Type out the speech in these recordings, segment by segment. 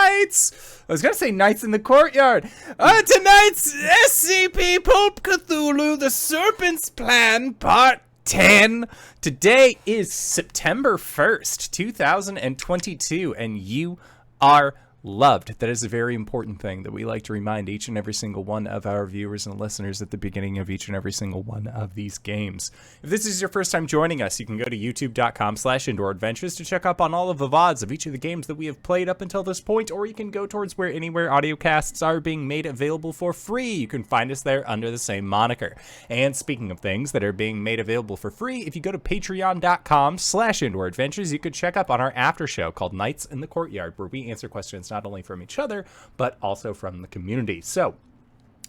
tonight's... I was going to say Nights in the Courtyard. Tonight's SCP Pulp Cthulhu, the Serpent's Plan, Part 10. Today is September 1st, 2022, and you are loved. That is a very important thing that we like to remind each and every single one of our viewers and listeners at the beginning of each and every single one of these games. If this is your first time joining us, you can go to youtube.com/indooradventures to check up on all of the VODs of each of the games that we have played up until this point, or you can go towards where anywhere audiocasts are being made available for free. You can find us there under the same moniker. And speaking of things that are being made available for free, if you go to patreon.com/indooradventures, you could check up on our after show called Nights in the Courtyard, where we answer questions not only from each other, but also from the community. So,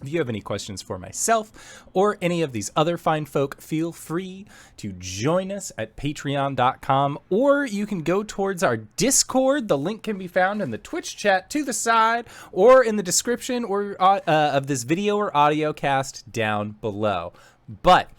if you have any questions for myself or any of these other fine folk, feel free to join us at patreon.com, or you can go towards our Discord. The link can be found in the Twitch chat to the side or in the description or of this video or audio cast down below. But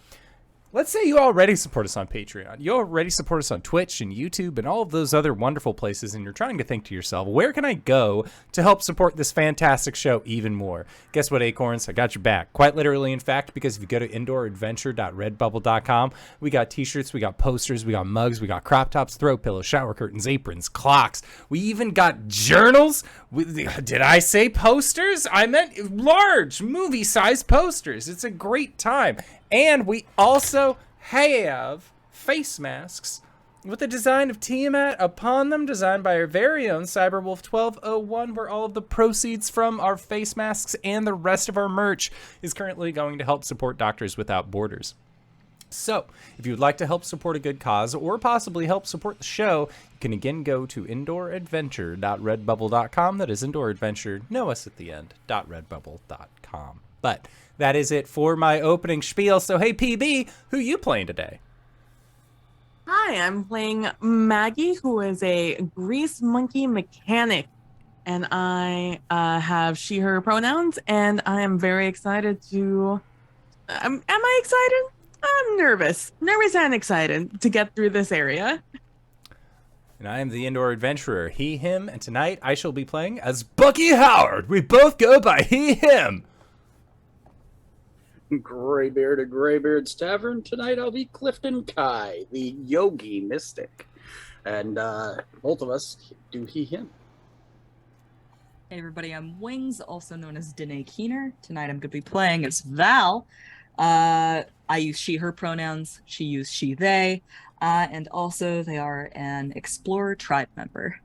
let's say you already support us on Patreon. You already support us on Twitch and YouTube and all of those other wonderful places, and you're trying to think to yourself, where can I go to help support this fantastic show even more? Guess what, Acorns? I got your back. Quite literally, in fact, because if you go to indooradventure.redbubble.com, we got t-shirts, we got posters, we got mugs, we got crop tops, throw pillows, shower curtains, aprons, clocks. We even got journals. Did I say posters? I meant large movie-sized posters. It's a great time. And we also have face masks with the design of Tiamat upon them, designed by our very own Cyberwolf 1201, where all of the proceeds from our face masks and the rest of our merch is currently going to help support Doctors Without Borders. So, if you'd like to help support a good cause or possibly help support the show, you can again go to indooradventure.redbubble.com. That is indooradventure, no S at the end, .redbubble.com. But that is it for my opening spiel. So, hey, PB, who you playing today? Hi, I'm playing Maggie, who is a grease monkey mechanic. And I have she, her pronouns, and I am very excited to... am I excited? I'm nervous. Nervous and excited to get through this area. And I am the Indoor Adventurer, he, him, and tonight I shall be playing as Bucky Howard. We both go by he, him. Greybeard at Greybeard's Tavern. Tonight I'll be Klifton Kai, the yogi mystic. And both of us do he, him. Hey everybody, I'm Wings, also known as Danae Keener. Tonight I'm going to be playing as Val. I use she, her pronouns. She used she, they. And also they are an Explorer tribe member.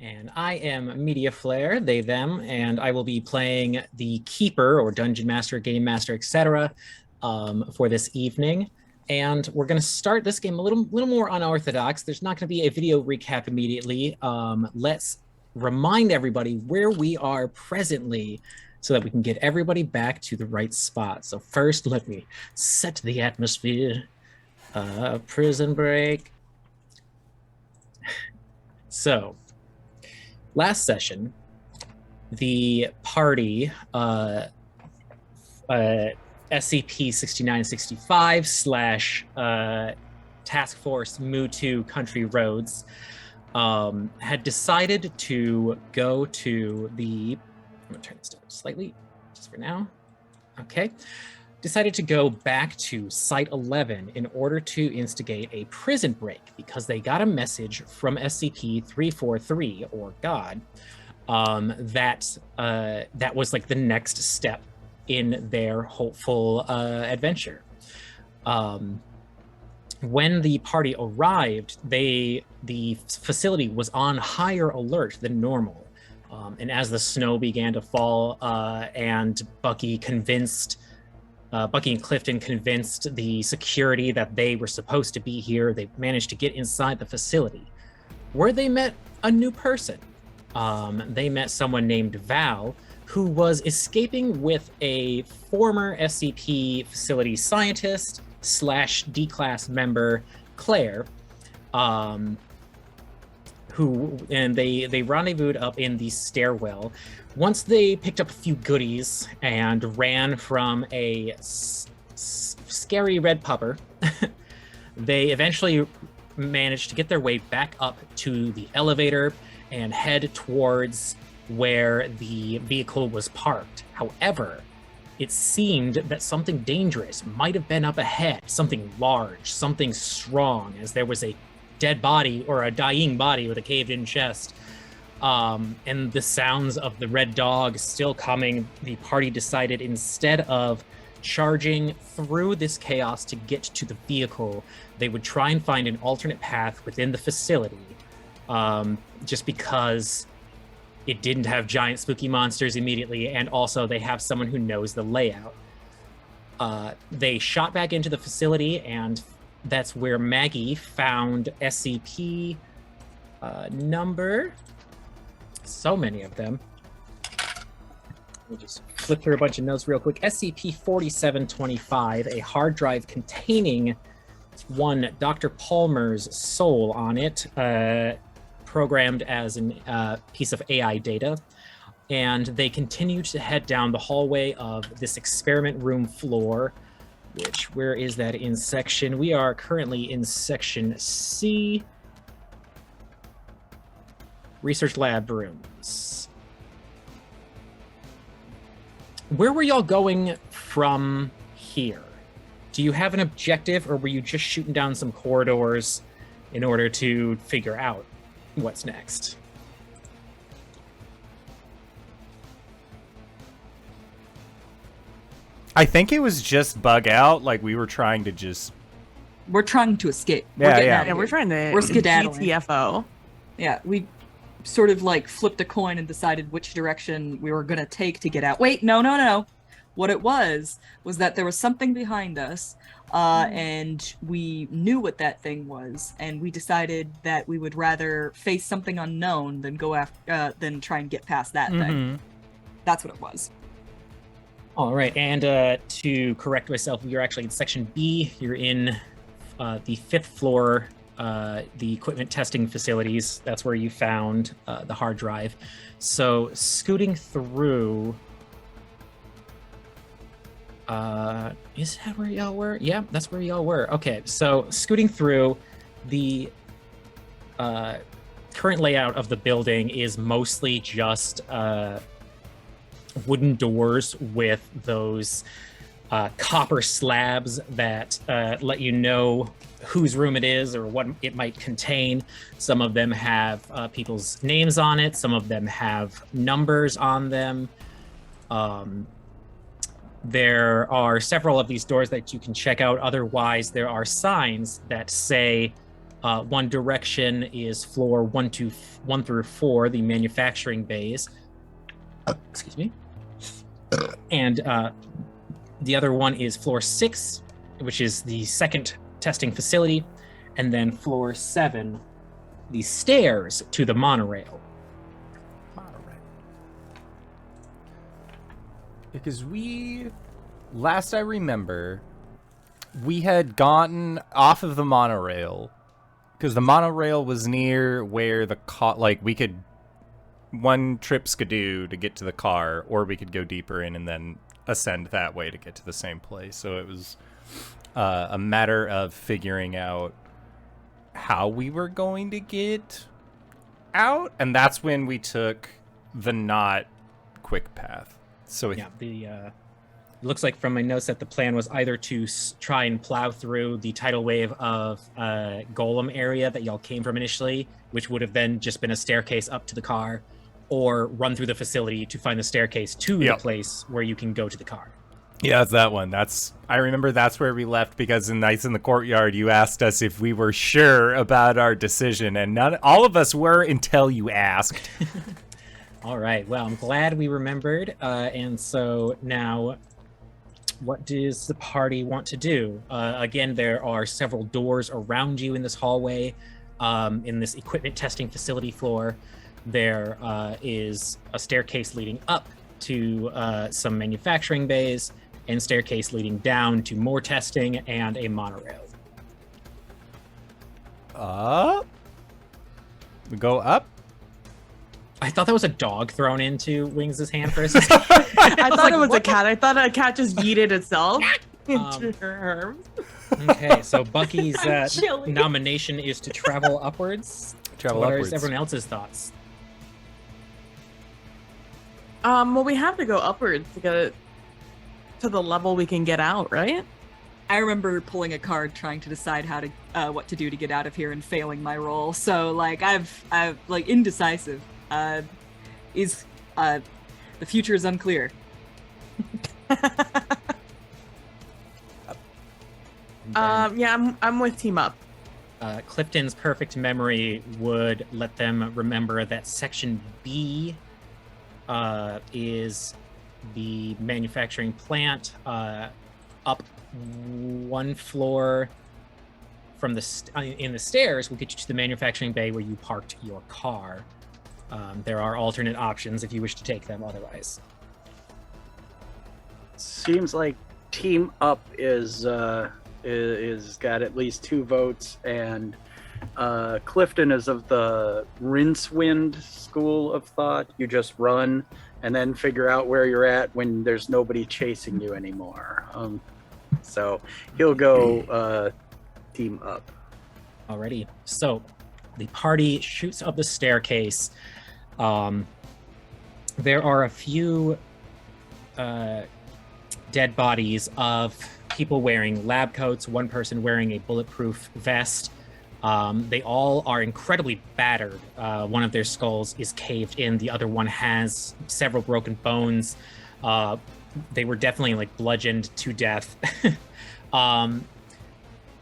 And I am Mediaflare, they, them, and I will be playing the Keeper, or Dungeon Master, Game Master, etc. For this evening. And we're going to start this game a little more unorthodox. There's not going to be a video recap immediately. Let's remind everybody where we are presently so that we can get everybody back to the right spot. So first, let me set the atmosphere. Prison break. So... last session, the party, SCP-6965 / Task Force Mu2 Country Roads, had decided to go to the... I'm going to turn this down slightly, just for now. Okay. Decided to go back to Site 11 in order to instigate a prison break because they got a message from SCP-343, or God, that was like the next step in their hopeful adventure. When the party arrived, the facility was on higher alert than normal. And as the snow began to fall and Bucky and Klifton convinced the security that they were supposed to be here, they managed to get inside the facility, where they met a new person. They met someone named Val, who was escaping with a former SCP facility scientist / D-class member, Claire, they rendezvoused up in the stairwell. Once they picked up a few goodies and ran from a scary red pupper, they eventually managed to get their way back up to the elevator and head towards where the vehicle was parked. However, it seemed that something dangerous might have been up ahead, something large, something strong, as there was a dead body or a dying body with a caved-in chest. And the sounds of the red dog still coming, the party decided instead of charging through this chaos to get to the vehicle, they would try and find an alternate path within the facility, just because it didn't have giant spooky monsters immediately, and also they have someone who knows the layout. They shot back into the facility, and that's where Maggie found SCP number... So many of them. Let me just flip through a bunch of notes real quick. SCP-4725, a hard drive containing one Dr. Palmer's soul on it, programmed as a piece of AI data. And they continue to head down the hallway of this experiment room floor, which, where is that in section? We are currently in section C. Research lab rooms. Where were y'all going from here? Do you have an objective, or were you just shooting down some corridors in order to figure out what's next? I think it was just bug out. Like, we were trying to just... We're trying to escape. Yeah, We're trying to We're skedaddling. GTFO. Yeah, we sort of like flipped a coin and decided which direction we were going to take to get out. Wait, no. What it was that there was something behind us, and we knew what that thing was, and we decided that we would rather face something unknown than go after, than try and get past that thing. That's what it was. All right, and to correct myself, you're actually in section B. You're in the 5th floor, the equipment testing facilities. That's where you found the hard drive. So scooting through, is that where y'all were? Yeah, that's where y'all were. Okay, so scooting through, the current layout of the building is mostly just wooden doors with those copper slabs that let you know whose room it is or what it might contain. Some of them have people's names on it. Some of them have numbers on them. There are several of these doors that you can check out. Otherwise, there are signs that say one direction is floor 1 through 4, the manufacturing bays. Excuse me. And the other one is floor 6, which is the second testing facility, and then floor 7, the stairs to the monorail. Because last I remember, we had gotten off of the monorail, because the monorail was near where the we could one trip skidoo to get to the car, or we could go deeper in and then ascend that way to get to the same place. So it was a matter of figuring out how we were going to get out, and that's when we took the not quick path. So Yeah, it looks like from my notes that the plan was either to try and plow through the tidal wave of Golem area that y'all came from initially, which would have then just been a staircase up to the car, or run through the facility to find the staircase to the place where you can go to the car. Yeah, it's that one. I remember that's where we left, because in Nights in the Courtyard, you asked us if we were sure about our decision, and all of us were until you asked. All right. Well, I'm glad we remembered. And so now, what does the party want to do? Again, there are several doors around you in this hallway, in this equipment testing facility floor. There is a staircase leading up to some manufacturing bays, and staircase leading down to more testing and a monorail. Up? We go up? I thought that was a dog thrown into Wings' hand for a second. I thought it was a cat. I thought a cat just yeeted itself into her arms. Okay, so Bucky's nomination is to travel upwards. Travel What upwards. are everyone else's thoughts? Well, we have to go upwards to get it to the level we can get out, right? I remember pulling a card trying to decide how to what to do to get out of here and failing my roll. So like I've like indecisive. Is the future is unclear. Yeah, I'm with Team Up. Klifton's perfect memory would let them remember that Section B is the manufacturing plant up one floor from in the stairs will get you to the manufacturing bay where you parked your car. There are alternate options if you wish to take them otherwise. Seems like Team Up is got at least 2 votes, and Klifton is of the Rincewind school of thought. You just run and then figure out where you're at when there's nobody chasing you anymore. So he'll go Team Up. Alrighty. So the party shoots up the staircase. There are a few dead bodies of people wearing lab coats, one person wearing a bulletproof vest. They all are incredibly battered. One of their skulls is caved in. The other one has several broken bones. They were definitely like bludgeoned to death.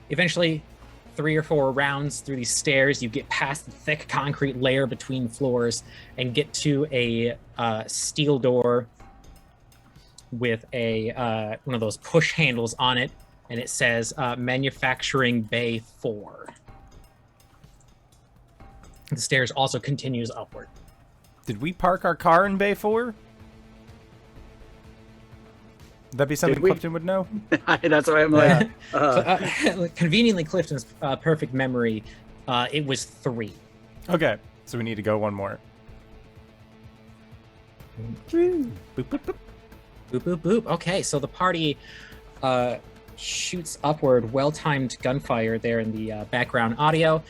Eventually, 3 or 4 rounds through these stairs, you get past the thick concrete layer between floors and get to a steel door with a one of those push handles on it, and it says Manufacturing Bay 4. The stairs also continues upward. Did we park our car in Bay 4? Would that be something Klifton would know? That's why I'm like... Conveniently, Clifton's perfect memory, it was 3. Okay, so we need to go one more. Boop, boop, boop. Boop, boop, boop. Okay, so the party shoots upward, well-timed gunfire there in the background audio.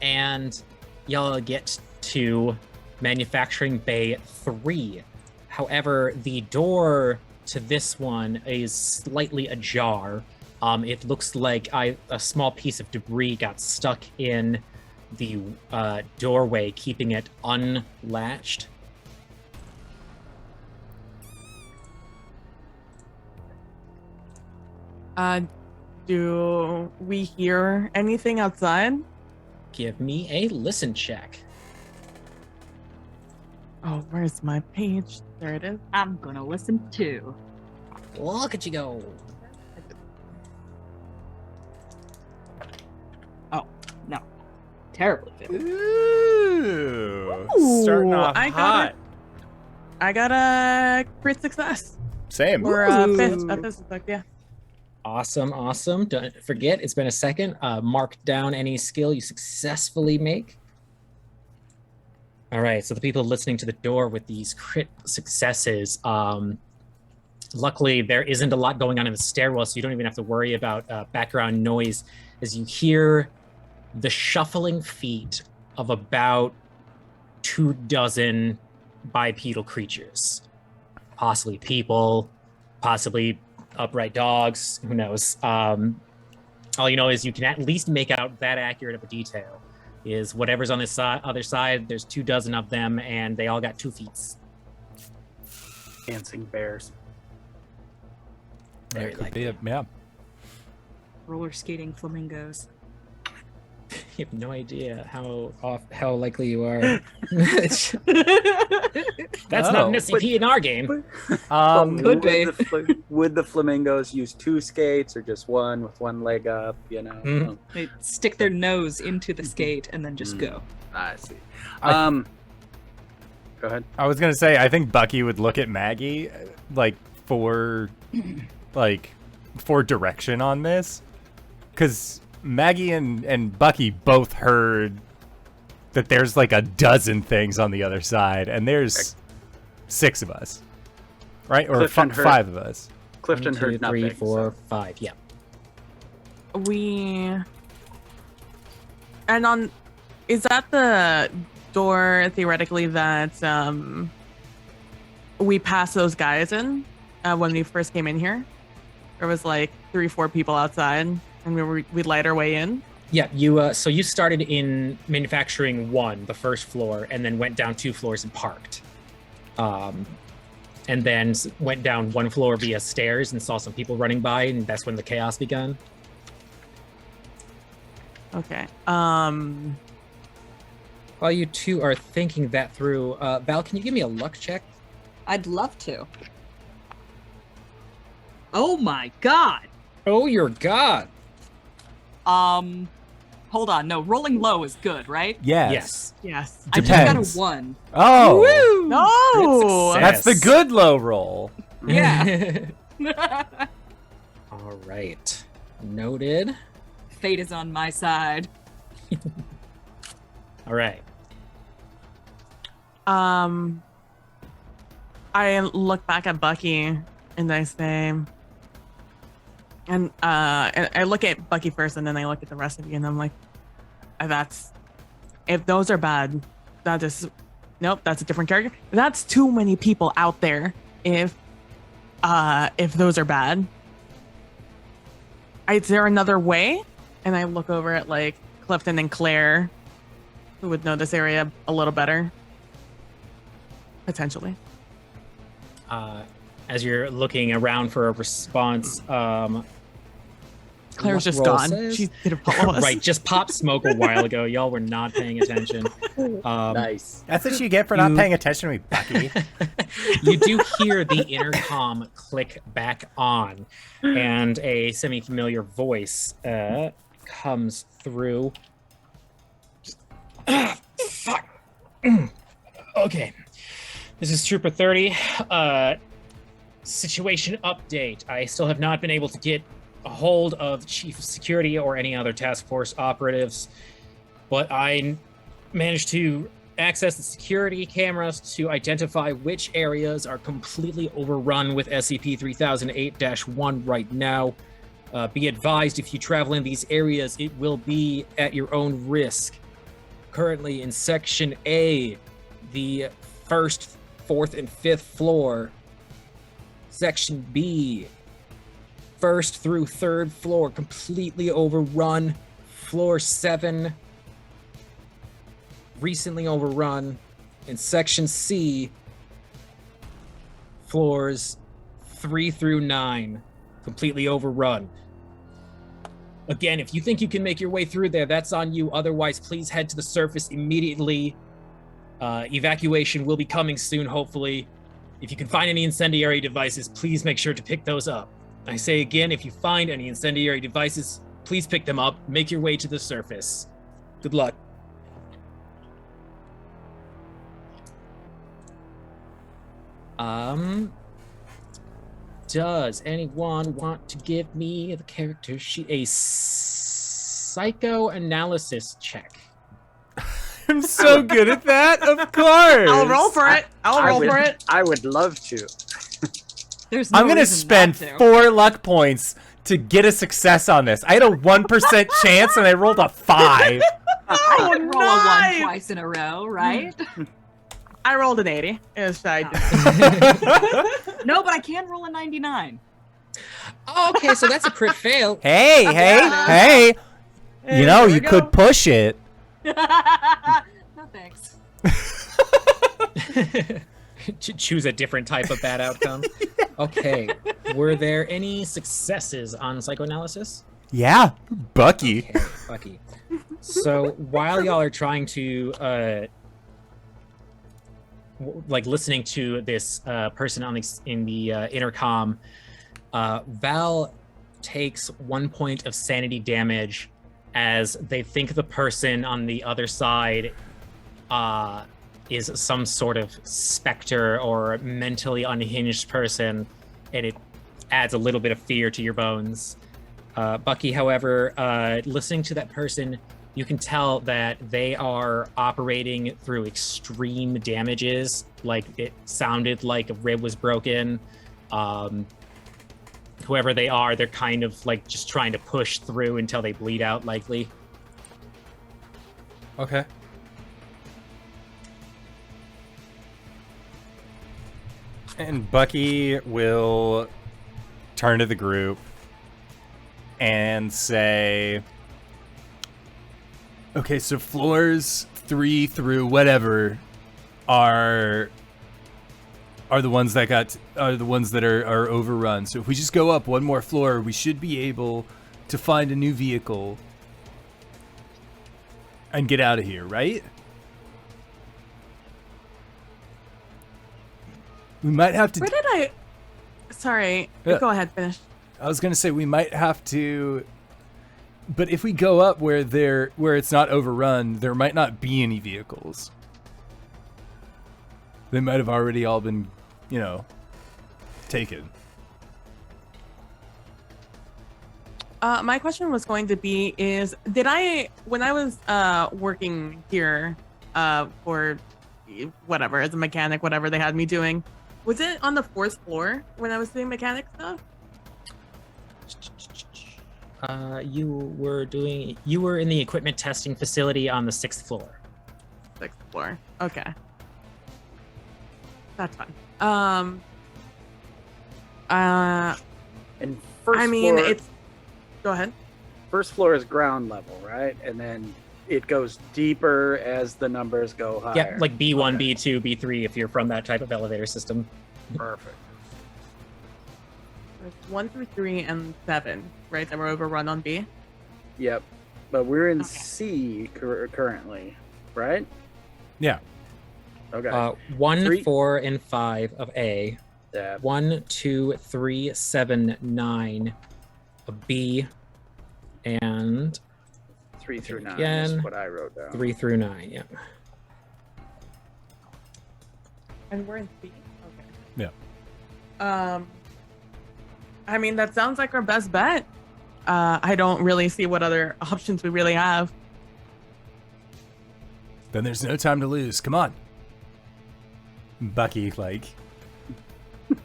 And y'all get to Manufacturing Bay 3. However, the door to this one is slightly ajar. It looks like a small piece of debris got stuck in the doorway, keeping it unlatched. Do we hear anything outside? Give me a listen check. Oh, where's my page? There it is. I'm gonna listen too. Look at you go. Oh, no. Terribly failed. Ooh, starting off hot. I got a crit success. Same. Or a fifth success, yeah. Awesome, awesome. Don't forget, it's been a second. Mark down any skill you successfully make. All right, so the people listening to the door with these crit successes, luckily there isn't a lot going on in the stairwell, so you don't even have to worry about background noise as you hear the shuffling feet of about 24 bipedal creatures. Possibly people, possibly upright dogs, who knows. All you know is you can at least make out that accurate of a detail. Is whatever's on this other side, there's 24 of them, and they all got 2 feet. Dancing bears. Very Could likely. be yeah. Roller skating flamingos. You have no idea how likely you are. That's not an SCP in our game. Could be. Would the flamingos use 2 skates or just one with one leg up? You know, Mhm. They stick their nose into the skate and then just go. I see. I- Go ahead. I was gonna say, I think Bucky would look at Maggie for direction on this, because Maggie and Bucky both heard that there's like a dozen things on the other side, and there's 6 of us, right? Or Klifton heard- 5 of us. Klifton 1, 2, heard 3, nothing. 4, so- 5. Yeah. Is that the door theoretically that we passed those guys in when we first came in here. There was like 3-4 people outside, and we light our way in. Yeah, you. So you started in manufacturing 1, the first floor, and then went down 2 floors and parked. And then went down 1 floor via stairs and saw some people running by, and that's when the chaos began. Okay. While you two are thinking that through, Val, can you give me a luck check? I'd love to. Oh my god. Oh, your god. Hold on. No, rolling low is good, right? Yes. Yes. I just got Depends. a 1. Oh, Woo! No. Good that's the success. good low roll. Yeah. All right. Noted. Fate is on my side. All right. I look back at Bucky and I say, and I look at Bucky first, and then I look at the rest of you, and I'm like, if those are bad, that's a different character. That's too many people out there. If those are bad, is there another way? And I look over at like Klifton and Claire, who would know this area a little better, potentially. As you're looking around for a response, Claire's what just roll gone. says? She didn't follow us. Right, just popped smoke a while ago. Y'all were not paying attention. Nice. That's what you get for not You- paying attention to me, Bucky. You do hear the intercom click back on, and a semi-familiar voice comes through. Fuck. Okay. This is Trooper 30. Situation update. I still have not been able to get a hold of Chief of Security or any other task force operatives, but I managed to access the security cameras to identify which areas are completely overrun with SCP-3008-1 right now. Be advised, if you travel in these areas, it will be at your own risk. Currently in Section A, the 1st, 4th, and 5th floor. Section B, 1st through 3rd floor, completely overrun. Floor 7, recently overrun. In Section C, floors 3 through 9, completely overrun. Again, if you think you can make your way through there, that's on you. Otherwise, please head to the surface immediately. Evacuation will be coming soon, hopefully. If you can find any incendiary devices, please make sure to pick those up. I say again, if you find any incendiary devices, please pick them up. Make your way to the surface. Good luck. Does anyone want to give me the character sheet? A psychoanalysis check. I'm so good at that, of course. I'll roll for it. I would love to. There's no I'm gonna reason spend not to. 4 luck points to get a success on this. I had a 1% chance, and I rolled a 5. I can roll a 1 nice. twice in a row, right? I rolled an 80. It was fine. No, but I can roll a 99. Okay, so that's a crit fail. Hey. Hey, You know, there we you go. could push it. No thanks. Choose a different type of bad outcome. Okay. Were there any successes on psychoanalysis? Yeah, Bucky. Okay, Bucky. So while y'all are trying to, listening to this person in the intercom, Val takes 1 point of sanity damage as they think the person on the other side is some sort of specter or mentally unhinged person, and it adds a little bit of fear to your bones. Bucky, however, listening to that person, you can tell that they are operating through extreme damages. Like, it sounded like a rib was broken. Whoever they are, they're kind of like just trying to push through until they bleed out, likely. Okay. And Bucky will turn to the group and say, okay, so floors 3 through whatever are the ones that are overrun. So if we just go up one more floor, we should be able to find a new vehicle and get out of here, right? We might have to. Where did I? Sorry. Yeah. Go ahead. Finish. I was gonna say we might have to, but if we go up where it's not overrun, there might not be any vehicles. They might have already all been, taken. My question was going to be: when I was working here for whatever as a mechanic, whatever they had me doing, was it on the 4th floor when I was doing mechanic stuff? You were in the equipment testing facility on the 6th floor. 6th floor. Okay. That's fine. And first I mean, floor, it's. Go ahead. first floor is ground level, right? And then it goes deeper as the numbers go higher. Yeah, like B1, Okay. B2, B3 if you're from that type of elevator system. Perfect. It's 1 through 3 and 7, right? That were overrun on B. Yep. But we're in Okay. C currently, right? Yeah. Okay. 1, 3. 4, and 5 of A. Yeah. 1, 2, 3, 7, 9 of B. And 3 through 9 again. is what I wrote down. 3 through 9, yeah. And we're in B? Okay. Yeah. I mean, that sounds like our best bet. I don't really see what other options we really have. Then there's no time to lose. Come on. Bucky,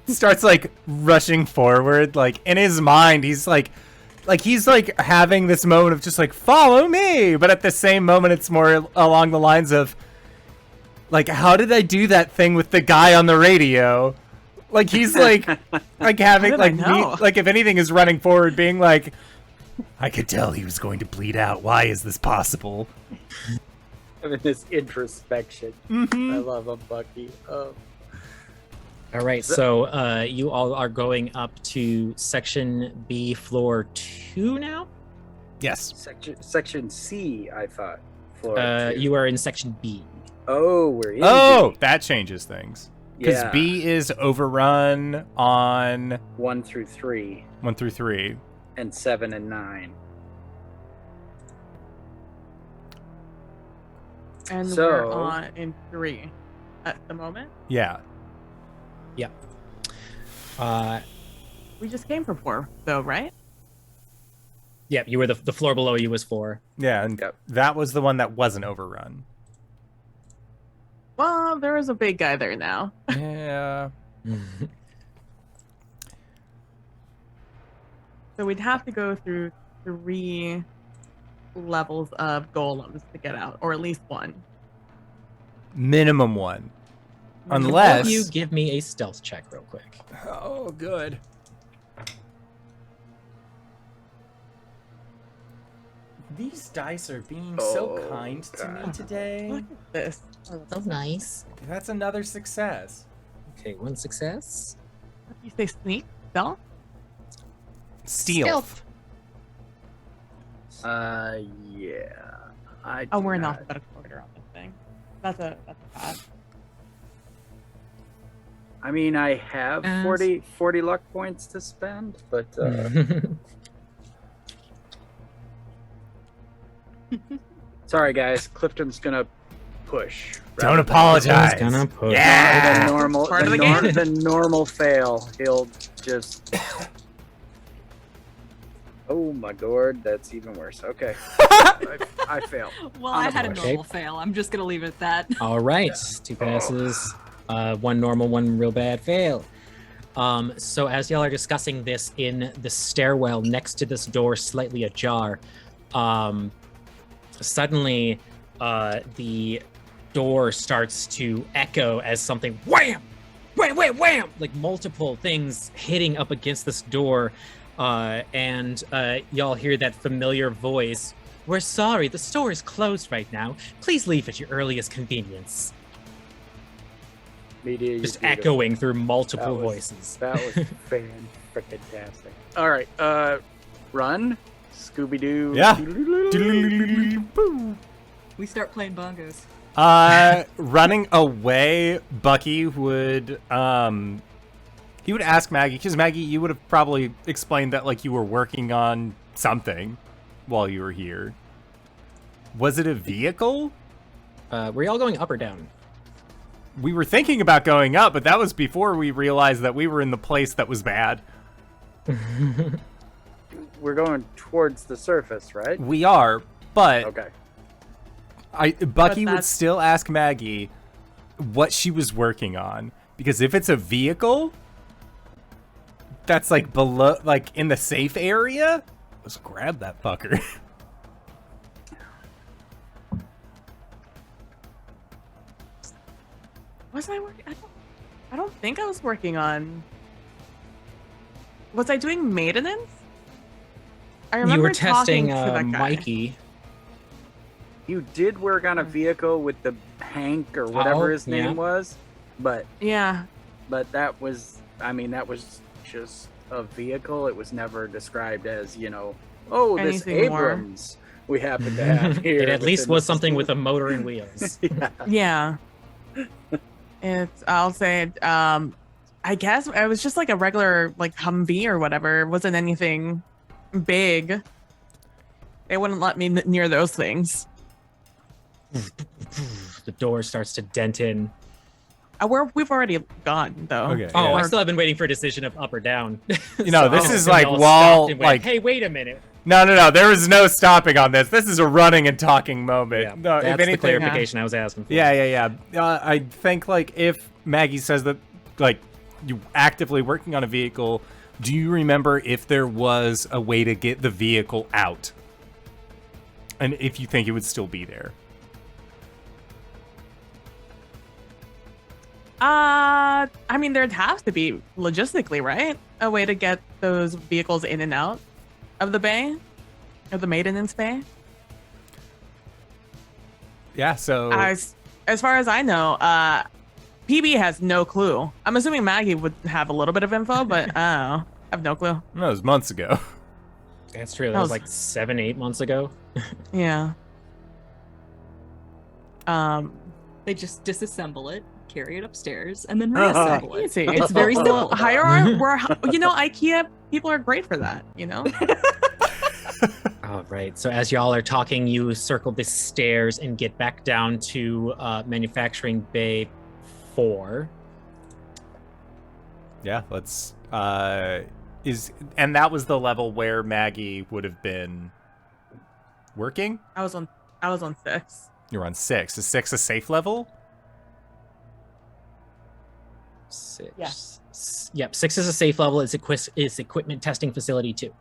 starts, rushing forward. In his mind, he's, having this moment of just, follow me. But at the same moment, it's more along the lines of, how did I do that thing with the guy on the radio? He's, having, know? if anything is running forward, being I could tell he was going to bleed out. Why is this possible? Having this introspection. Mm-hmm. I love a Bucky. Oh. All right, so you all are going up to section B, floor 2 now? Yes. Section C, I thought. Floor 2. You are in section B. Oh, we're in Oh, B. that changes things. Because Yeah. B is overrun on 1 through 3 1 through 3. and 7 and 9. And So- we're on in 3 at the moment. Yeah. We just came from 4, though, right? Yeah, you were the floor below you was 4. Yeah, and Yep. that was the one that wasn't overrun. Well, there is a big guy there now. Yeah. So we'd have to go through 3 levels of golems to get out, or at least 1. Minimum 1. Will Unless you give me a stealth check real quick? Oh, good. These dice are being so Oh, kind to me God. today. Look at this. So nice. That's another success. Okay, 1 success. What do you say, sneak? Stealth? Steal. Yeah. I Oh, do we're in not- alphabetical order on this thing. That's a bad. I mean, I have As- 40 luck points to spend, but sorry, guys. Clifton's gonna push. Don't rather than- apologize. Who's gonna push? Yeah. The normal, Part of the the normal fail. He'll just. Oh my god, that's even worse. Okay, I fail. Well, On I a had a push. normal fail. I'm just gonna leave it at that. All right, 2 passes, 1 normal, 1 real bad fail. So as y'all are discussing this in the stairwell next to this door, slightly ajar, suddenly the door starts to echo as something wham wham, wham, wham, like multiple things hitting up against this door, and y'all hear that familiar voice. We're sorry, the store is closed right now. Please leave at your earliest convenience. Media, you Just did it. echoing through multiple That was- voices. That was fan-freaking-tastic. All right, run, Scooby-Doo. Yeah. We start playing bongos. Running away, Bucky would he would ask Maggie, because Maggie, you would have probably explained that like you were working on something while you were here. Was it a vehicle? Were y'all going up or down? We were thinking about going up, but that was before we realized that we were in the place that was bad. We're going towards the surface, right? We are, but Okay. Bucky would that's- still ask Maggie what she was working on, because if it's a vehicle that's like below, like in the safe area, let's grab that fucker. Was I working? I don't think I was working on. Was I doing maintenance? I remember You were testing talking to that guy. Mikey. You did work on a vehicle with the Hank or whatever Oh, his name yeah. was, but Yeah. that was, I mean, that was just a vehicle. It was never described as, oh, this Anything more. Abrams we happen to have here. It at least within was the something school. with a motor and wheels. Yeah. I'll say, I guess it was just like a regular like Humvee or whatever. It wasn't anything big. They wouldn't let me near those things. The door starts to dent in. We've already gone though. Okay. Oh, Yeah. I still haven't waiting for a decision of up or down. You know, this I is assume like y'all while, stopped and went, like, hey, wait a minute. no, there was no stopping on this. This is a running and talking moment. Yeah, No, that's if the anything, clarification I was asking for. yeah. I think like if Maggie says that like you actively working on a vehicle, do you remember if there was a way to get the vehicle out? And if you think it would still be there? I mean, there'd have to be logistically, right? A way to get those vehicles in and out of the bay, of the maintenance bay. Yeah, so As far as I know, PB has no clue. I'm assuming Maggie would have a little bit of info, but I have no clue. no, it was months ago. That's true. That That was was- like 7-8 months ago. Yeah. They just disassemble it, carry it upstairs, and then reassemble it. Easy. It's very simple. IKEA people are great for that, you know? All right. So as y'all are talking, you circle the stairs and get back down to manufacturing bay 4. Yeah, let's and that was the level where Maggie would have been working? I was on 6. You're on 6. Is 6 a safe level? 6. Yeah. Yep. 6 is a safe level. It's equipment testing facility 2.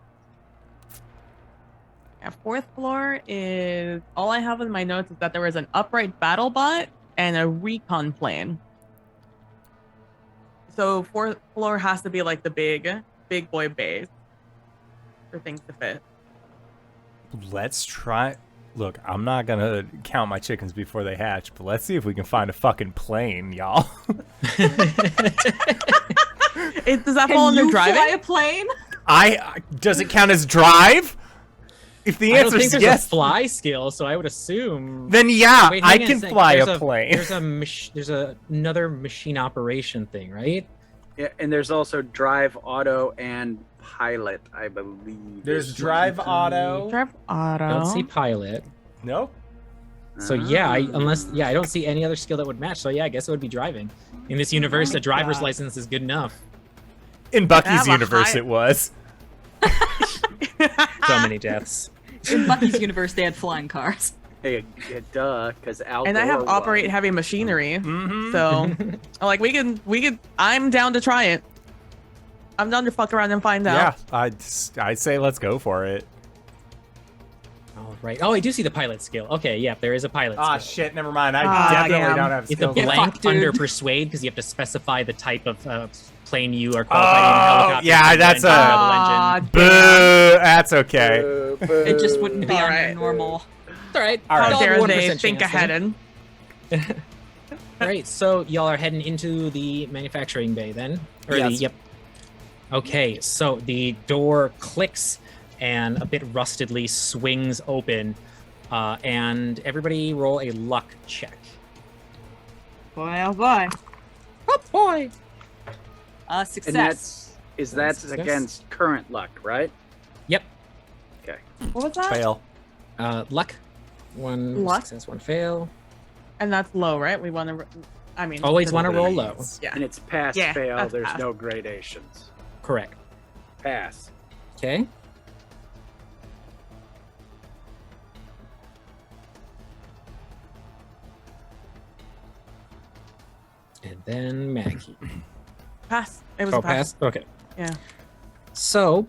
Yeah, 4th floor is all I have in my notes is that there was an upright battle bot and a recon plane. So 4th floor has to be like the big boy base for things to fit. Let's try. Look, I'm not gonna count my chickens before they hatch, but let's see if we can find a fucking plane, y'all. Does that fall Can under you driving? fly a plane? Does it count as drive? If the I don't answer think is there's yes, a fly skill, so I would assume. then yeah, Wait, I hang on can second. fly There's a plane. There's another machine operation thing, right? Yeah, and there's also drive, auto, and pilot, I believe. There's drive auto. Drive auto. I don't see pilot. Nope. So yeah, I don't see any other skill that would match. So yeah, I guess it would be driving. In this universe, a driver's God. license is good enough. In Bucky's have a universe, high- it was. So many deaths. In Bucky's universe, they had flying cars. Hey, yeah, duh, because outdoor. And I have operate one. heavy machinery. Mm-hmm. So like we could I'm down to try it. I'm down to fuck around and find Yeah, out. I'd say let's go for it. All right. Oh, I do see the pilot skill. Okay, yeah, there is a pilot Ah, skill. shit, never mind. I Ah, definitely damn. don't have It's a skills. Yeah, blank fuck, dude. under persuade because you have to specify the type of plane you are qualified in helicopter. yeah, that's engine, a- rebel Ah, engine. Boo! That's okay. It just wouldn't be on your Alright. normal. It's all right. All right. How Y'all dare have a they 1% think chance ahead then. and All right, so y'all are heading into the manufacturing bay then? Yes. Yep. Okay, so the door clicks and a bit rustedly swings open, and everybody roll a luck check. Boy, oh boy. Oh boy! And Success. that's Success. against current luck, right? Yep. Okay. what was that? Fail. Luck. One Luck? success, one fail. And that's low, right? We want to. I mean, Always the- want to roll low. Yeah. And it's pass Yeah, fail. that's There's pass. no gradations. Correct. Pass. Okay. And then Maggie. Pass. It was Oh, a pass. pass? Okay. Yeah. So,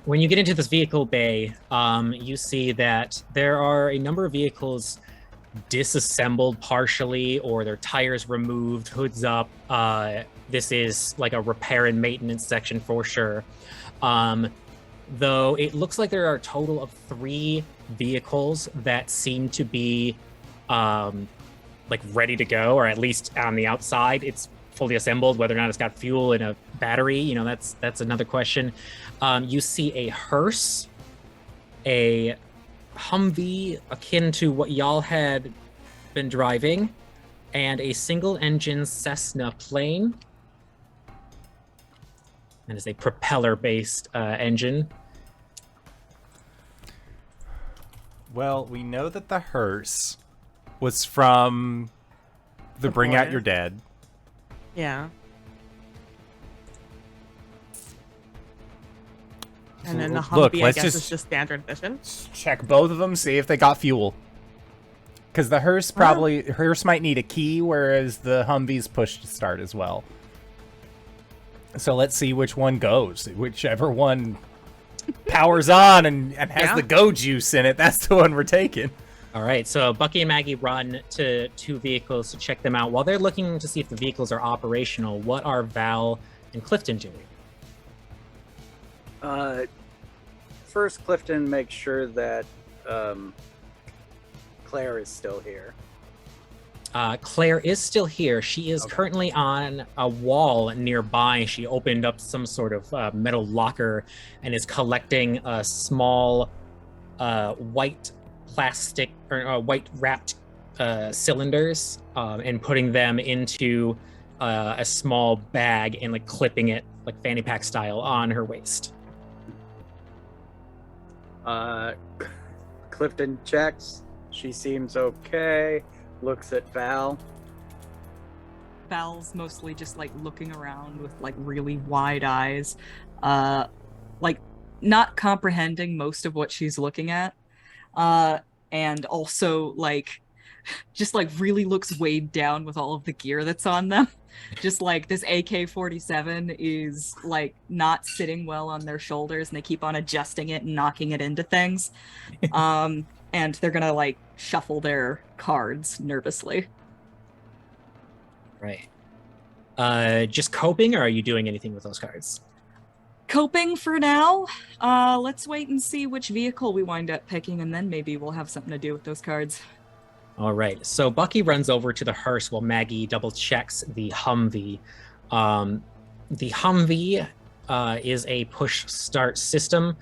when you get into this vehicle bay, you see that there are a number of vehicles disassembled partially, or their tires removed, hoods up. This is like a repair and maintenance section for sure. Though it looks like there are a total of 3 vehicles that seem to be like ready to go, or at least on the outside it's fully assembled. Whether or not it's got fuel and a battery, you know, that's another question. You see a hearse, a Humvee akin to what y'all had been driving, and a single-engine Cessna plane. That is a propeller-based engine. Well, we know that the hearse was from the Bring Out boys. Your Dead. Yeah. And then the Look, Humvee, I let's guess, just- is just standard mission. Check both of them, see if they got fuel. Because the hearse might need a key, whereas the Humvee's push to start as well. So let's see which one goes. Whichever one powers on and has Yeah. the go juice in it, that's the one we're taking. All right, so Bucky and Maggie run to 2 vehicles to check them out. While they're looking to see if the vehicles are operational, what are Val and Klifton doing? First, Klifton makes sure that Claire is still here. Claire is still here. She is Okay. currently on a wall nearby. She opened up some sort of metal locker and is collecting a small white plastic or white wrapped cylinders and putting them into a small bag and like clipping it like fanny pack style on her waist. Klifton checks. She seems okay. Looks at Val. Val's mostly just like looking around with like really wide eyes, like not comprehending most of what she's looking at, and also like just like really looks weighed down with all of the gear that's on them. Just like this AK-47 is like not sitting well on their shoulders, and they keep on adjusting it and knocking it into things. And they're gonna like shuffle their cards nervously. Right. Just coping, or are you doing anything with those cards? Coping for now. Let's wait and see which vehicle we wind up picking, and then maybe we'll have something to do with those cards. All right. So Bucky runs over to the hearse while Maggie double checks the Humvee. The Humvee is a push start system.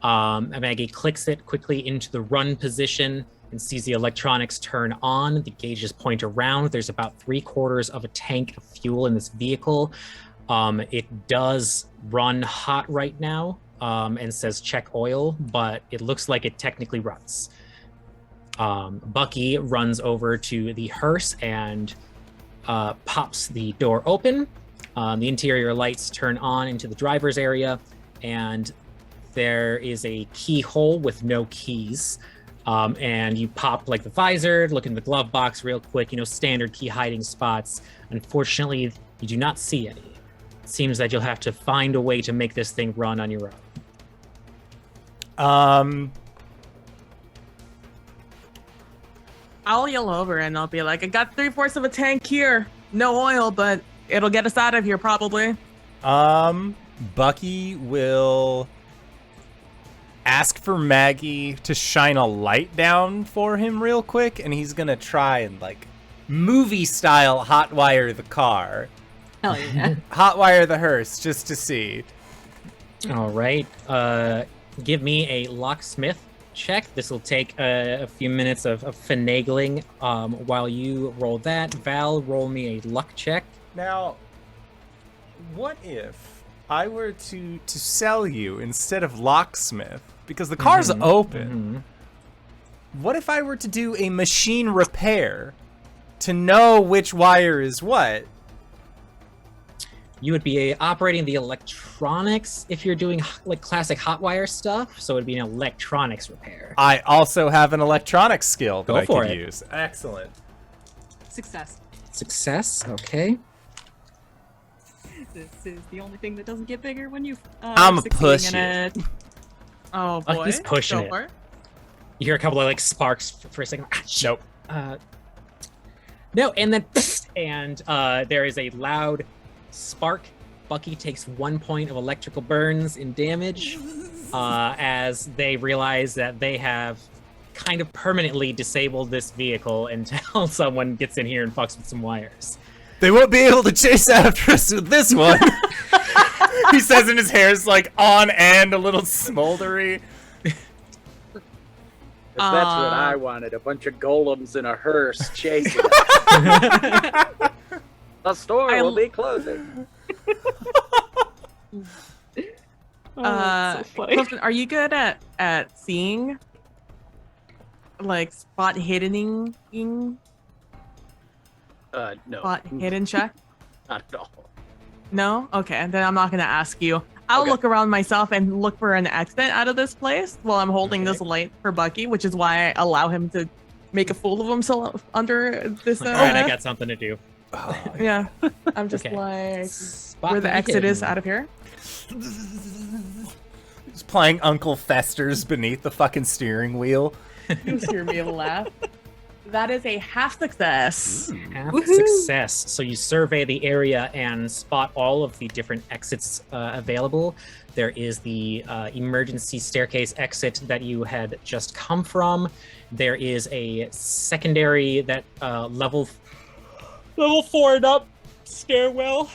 Maggie clicks it quickly into the run position and sees the electronics turn on. The gauges point around. There's about 3/4 of a tank of fuel in this vehicle. It does run hot right now and says check oil, but it looks like it technically runs. Bucky runs over to the hearse and pops the door open. The interior lights turn on into the driver's area, and there is a keyhole with no keys. And you pop like the visor, look in the glove box real quick, you know, standard key hiding spots. Unfortunately, you do not see any. It seems that you'll have to find a way to make this thing run on your own. I'll yell over and I'll be like, I got 3/4 of a tank here. No oil, but it'll get us out of here probably. Bucky will ask for Maggie to shine a light down for him real quick, and he's gonna try and like movie style hotwire the car. Hell yeah. Hotwire the hearse just to see. All right. Give me a locksmith check. This will take a few minutes of finagling. While you roll that, Val, roll me a luck check. Now, what if I were to sell you instead of locksmith? Because the car's open. What if I were to do a machine repair to know which wire is what? You would be operating the electronics if you're doing like classic hotwire stuff. So it would be an electronics repair. I also have an electronics skill that Go I for could it. use. Excellent. Success. Success. Okay. This is the only thing that doesn't get bigger when you. I'm succeeding push in it. Oh boy. He's pushing Go it. for it. You hear a couple of like sparks for a second. Nope. No, and then and there is a loud spark. Bucky takes 1 point of electrical burns in damage as they realize that they have kind of permanently disabled this vehicle until someone gets in here and fucks with some wires. They won't be able to chase after us with this one. He says, and his hair's like on end, a little smoldery. If that's what I wanted, a bunch of golems in a hearse chasing us. The store will be closing. so funny. Clifton, are you good at seeing? Like spot hiddening? No. Spot hidden check? Not at all. No? Okay, then I'm not gonna ask you. I'll Okay. look around myself and look for an exit out of this place while I'm holding this light for Bucky, which is why I allow him to make a fool of himself under this. All right, I got something to do. Yeah, I'm just Okay. like Spot where the me exit is hidden. out of here. He's playing Uncle Fester's beneath the fucking steering wheel. You hear me laugh. That is a half success. Half Woohoo! success. So you survey the area and spot all of the different exits available. There is the emergency staircase exit that you had just come from. There is a secondary that level 4 and up stairwell.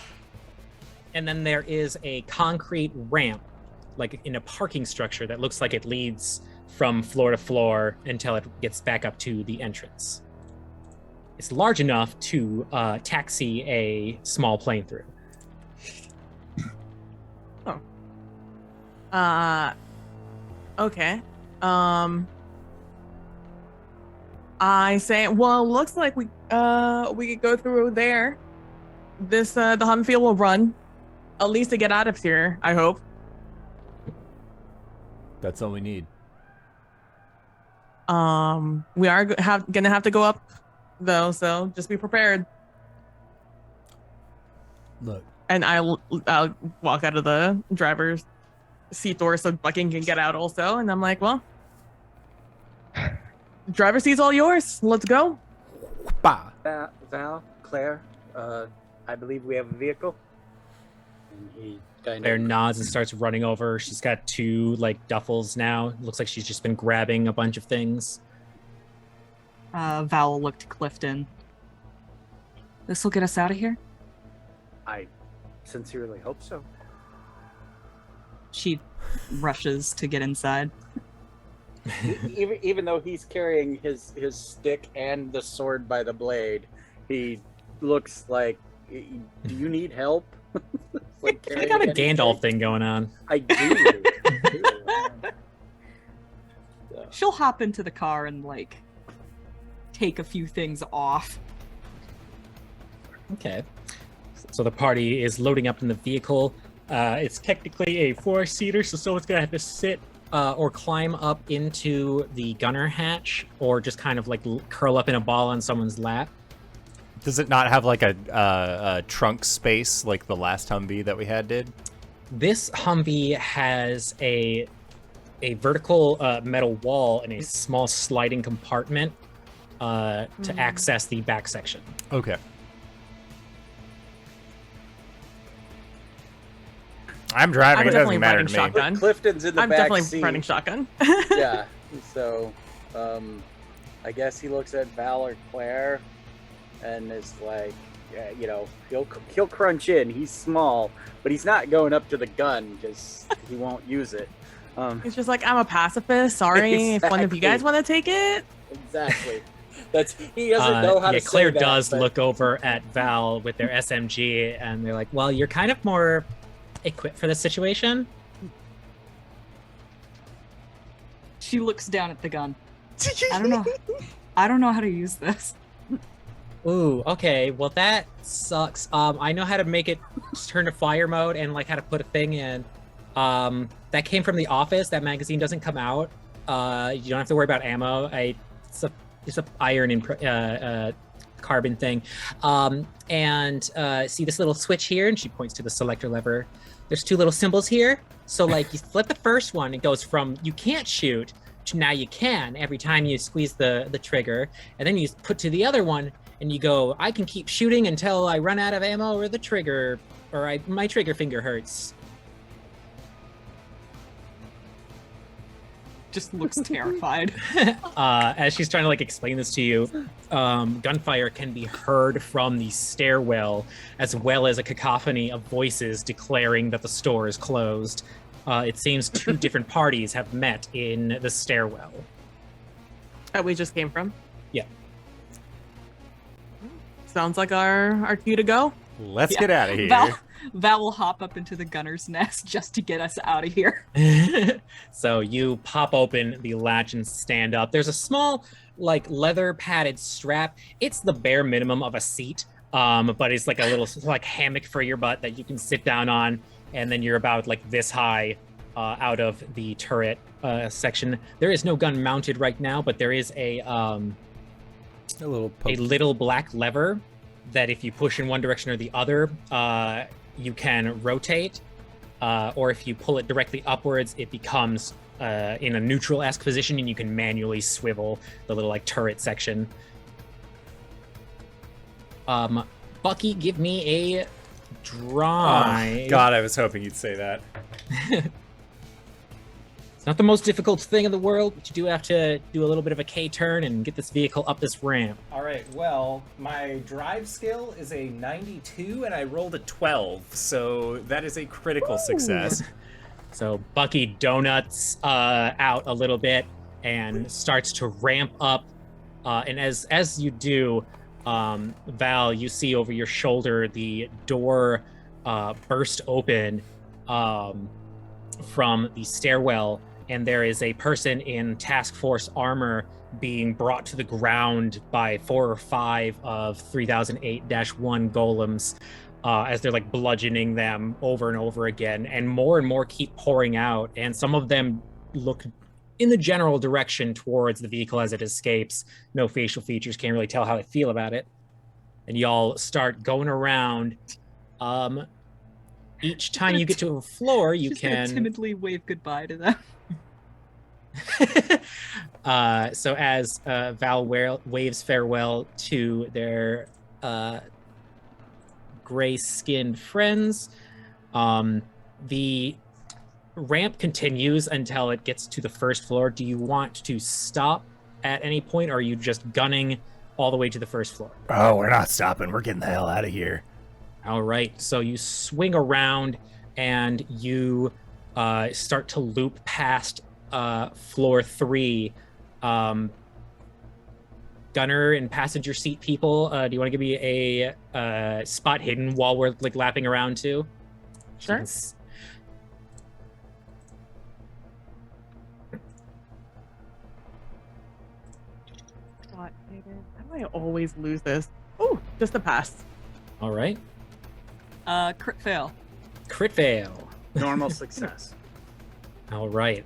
And then there is a concrete ramp, like in a parking structure that looks like it leads from floor to floor until it gets back up to the entrance. It's large enough to taxi a small plane through. Okay. I say, well, looks like we could go through there. This the Humvee will run, at least to get out of here. I hope. That's all we need. We are gonna have to go up, though, so just be prepared. Look, And I'll walk out of the driver's seat door so Bucky can get out also. And I'm like, well, driver's seat's all yours. Let's go. bah. Val, Claire, I believe we have a vehicle. And he kind Claire of nods and starts running over. She's got 2 like duffels now. Looks like she's just been grabbing a bunch of things. Val will look to Klifton. This will get us out of here? I sincerely hope so. She rushes to get inside. even though he's carrying his stick and the sword by the blade, he looks like, do you need help? Like I got a carrying Gandalf thing going on. I do. She'll hop into the car and like take a few things off. Okay. So the party is loading up in the vehicle. It's technically a 4-seater, so someone's gonna have to sit or climb up into the gunner hatch, or just kind of like curl up in a ball on someone's lap. Does it not have like a trunk space like the last Humvee that we had did? This Humvee has a vertical metal wall and a small sliding compartment to access the back section. Okay. I'm driving. It doesn't matter to me. Shotgun. Clifton's in the I'm back definitely seat. running shotgun. Yeah. So, I guess he looks at Val or Claire, and is like, yeah, you know, he'll crunch in. He's small, but he's not going up to the gun because he won't use it. He's just like, I'm a pacifist. Sorry, if one of you guys want to take it. Exactly. He doesn't know how to say Claire that, does but... look over at Val with their SMG, and they're like, well, you're kind of more equipped for this situation. She looks down at the gun. I don't know how to use this. Ooh, okay. Well, that sucks. I know how to make it turn to fire mode and like how to put a thing in. That came from the office. That magazine doesn't come out. You don't have to worry about ammo. It's a iron and carbon thing. See this little switch here, and she points to the selector lever. There's two little symbols here. So like you flip the first one, it goes from you can't shoot to now you can every time you squeeze the trigger, and then you put to the other one and you go, I can keep shooting until I run out of ammo or the trigger, or my trigger finger hurts. Just looks terrified. As she's trying to like explain this to you, gunfire can be heard from the stairwell, as well as a cacophony of voices declaring that the store is closed. It seems two different parties have met in the stairwell. That we just came from? Yeah. Sounds like our cue to go. Let's get out of here. Val will hop up into the gunner's nest just to get us out of here. So you pop open the latch and stand up. There's a small, like, leather padded strap. It's the bare minimum of a seat, but it's like a little like hammock for your butt that you can sit down on, and then you're about like this high out of the turret section. There is no gun mounted right now, but there is a little black lever that if you push in one direction or the other, you can rotate, or if you pull it directly upwards, it becomes in a neutral-esque position, and you can manually swivel the little like turret section. Bucky, give me a drive. Oh, God, I was hoping you'd say that. It's not the most difficult thing in the world, but you do have to do a little bit of a K-turn and get this vehicle up this ramp. All right, well, my drive skill is a 92, and I rolled a 12, so that is a critical success. So Bucky donuts out a little bit and starts to ramp up. And as you do, Val, you see over your shoulder the door burst open from the stairwell, and there is a person in task force armor being brought to the ground by 4 or 5 of 3008-1 golems as they're like bludgeoning them over and over again, and more keep pouring out, and some of them look in the general direction towards the vehicle as it escapes. No facial features, can't really tell how they feel about it. And y'all start going around. Each time you get to a floor, you can timidly wave goodbye to them. So as Val waves farewell to their gray-skinned friends, the ramp continues until it gets to the first floor. Do you want to stop at any point, or are you just gunning all the way to the first floor? Oh, we're not stopping. We're getting the hell out of here. All right, so you swing around and you start to loop past floor 3. Gunner and passenger seat people, do you want to give me a spot hidden while we're like lapping around too? Sure. Spot hidden. How do I always lose this? Oh, just a pass. All right. Crit fail. Crit fail. Normal success. All right.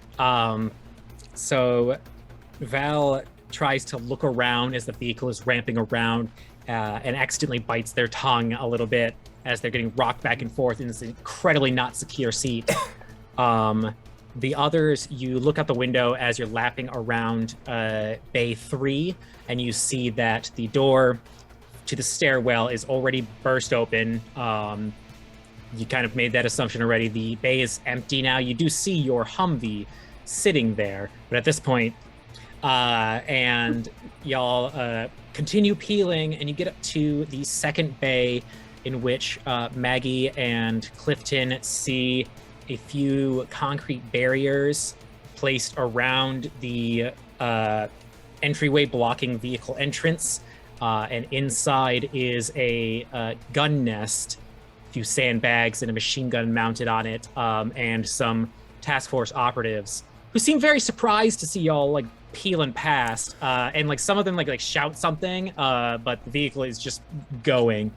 So Val tries to look around as the vehicle is ramping around and accidentally bites their tongue a little bit as they're getting rocked back and forth in this incredibly not secure seat. The others, you look out the window as you're lapping around Bay 3, and you see that the door to the stairwell is already burst open. You kind of made that assumption already. The bay is empty now. You do see your Humvee sitting there, but at this point, and y'all continue peeling, and you get up to the second bay, in which Maggie and Klifton see a few concrete barriers placed around the entryway blocking vehicle entrance. And inside is a gun nest, a few sandbags and a machine gun mounted on it, and some task force operatives who seem very surprised to see y'all like peeling past. And like some of them like shout something, but the vehicle is just going.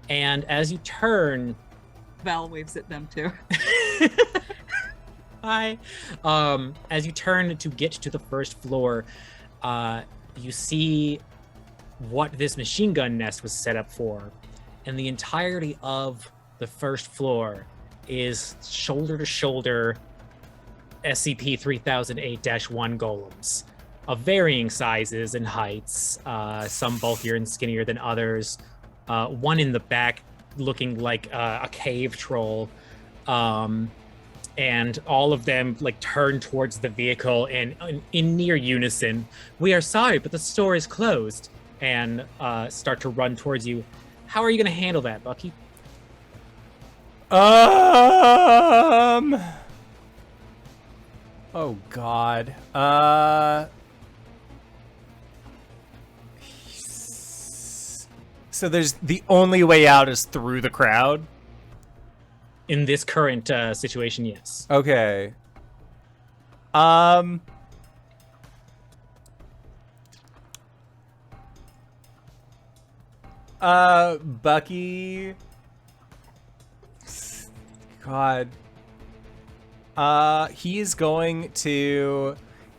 And as you turn, Val waves at them too. hi. As you turn to get to the first floor, you see what this machine gun nest was set up for, and the entirety of the first floor is shoulder to shoulder SCP 3008-1 golems of varying sizes and heights, some bulkier and skinnier than others, one in the back looking like a cave troll, and all of them like turn towards the vehicle and in near unison, "We are sorry, but the store is closed," and start to run towards you. How are you going to handle that, Bucky? Oh God. So there's the only way out is through the crowd? In this current situation, yes. Okay. Bucky. God. He is going to,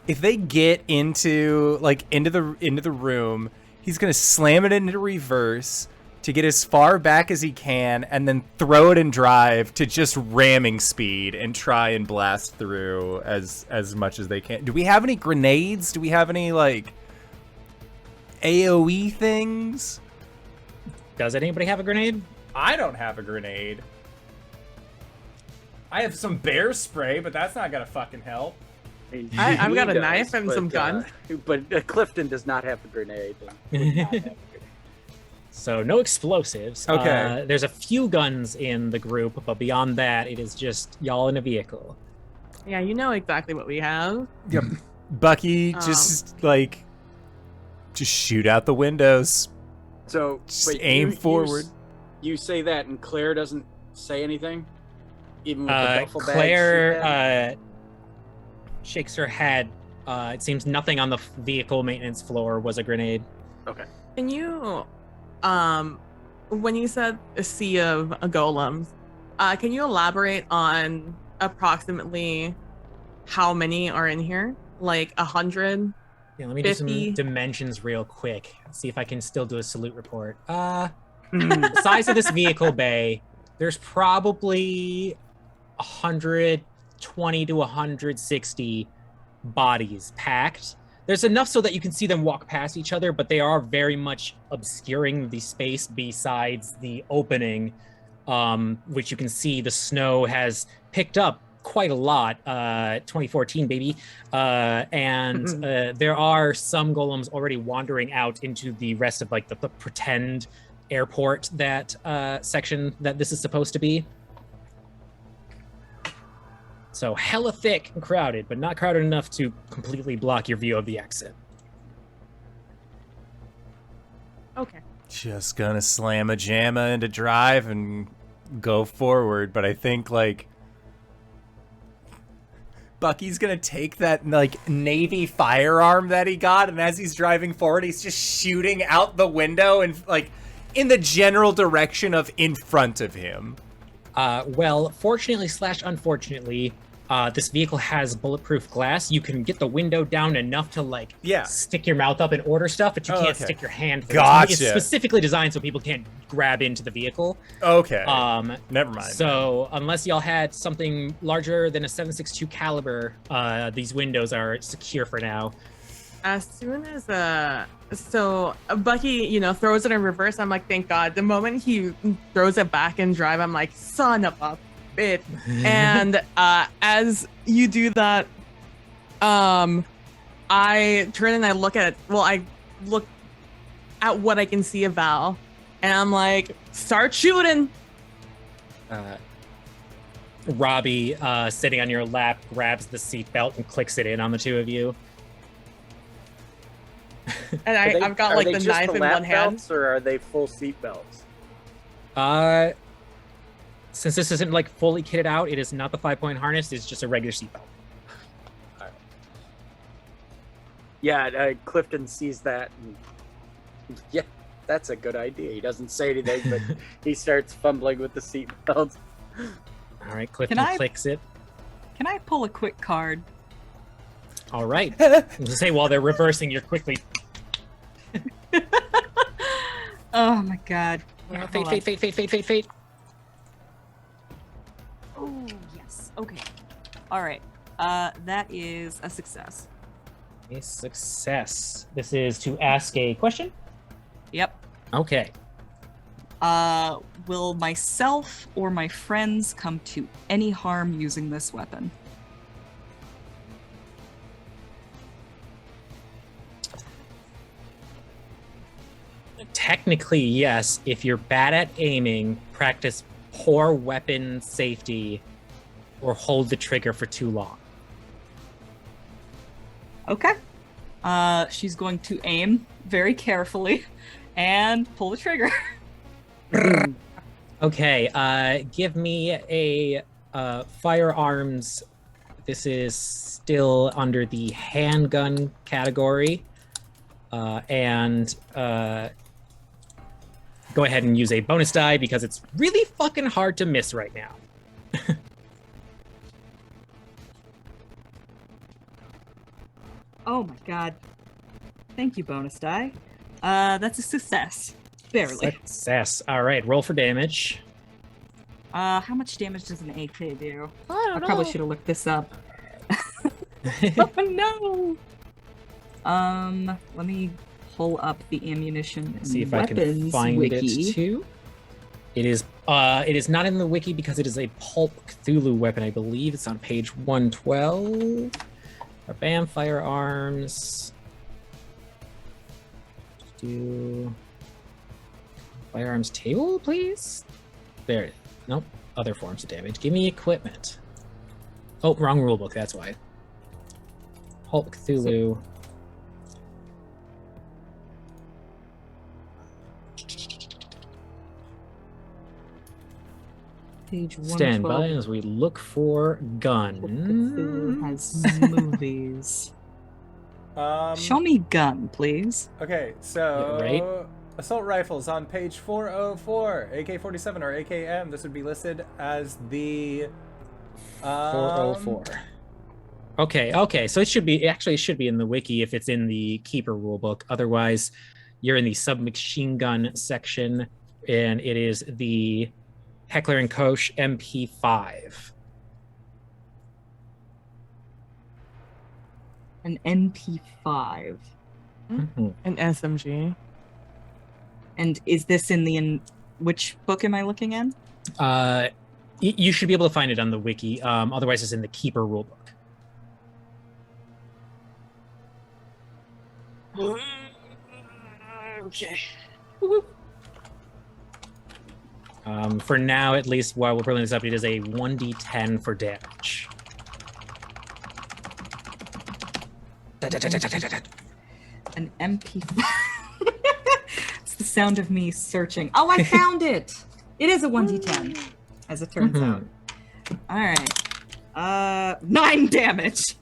if they get into the room, he's gonna slam it into reverse to get as far back as he can, and then throw it in drive to just ramming speed and try and blast through as much as they can. Do we have any grenades? Do we have any like AoE things? Does anybody have a grenade? I don't have a grenade. I have some bear spray, but that's not gonna fucking help. I've got a knife and some guns. But Klifton does not have a grenade. So no explosives. Okay. There's a few guns in the group, but beyond that, it is just y'all in a vehicle. Yeah, you know exactly what we have. Yep. Bucky just shoot out the windows. So Just wait, aim forward. You say that, and Claire doesn't say anything, even with the duffel bag. Claire shakes her head. It seems nothing on the vehicle maintenance floor was a grenade. Okay. Can you, when you said a sea of golems, can you elaborate on approximately how many are in here? Like 100? Yeah, let me do 50. some dimensions real quick. See if I can still do a salute report. The size of this vehicle bay, there's probably 120 to 160 bodies packed. There's enough so that you can see them walk past each other, but they are very much obscuring the space besides the opening, which you can see the snow has picked up quite a lot. 2014, baby. And there are some golems already wandering out into the rest of like the pretend airport that section that this is supposed to be. So hella thick and crowded, but not crowded enough to completely block your view of the exit. Okay. Just gonna slam a jamma into drive and go forward, but I think like Bucky's gonna take that like Navy firearm that he got, and as he's driving forward, he's just shooting out the window and like in the general direction of in front of him. Well, fortunately / unfortunately, This vehicle has bulletproof glass. You can get the window down enough to like stick your mouth up and order stuff, but you can't stick your hand through. Gotcha. It's specifically designed so people can't grab into the vehicle. Okay. Never mind. So unless y'all had something larger than a 7.62 caliber, these windows are secure for now. As soon as Bucky, throws it in reverse, I'm like, thank God. The moment he throws it back in drive, I'm like, son of a bitch. And as you do that, I turn and I look at I look at what I can see of Val, and I'm like, start shooting. Robbie, sitting on your lap, grabs the seatbelt and clicks it in on the two of you. And I've got like the knife in one hand. Belts, or are they full seat belts? Since this isn't like fully kitted out, it is not the 5-point harness. It's just a regular seatbelt. Right. Yeah, Klifton sees that. And, yeah, that's a good idea. He doesn't say anything, but he starts fumbling with the seatbelt. All right, Klifton clicks it. Can I pull a quick card? All right. Let's say while they're reversing, you're quickly. Oh my God. Fate. Oh, yes. Okay. All right. That is a success. A success. This is to ask a question? Yep. Okay. Will myself or my friends come to any harm using this weapon? Technically, yes. If you're bad at aiming, practice poor weapon safety or hold the trigger for too long. Okay. She's going to aim very carefully and pull the trigger. Okay, give me a firearms. This is still under the handgun category. And go ahead and use a bonus die because it's really fucking hard to miss right now. Oh my God. Thank you, bonus die. That's a success. Barely. Success. All right, roll for damage. How much damage does an AK do? I probably should have looked this up. Oh no! Let me pull up the ammunition and See if I can find wiki. it too. It is not in the wiki because it is a Pulp Cthulhu weapon, I believe. It's on page 112. Bam, firearms. Do firearms table, please? There. Nope. Other forms of damage. Give me equipment. Oh, wrong rulebook, that's why. Pulp Cthulhu. Page 112. Stand by as we look for gun. Cthulhu has movies. Show me gun, please. Okay, so Yeah, right? assault rifles on page 404, AK-47 or AKM. This would be listed as the 404. Okay. So it should be in the wiki if it's in the Keeper rulebook. Otherwise, you're in the submachine gun section, and it is the Heckler & Koch MP5. An MP5. Mm-hmm. An SMG. And is this in which book am I looking in? You should be able to find it on the wiki. Otherwise, it's in the Keeper rulebook. Okay. For now, at least, while we're pulling this up, it is a 1d10 for damage. An MP5. It's the sound of me searching. Oh, I found it! It is a 1d10, as it turns out. All right. 9 damage.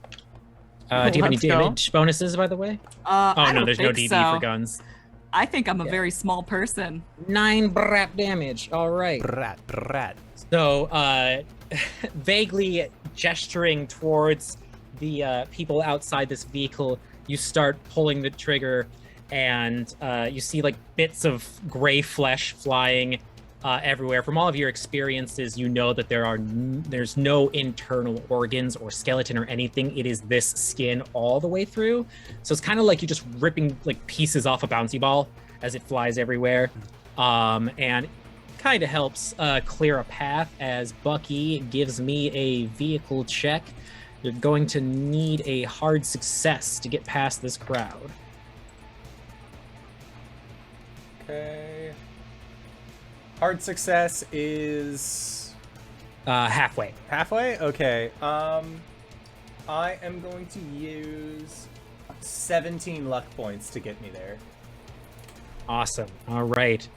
Do you have any Let's go. damage bonuses, by the way? I No, don't there's no think DB so. for guns. I think I'm a very small person. 9 brat damage. All right. Brat. So, vaguely gesturing towards the people outside this vehicle, you start pulling the trigger, and you see like bits of gray flesh flying everywhere. From all of your experiences, you know that there's no internal organs or skeleton or anything. It is this skin all the way through. So it's kind of like you're just ripping like pieces off a bouncy ball as it flies everywhere. And kind of helps clear a path as Bucky gives me a vehicle check. You're going to need a hard success to get past this crowd. Okay. Hard success is Halfway. halfway? Okay. I am going to use 17 luck points to get me there. Awesome. All right.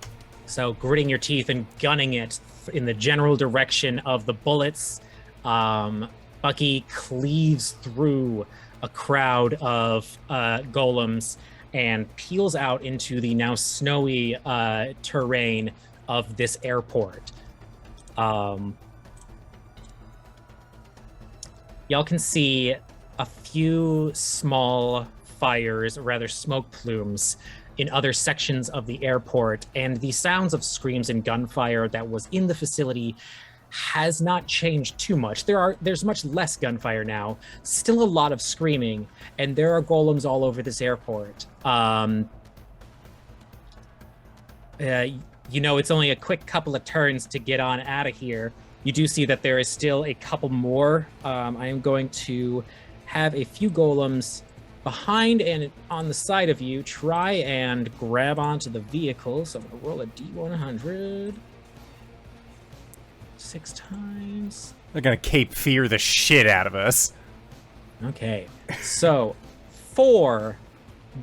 So gritting your teeth and gunning it in the general direction of the bullets, Bucky cleaves through a crowd of golems and peels out into the now snowy terrain of this airport. Y'all can see a few small fires, or rather smoke plumes, in other sections of the airport, and the sounds of screams and gunfire that was in the facility has not changed too much. There's much less gunfire now, still a lot of screaming, and there are golems all over this airport. You know, it's only a quick couple of turns to get on out of here. You do see that there is still a couple more. I am going to have a few golems behind and on the side of you try and grab onto the vehicle. So I'm going to roll a D100 6 times. They're gonna Cape Fear the shit out of us. Okay, so 4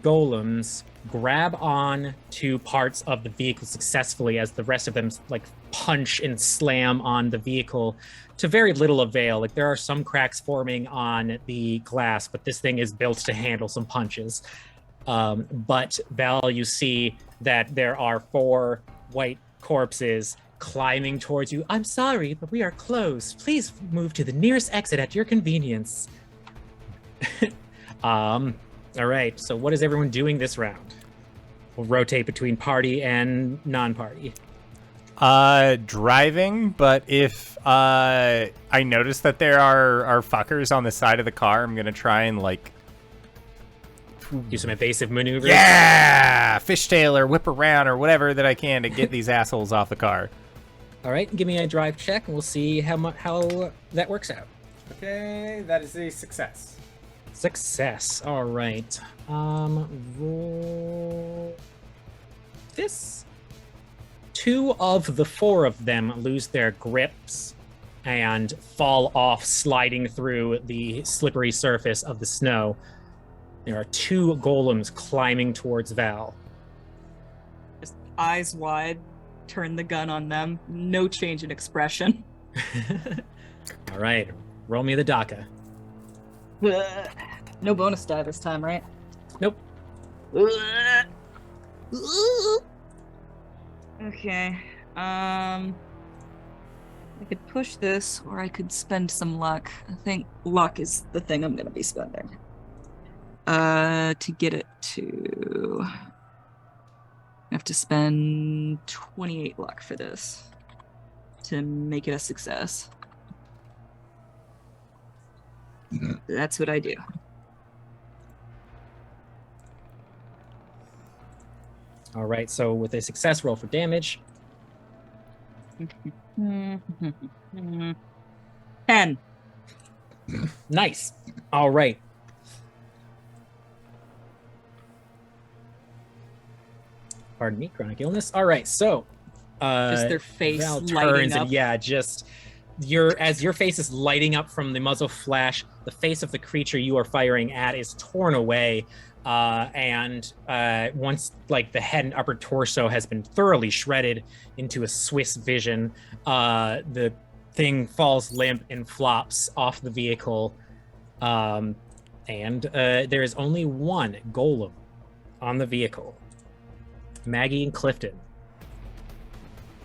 golems grab on to parts of the vehicle successfully as the rest of them like punch and slam on the vehicle to very little avail. Like there are some cracks forming on the glass, but this thing is built to handle some punches. But Val, you see that there are 4 white corpses climbing towards you. I'm sorry, but we are closed. Please move to the nearest exit at your convenience. All right, so what is everyone doing this round? We'll rotate between party and non-party. Driving, but if I notice that there are fuckers on the side of the car, I'm gonna try and like Do some evasive maneuvers. yeah, fishtail or whip around or whatever that I can to get these assholes off the car. All right, give me a drive check, and we'll see how that works out. Okay, that is a success. Success. All right. Roll this. 2 of the 4 of them lose their grips and fall off, sliding through the slippery surface of the snow. There are 2 golems climbing towards Val. Just eyes wide, turn the gun on them. No change in expression. All right, roll me the DACA. No bonus die this time, right? Nope. Okay. I could push this, or I could spend some luck. I think luck is the thing I'm gonna be spending. To get it to... I have to spend 28 luck for this to make it a success. That's what I do. All right, so with a success, roll for damage. 10. Nice. All right. Pardon me, chronic illness. All right, so Just their face Val lighting turns up. and just as your face is lighting up from the muzzle flash, the face of the creature you are firing at is torn away. And once like the head and upper torso has been thoroughly shredded into a Swiss vision, the thing falls limp and flops off the vehicle. And there is only 1 golem on the vehicle. Maggie and Klifton.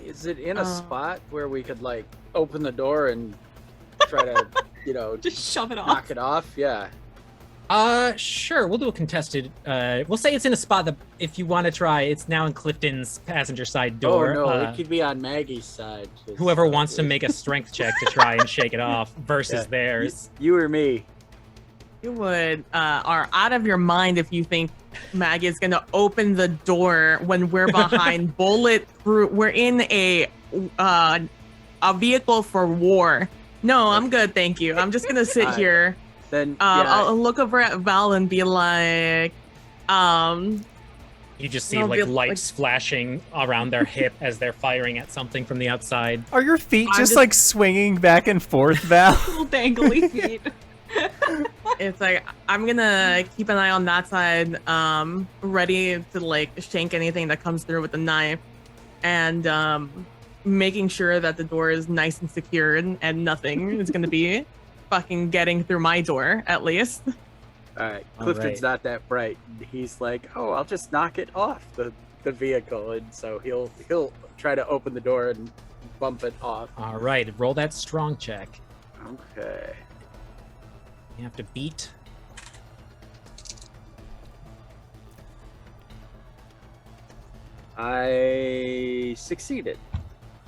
Is it in a spot where we could like open the door and try to, Just shove it knock off. it off? Yeah. Sure. We'll do a contested. We'll say it's in a spot that, if you want to try, it's now in Clifton's passenger side door. Oh no, it could be on Maggie's side. Whoever wants to make a strength check to try and shake it off versus theirs. You or me? You would are out of your mind if you think Maggie is gonna open the door when we're behind bulletproof. We're in a vehicle for war. No, I'm good, thank you. I'm just gonna sit here. Then I'll look over at Val and be like, You just see No, like they'll, lights flashing around their hip as they're firing at something from the outside. Are your feet I'm just just- like swinging back and forth, Val? Little dangly feet. it's like I'm gonna keep an eye on that side, ready to like shank anything that comes through with the knife, and making sure that the door is nice and secured and nothing is gonna be fucking getting through my door at least. All right, All Clifton's right. not that bright. He's like, oh, I'll just knock it off the vehicle, and so he'll try to open the door and bump it off. All right, roll that strong check. Okay. You have to beat. I succeeded.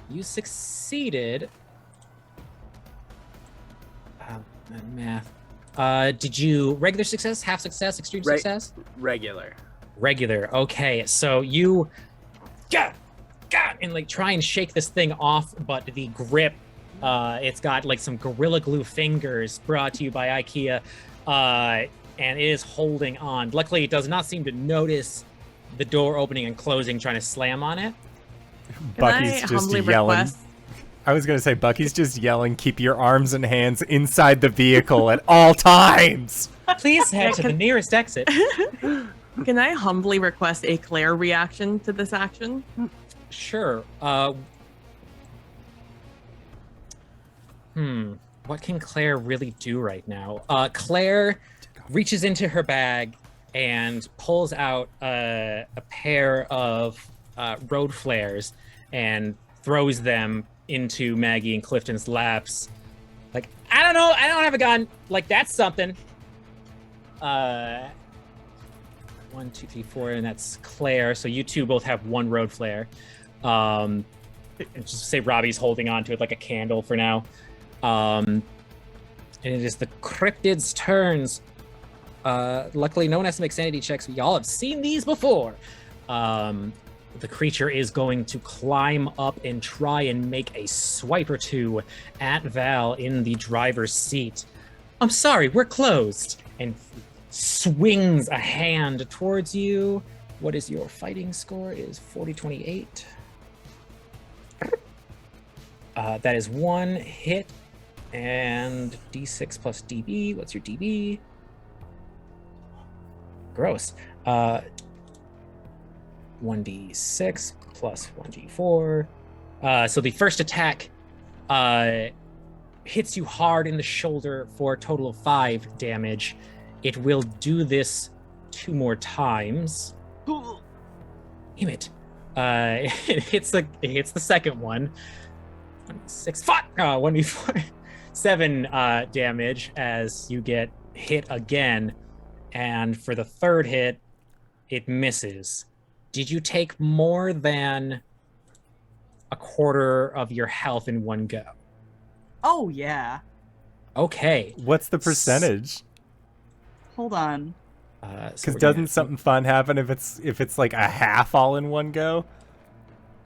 You succeeded. Math. Did you regular success, half success, extreme Right. success? Regular. Regular. Okay, so you and like try and shake this thing off, but the grip, it's got like some Gorilla Glue fingers brought to you by IKEA, and it is holding on. Luckily, it does not seem to notice the door opening and closing, trying to slam on it. Bucky's Can I just humbly yelling. request? I was gonna say Bucky's just yelling, keep your arms and hands inside the vehicle at all times. Please head to the nearest exit. Can I humbly request a Claire reaction to this action? Sure. What can Claire really do right now? Claire reaches into her bag and pulls out a pair of road flares and throws them into Maggie and Clifton's laps. Like, I don't know, I don't have a gun. Like, that's something. 1, 2, 3, 4, and that's Claire. So you two both have one road flare. And just say Robbie's holding on to it like a candle for now. And it is the cryptid's turns. Luckily, no one has to make sanity checks. Y'all have seen these before. The creature is going to climb up and try and make a swipe or two at Val in the driver's seat. I'm sorry, we're closed. And swings a hand towards you. What is your fighting score? Is 40-28. That is one hit. And D6 plus DB. What's your DB? Gross. 1d6 plus 1d4. So the first attack hits you hard in the shoulder for a total of 5 damage. It will do this 2 more times. Damn it. It hits the second one. 6 1d4. 7 damage as you get hit again. And for the third hit, it misses. Did you take more than a quarter of your health in one go? Oh yeah. Okay. What's the percentage? Hold on. Because doesn't something fun happen if it's like a half all in one go?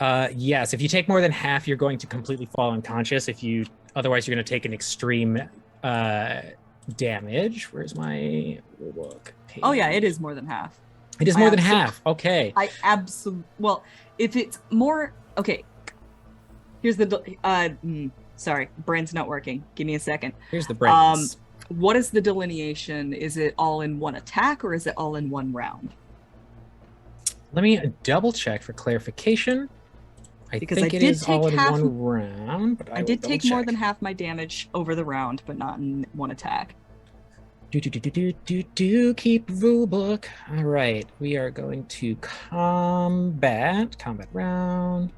Yes, if you take more than half, you're going to completely fall unconscious. Otherwise, you're going to take an extreme damage. Where's my book? Oh yeah, it is more than half. It is more than half. Okay. I absolutely. Well, if it's more, okay. Here's the. Sorry, brain's not working. Give me a second. Here's the brains. What is the delineation? Is it all in one attack or is it all in one round? Let me double check for clarification. Because think I it did is take all in half- one round. But I will did take double more check. than half my damage over the round, but not in one attack. Keep rule book. All right, we are going to combat round.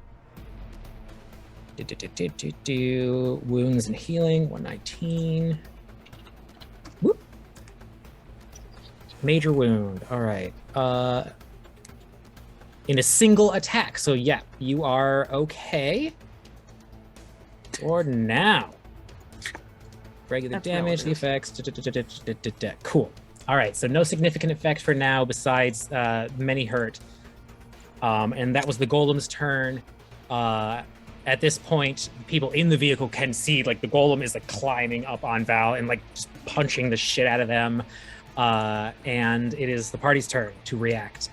Wounds and healing, 119. Whoop. Major wound. All right. In a single attack. So yeah, you are okay. For now. Regular That's damage, the relative. effects. Cool. All right, so no significant effects for now besides many hurt. And that was the golem's turn. At this point, people in the vehicle can see like the golem is like climbing up on Val and like just punching the shit out of them. And it is the party's turn to react.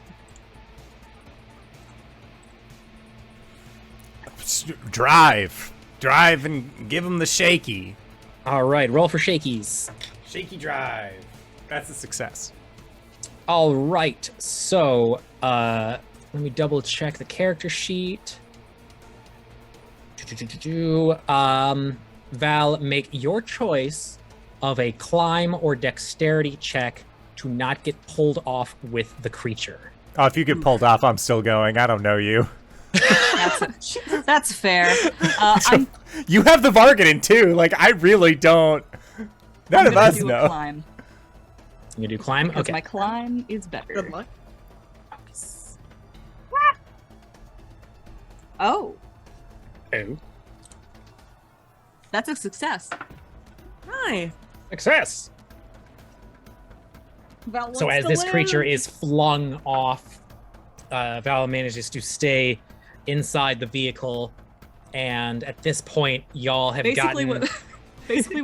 Drive and give him the shaky. All right, roll for shakies. Shaky drive. That's a success. All right, so let me double check the character sheet. Val, make your choice of a climb or dexterity check to not get pulled off with the creature. Oh, if you get pulled off, I'm still going. I don't know you. That's fair. You have the bargaining too. Like, I really don't. None of us know. Climb, You do climb? because Okay. my climb is better. Good luck. Oh, Oh. that's a success. Hi. Success! Val So wants as to this live. creature is flung off, Val manages to stay inside the vehicle, and at this point, y'all have basically gotten...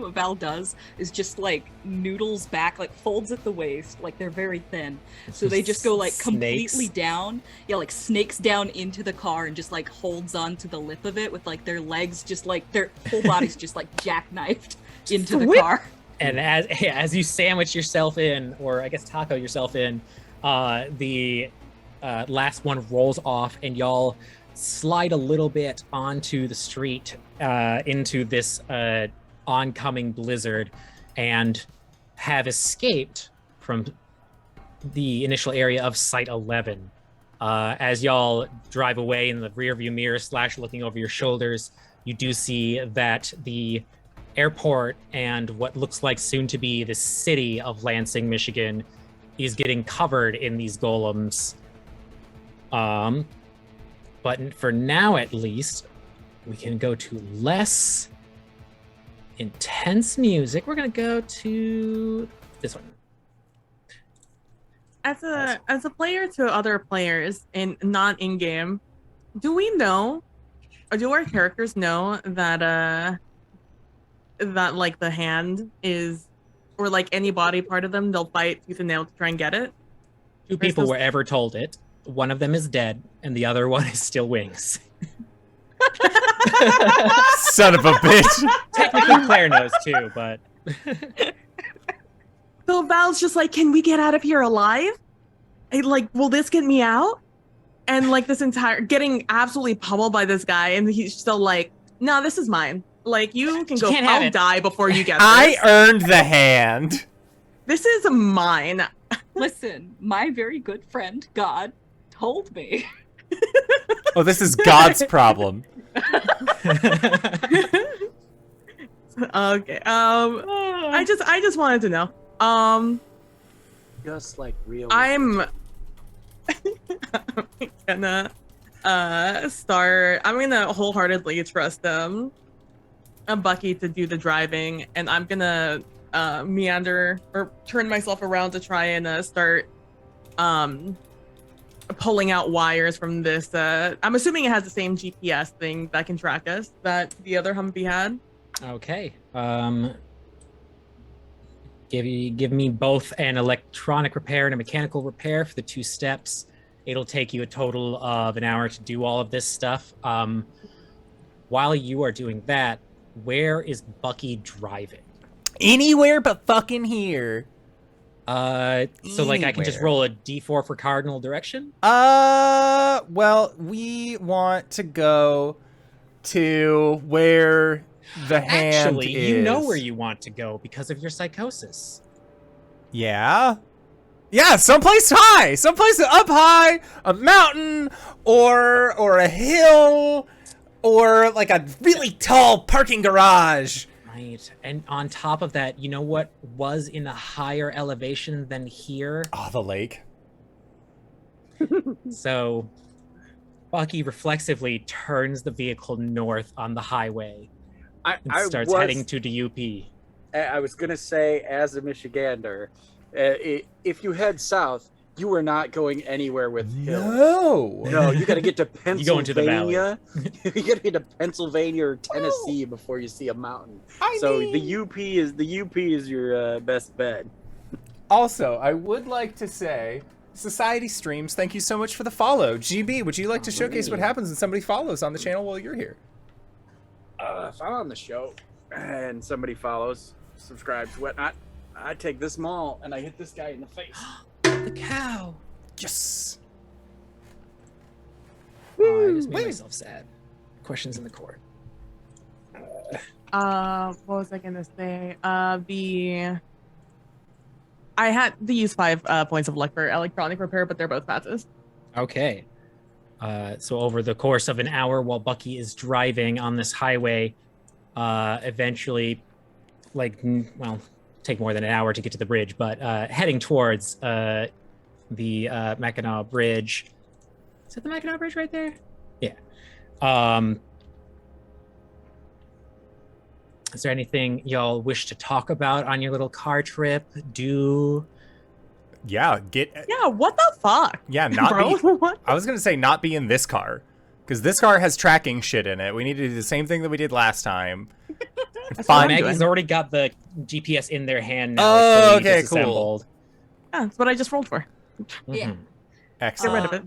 what Val does is just like noodles back, like folds at the waist, like they're very thin, so they just go like completely Snakes. down, like snakes down into the car and just like holds on to the lip of it with like their legs, just like their whole body's just like jackknifed into the Whip. car. And as you sandwich yourself in, or I guess taco yourself in, the last one rolls off, and y'all slide a little bit onto the street into this oncoming blizzard, and have escaped from the initial area of Site 11. As y'all drive away in the rearview mirror / looking over your shoulders, you do see that the airport and what looks like soon to be the city of Lansing, Michigan, is getting covered in these golems. But for now, at least, we can go to less intense music. We're gonna go to this one. As a player to other players in not in game, do we know, or do our characters know that that like the hand is, or like any body part of them, they'll fight tooth and nail to try and get it? Two people were ever told it. One of them is dead, and the other one is still wings. Son of a bitch. Technically, Claire knows too, but So Val's just like, can we get out of here alive? Like, will this get me out? And like this entire getting absolutely pummeled by this guy, and he's still like, no, this is mine. Like, you can You go. can't have I'll it. die before you get I this. earned the hand. This is mine. Listen, my very good friend God told me. Oh, this is God's problem. Okay. I just wanted to know. Just like real. I'm gonna I'm gonna wholeheartedly trust Bucky to do the driving, and I'm gonna meander or turn myself around to try and start pulling out wires from this. I'm assuming it has the same GPS thing that can track us that the other Humvee had. okay. Give me both an electronic repair and a mechanical repair for the 2 steps. It'll take you a total of an hour to do all of this stuff. While you are doing that, where is Bucky driving? Anywhere but fucking here. So like I can just Anywhere. roll a d4 for cardinal direction? Well, we want to go to where the hand Actually, is. you know where you want to go because of your psychosis. Yeah? Yeah, someplace high, someplace up high, a mountain, or a hill, or like a really tall parking garage. Right. And on top of that, you know what was in a higher elevation than here? Oh, the lake. So Bucky reflexively turns the vehicle north on the highway and starts heading to the UP. I was going to say, as a Michigander, if you head south, you are not going anywhere with hills. No, you got to get to Pennsylvania. You go into the valley. You got to get to Pennsylvania or Tennessee before you see a mountain. The UP is your best bet. Also, I would like to say, Society Streams, thank you so much for the follow. GB, would you like to showcase what happens when somebody follows on the channel while you're here? If I'm on the show and somebody follows, subscribes, whatnot, I take this maul and I hit this guy in the face. The cow. Yes. I just made myself sad. Questions in the court. What was I gonna say? I had to use 5 points of luck for electronic repair, but they're both passes. Okay. So over the course of an hour while Bucky is driving on this highway, eventually, take more than an hour to get to the bridge, but heading towards the Mackinac Bridge. Is that the Mackinac Bridge right there? Yeah. Is there anything y'all wish to talk about on your little car trip? Yeah, what the fuck? Yeah, I was going to say not be in this car, because this car has tracking shit in it. We need to do the same thing that we did last time. Maggie's already got the GPS in their hand now. Oh, okay, cool. Yeah, that's what I just rolled for. Yeah. Excellent. Get rid of it.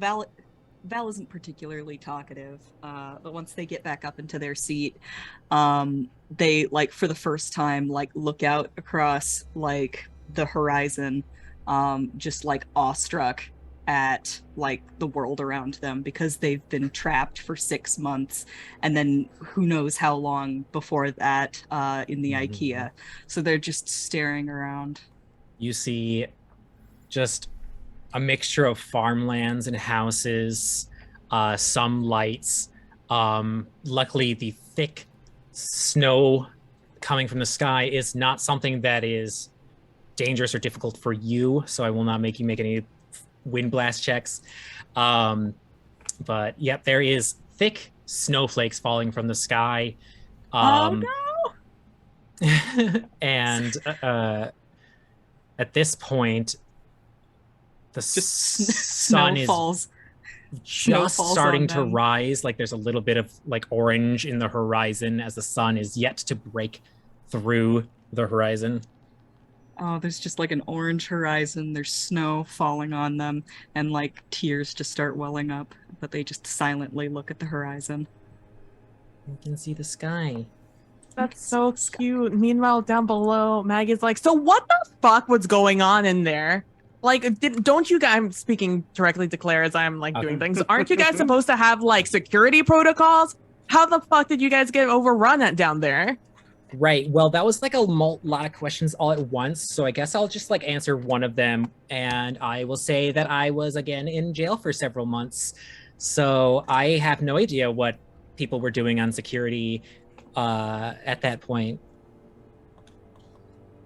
Val isn't particularly talkative, but once they get back up into their seat, they for the first time look out across the horizon, just awestruck at the world around them, because they've been trapped for 6 months and then who knows how long before that in the IKEA. So they're just staring around. You see just a mixture of farmlands and houses, some lights. Luckily, the thick snow coming from the sky is not something that is dangerous or difficult for you, so I will not make you make any wind blast checks. But yep, there is thick snowflakes falling from the sky. Oh no! And at this point, the sun is falls. Just starting to rise. There's a little bit of orange in the horizon as the sun is yet to break through the horizon. Oh, there's just an orange horizon. There's snow falling on them, and tears just start welling up. But they just silently look at the horizon. You can see the sky. That's so cute. Meanwhile, down below, Maggie's like, "So what the fuck was going on in there? Don't you guys?" I'm speaking directly to Claire as I'm doing things. Aren't you guys supposed to have security protocols? How the fuck did you guys get overrun down there? Right. Well, that was a lot of questions all at once. So I guess I'll just answer one of them. And I will say that I was again in jail for several months. So I have no idea what people were doing on security at that point.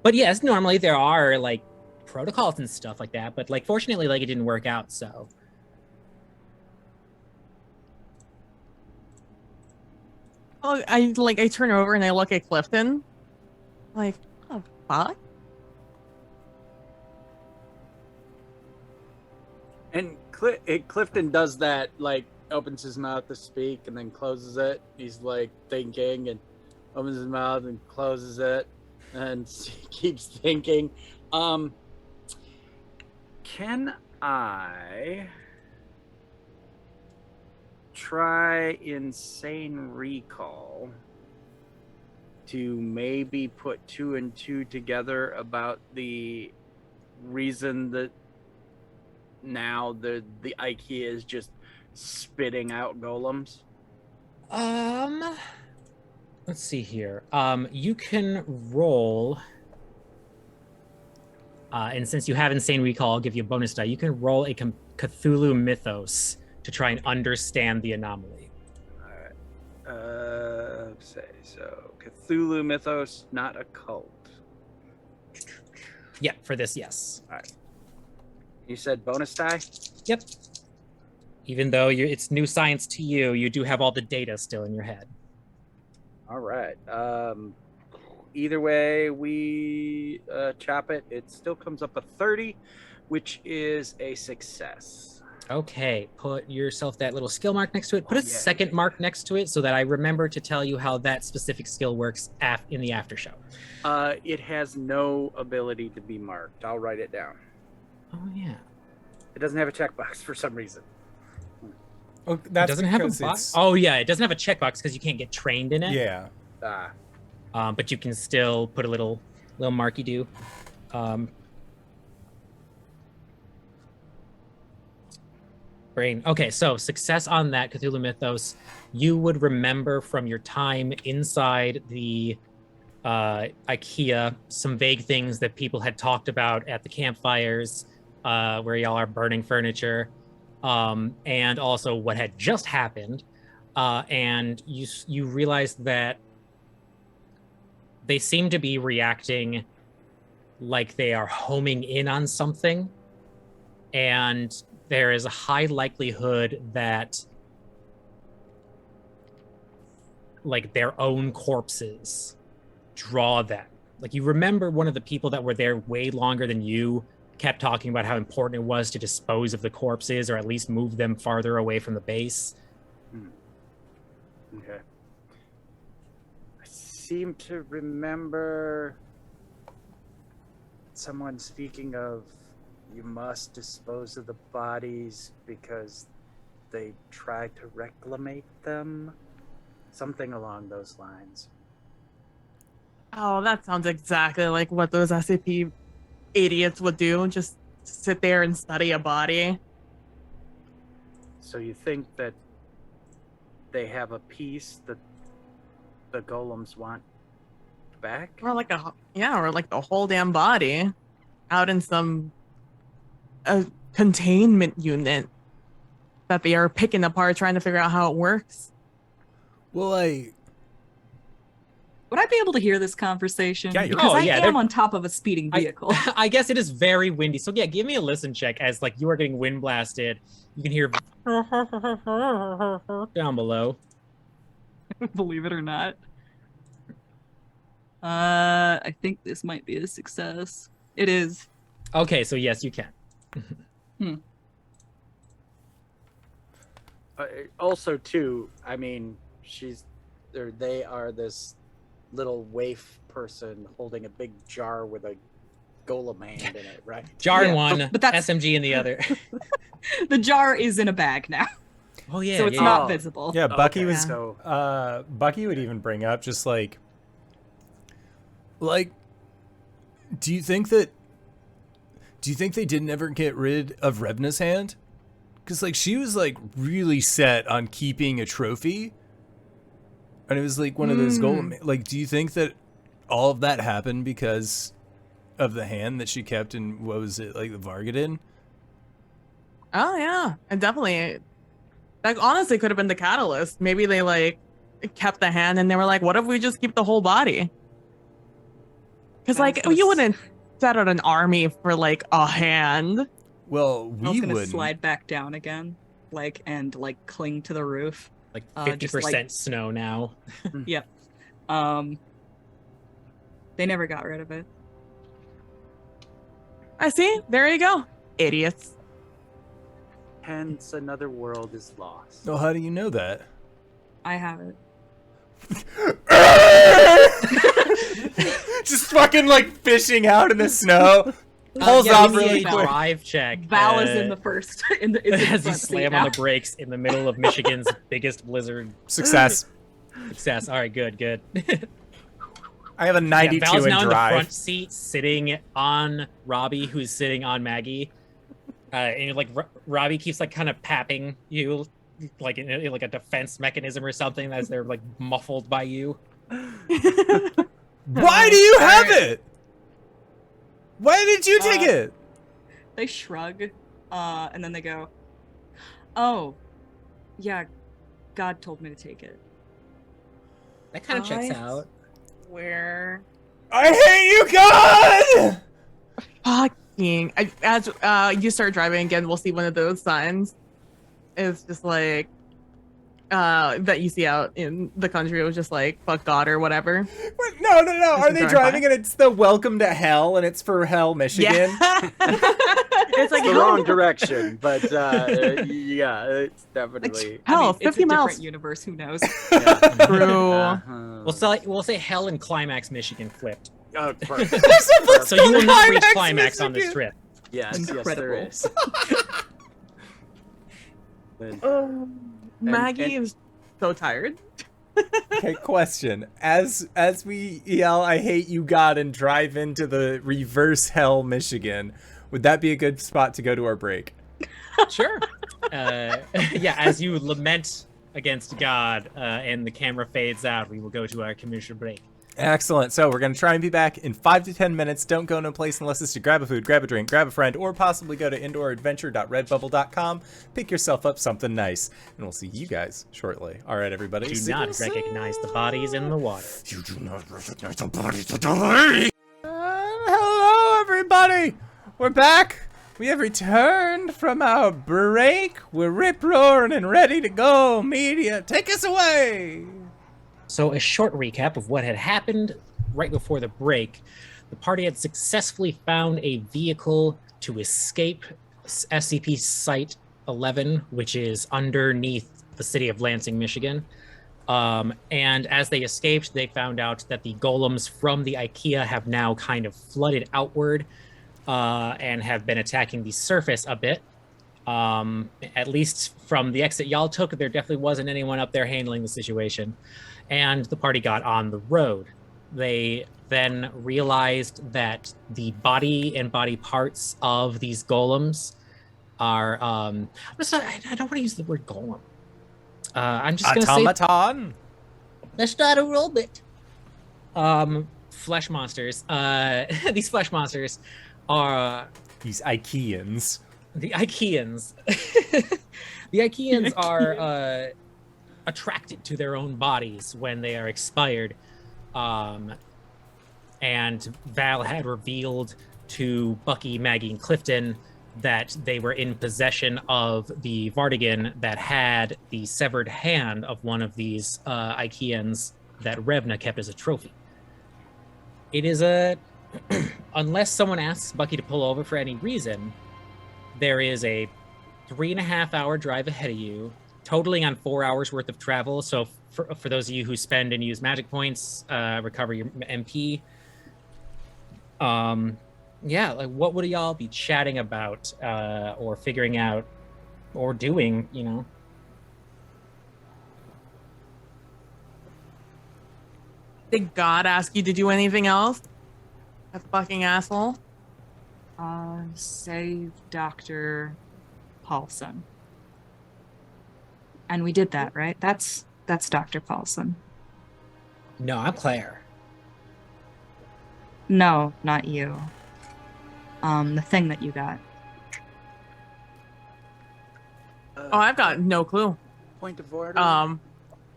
But yes, normally there are protocols and stuff like that. But fortunately, it didn't work out. So. Oh, I turn over and I look at Klifton. What the fuck? And Klifton does that, opens his mouth to speak and then closes it. He's thinking and opens his mouth and closes it and keeps thinking. Can I try insane recall to maybe put 2 and 2 together about the reason that now the IKEA is just spitting out golems? Let's see here. You can roll, and since you have insane recall, I'll give you a bonus die. You can roll a Cthulhu mythos to try and understand the anomaly. All right. So Cthulhu mythos, not a cult. Yeah, for this, yes. All right. You said bonus die? Yep. Even though it's new science to you, you do have all the data still in your head. All right. Either way we chop it, it still comes up a 30, which is a success. Okay, put yourself that little skill mark next to it. Put a second mark next to it so that I remember to tell you how that specific skill works in the after show. It has no ability to be marked. I'll write it down. Oh, yeah. It doesn't have a checkbox for some reason. Oh, that's it doesn't have a because box. Oh, yeah, it doesn't have a checkbox because you can't get trained in it. Yeah. But you can still put a little marky do. Brain. Okay, so success on that Cthulhu Mythos. You would remember from your time inside the IKEA some vague things that people had talked about at the campfires, where y'all are burning furniture, and also what had just happened. And you realized that they seem to be reacting like they are homing in on something, and there is a high likelihood that like their own corpses draw them. Like, you remember one of the people that were there way longer than you kept talking about how important it was to dispose of the corpses or at least move them farther away from the base. Okay. I seem to remember someone speaking of you must dispose of the bodies because they tried to reclamate them. Something along those lines. Oh, that sounds exactly like what those SCP idiots would do. Just sit there and study a body. So you think that they have a piece that the golems want back? Or like or like the whole damn body out in some containment unit that they are picking apart, trying to figure out how it works. Well, would I be able to hear this conversation? Yeah, because I am they're- on top of a speeding vehicle. I guess it is very windy. So yeah, give me a listen check as like you are getting wind blasted. You can hear down below. Believe it or not. I think this might be a success. It is. Okay, so yes, you can. Also, too, I mean, they are this little waif person holding a big jar with a golem hand in it, right? Jar in Yeah, one, but that's- SMG in the other. The jar is in a bag now, Oh yeah, so it's yeah. not visible. yeah, Bucky Okay, was. so Bucky would even bring up just like, do you think they didn't ever get rid of Revna's hand? Because like she was like really set on keeping a trophy, and it was like one of those golem. Like, do you think that all of that happened because of the hand that she kept in, what was it, like the Vargadin? Oh yeah, and definitely. That honestly could have been the catalyst. Maybe they like kept the hand and they were like, "What if we just keep the whole body?" Because like you wouldn't set out an army for like a hand. Well, I was we gonna would. slide back down again, and cling to the roof. Like just, 50% snow now. Yep. They never got rid of it. I see. There you go, idiots. hence another world is lost. Oh, how do you know that? I have it. Just fucking like fishing out in the snow. Pulls Yeah, off give me really a quick. drive check. Val is in the first. In the as you front seat slam now. on the brakes in the middle of Michigan's biggest blizzard. Success. Success. All right, good. I have a 92 Val's in now in the drive. front seat, sitting on Robbie, who's sitting on Maggie. And like Robbie keeps like kind of papping you, like in like a defense mechanism or something, as they're like muffled by you. Why do you have it? Why did you take it? They shrug, and then they go, "Oh, yeah, God told me to take it." That kind of checks out. Where I hate you, God! fucking as you start driving again, we'll see one of those signs. It's just like that you see out in the country. It was just like fuck God or whatever. What? No. Are they driving by. and it's the welcome to hell and it's for Hell, Michigan? Yeah. It's like the wrong direction, but yeah, it's definitely. hell, it's 50 a miles. different universe. Who knows? True. We'll say Hell and Climax, Michigan flipped. Oh, perfect. So you will not reach Climax, Climax on this Michigan. trip. Yes, there Incredible. is. Maggie is so tired. Okay, question. As we yell, I hate you, God, and drive into the reverse Hell, Michigan, would that be a good spot to go to our break? Sure. Yeah, as you lament against God and the camera fades out, we will go to our commercial break. Excellent. So we're going to try and be back in 5 to 10 minutes. Don't go no place unless it's to grab a food, grab a drink, grab a friend, or possibly go to indooradventure.redbubble.com. Pick yourself up something nice, and we'll see you guys shortly. All right, everybody. Do not recognize the bodies in the water. You do not recognize the bodies today. Hello, everybody. We're back. We have returned from our break. We're rip-roaring and ready to go. Media, take us away. So a short recap of what had happened right before the break. The party had successfully found a vehicle to escape SCP Site 11, which is underneath the city of Lansing, Michigan. And as they escaped, they found out that the golems from the IKEA have now kind of flooded outward and have been attacking the surface a bit. At least from the exit y'all took, there definitely wasn't anyone up there handling the situation. And the party got on the road. They then realized that the body and body parts of these golems are I don't want to use the word golem. I'm just gonna say Automaton. that's not a robot. Flesh monsters. These flesh monsters are These Ikeans. the Ikeans. The Ikeans are attracted to their own bodies when they are expired. And Val had revealed to Bucky, Maggie, and Klifton that they were in possession of the Vartigan that had the severed hand of one of these Ikeans that Revna kept as a trophy. It is unless someone asks Bucky to pull over for any reason, there is a 3.5-hour drive ahead of you, totaling on 4 hours worth of travel. So for those of you who spend and use magic points, recover your MP. Yeah, like what would y'all be chatting about or figuring out or doing, you know? Did God ask you to do anything else? That fucking asshole. Save Dr. Paulson. And we did that, right? That's Dr. Paulson. No, I'm Claire. No, not you. The thing that you got. Oh, I've got no clue. Point of order.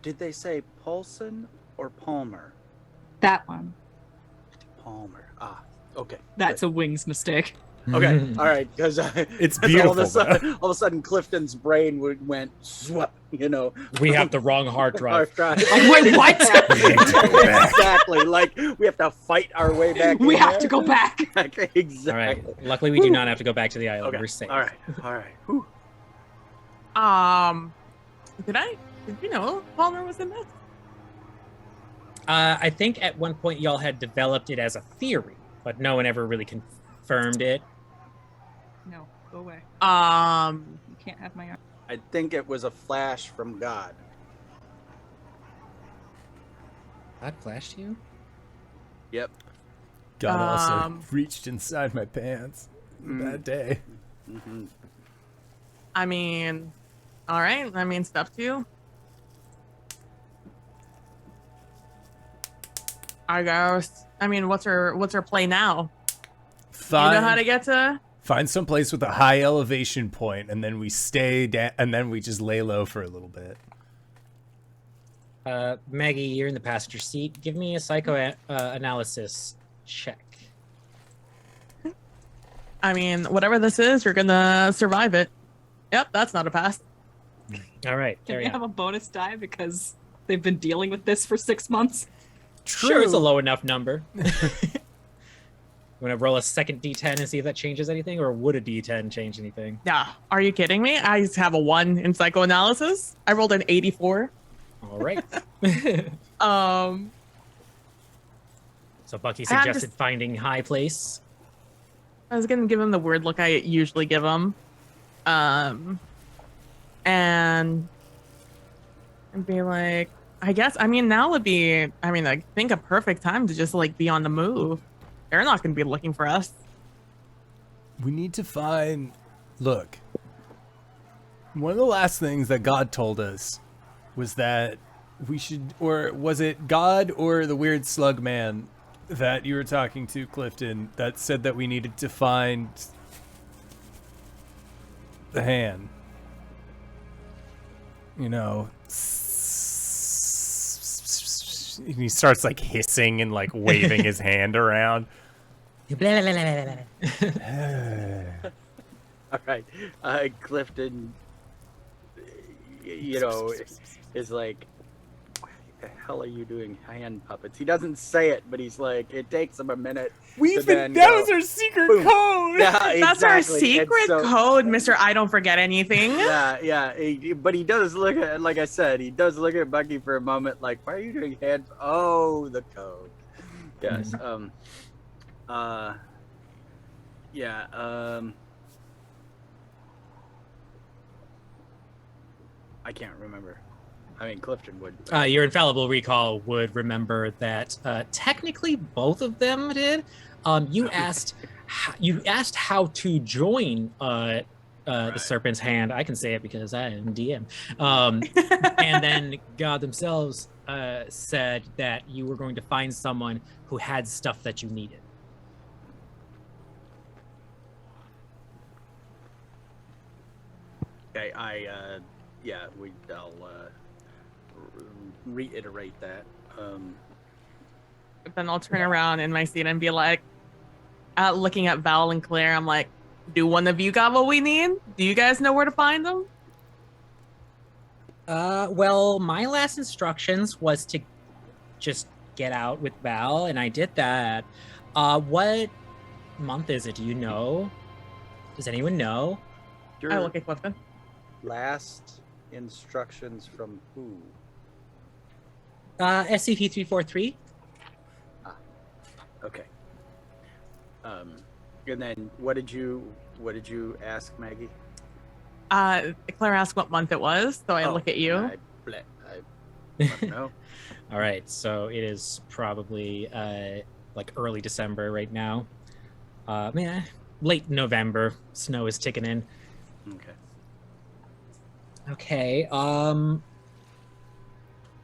Did they say Paulson or Palmer? That one. Palmer. Ah, okay. That's a Wings mistake. Okay, all right, because It's beautiful. all of a sudden, Clifton's brain went swap. You know, We have the wrong hard drive. Like, wait, what? Exactly. Like we have to fight our way back. We in have there. to go back. Exactly. All right. Luckily, we do not have to go back to the island. Okay. We're safe. All right. Whew. Did you know Palmer was in this? I think at one point y'all had developed it as a theory, but no one ever really confirmed it. No, go away. You can't have my arm. I think it was a flash from God. God flashed you? Yep. God also reached inside my pants. Bad day. Mm-hmm. I mean, all right. I mean, step 2. I guess. I mean, what's her play now? You know how to get to? Find some place with a high elevation point, and then we stay down, and then we just lay low for a little bit. Maggie, you're in the passenger seat. Give me a psychoanalysis check. I mean, whatever this is, you're gonna survive it. Yep, that's not a pass. All right. Can There we we have go. a bonus die because they've been dealing with this for 6 months? Sure, it's a low enough number. You want to roll a second D10 and see if that changes anything, or would a D10 change anything? Yeah. Are you kidding me? I have a 1 in psychoanalysis. I rolled an 84. All right. So Bucky I'm suggested just- finding high place. I was gonna give him the weird look I usually give him. And be like, I guess, I mean, now would be, I mean, I think a perfect time to just like be on the move. They're not gonna be looking for us. We need to find... Look. One of the last things that God told us was that we should... Or was it God or the weird slug man that you were talking to, Klifton, that said that we needed to find the hand? You know... He starts like hissing and like waving his hand around. All right. Klifton, you know, is like, what the hell are you doing hand puppets? He doesn't say it, but he's like, it takes him a minute. We've to been... then That go, was our secret boom. code! Yeah, That's our exactly. And secret so- code, Mr. I don't forget anything. Yeah. But he does look at, like I said, he does look at Bucky for a moment, like, why are you doing hand? Oh, the code. Yes. I can't remember. I mean, Klifton would. Your infallible recall would remember that technically both of them did. You asked how to join the Serpent's hand. I can say it because I am DM. And then God themselves said that you were going to find someone who had stuff that you needed. Okay, I'll reiterate that. Then I'll turn around in my seat and be like, looking at Val and Claire, I'm like, do one of you got what we need? Do you guys know where to find them? Well, my last instructions was to just get out with Val, and I did that. What month is it? Do you know? Does anyone know? Your I look at Clifton. last instructions from who? SCP-343. Okay. And then what did you ask Maggie? Claire asked what month it was, so I look at you. I don't know. All right, so it is probably like early December right now. Late November. Snow is ticking in. Okay. Okay.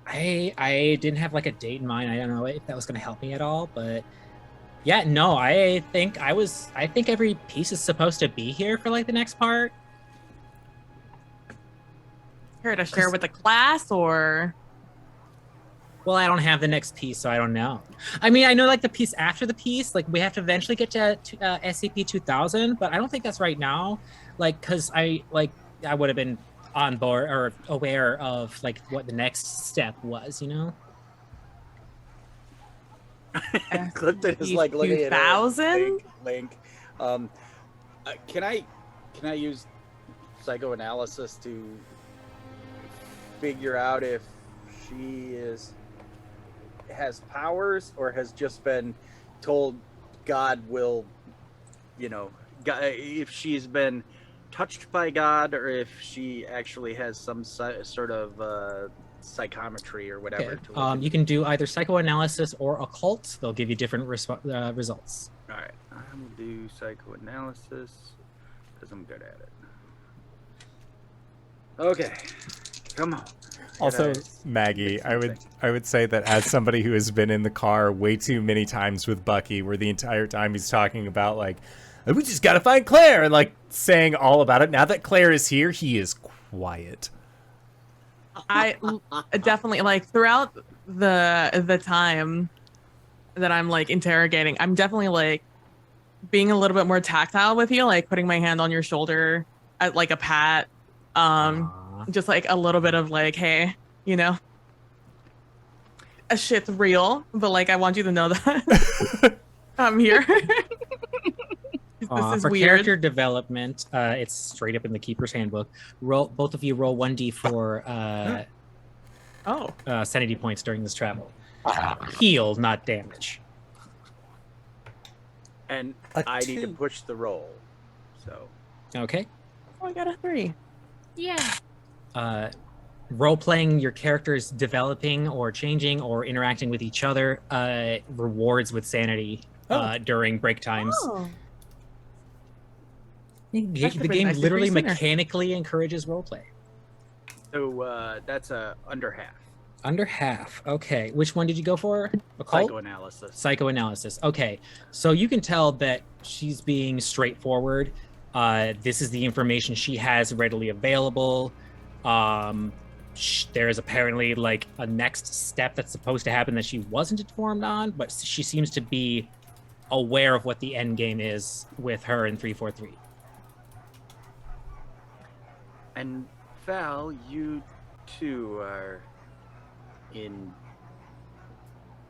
I didn't have like a date in mind. I don't know if that was going to help me at all, but yeah, no. I think every piece is supposed to be here for like the next part. Here to share with the class, or Well, I don't have the next piece, so I don't know. I mean, I know like the piece after the piece, like we have to eventually get to SCP-2000, but I don't think that's right now. Like, cause I would have been on board or aware of like what the next step was, you know? Klifton is like looking at 2000? Link. Can I use psychoanalysis to figure out if she has powers or has just been told God will, if she's been touched by God or if she actually has some sort of psychometry or whatever. Okay. To look at. You can do either psychoanalysis or occult. They'll give you different results. All right, I'm gonna do psychoanalysis because I'm good at it. Okay, come on. Also, Can Maggie, fix something? I would say that as somebody who has been in the car way too many times with Bucky, where the entire time he's talking about like, we just gotta find Claire, and like saying all about it. Now that Claire is here, he is quiet. definitely like throughout the time that I'm like interrogating, I'm definitely like being a little bit more tactile with you, like putting my hand on your shoulder at like a pat, Aw. just like a little bit of like, hey, a shit's real, but like I want you to know that I'm here. This is For weird. character development, it's straight up in the Keeper's Handbook. Both of you roll 1d4 sanity points during this travel. Heal, not damage. And I need to push the roll. So. Okay. Oh, I got a 3. Yeah. Role-playing your characters developing or changing or interacting with each other rewards with sanity during break times. Oh. The been game nice to literally free sooner. mechanically encourages roleplay. So that's under half. Under half. Okay. Which one did you go for? Occult? Psychoanalysis. Psychoanalysis. Okay. So you can tell that she's being straightforward. This is the information she has readily available. There's apparently like a next step that's supposed to happen that she wasn't informed on, but she seems to be aware of what the end game is with her in 343. And Val, you too are in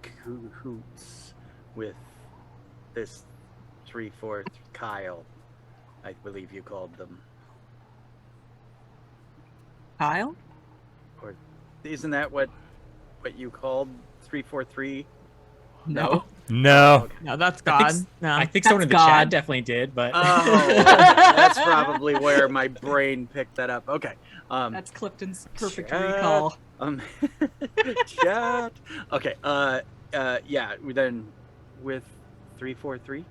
cahoots with this 3-4 Kyle, I believe you called them. Kyle? Or isn't that what you called 343? No. No. Okay. No, that's I God. think- No. I think someone in the God. chat definitely did, but Oh, that's probably where my brain picked that up. Okay. That's Clifton's perfect Chat. recall. Chat. Okay. Yeah. Then with 343.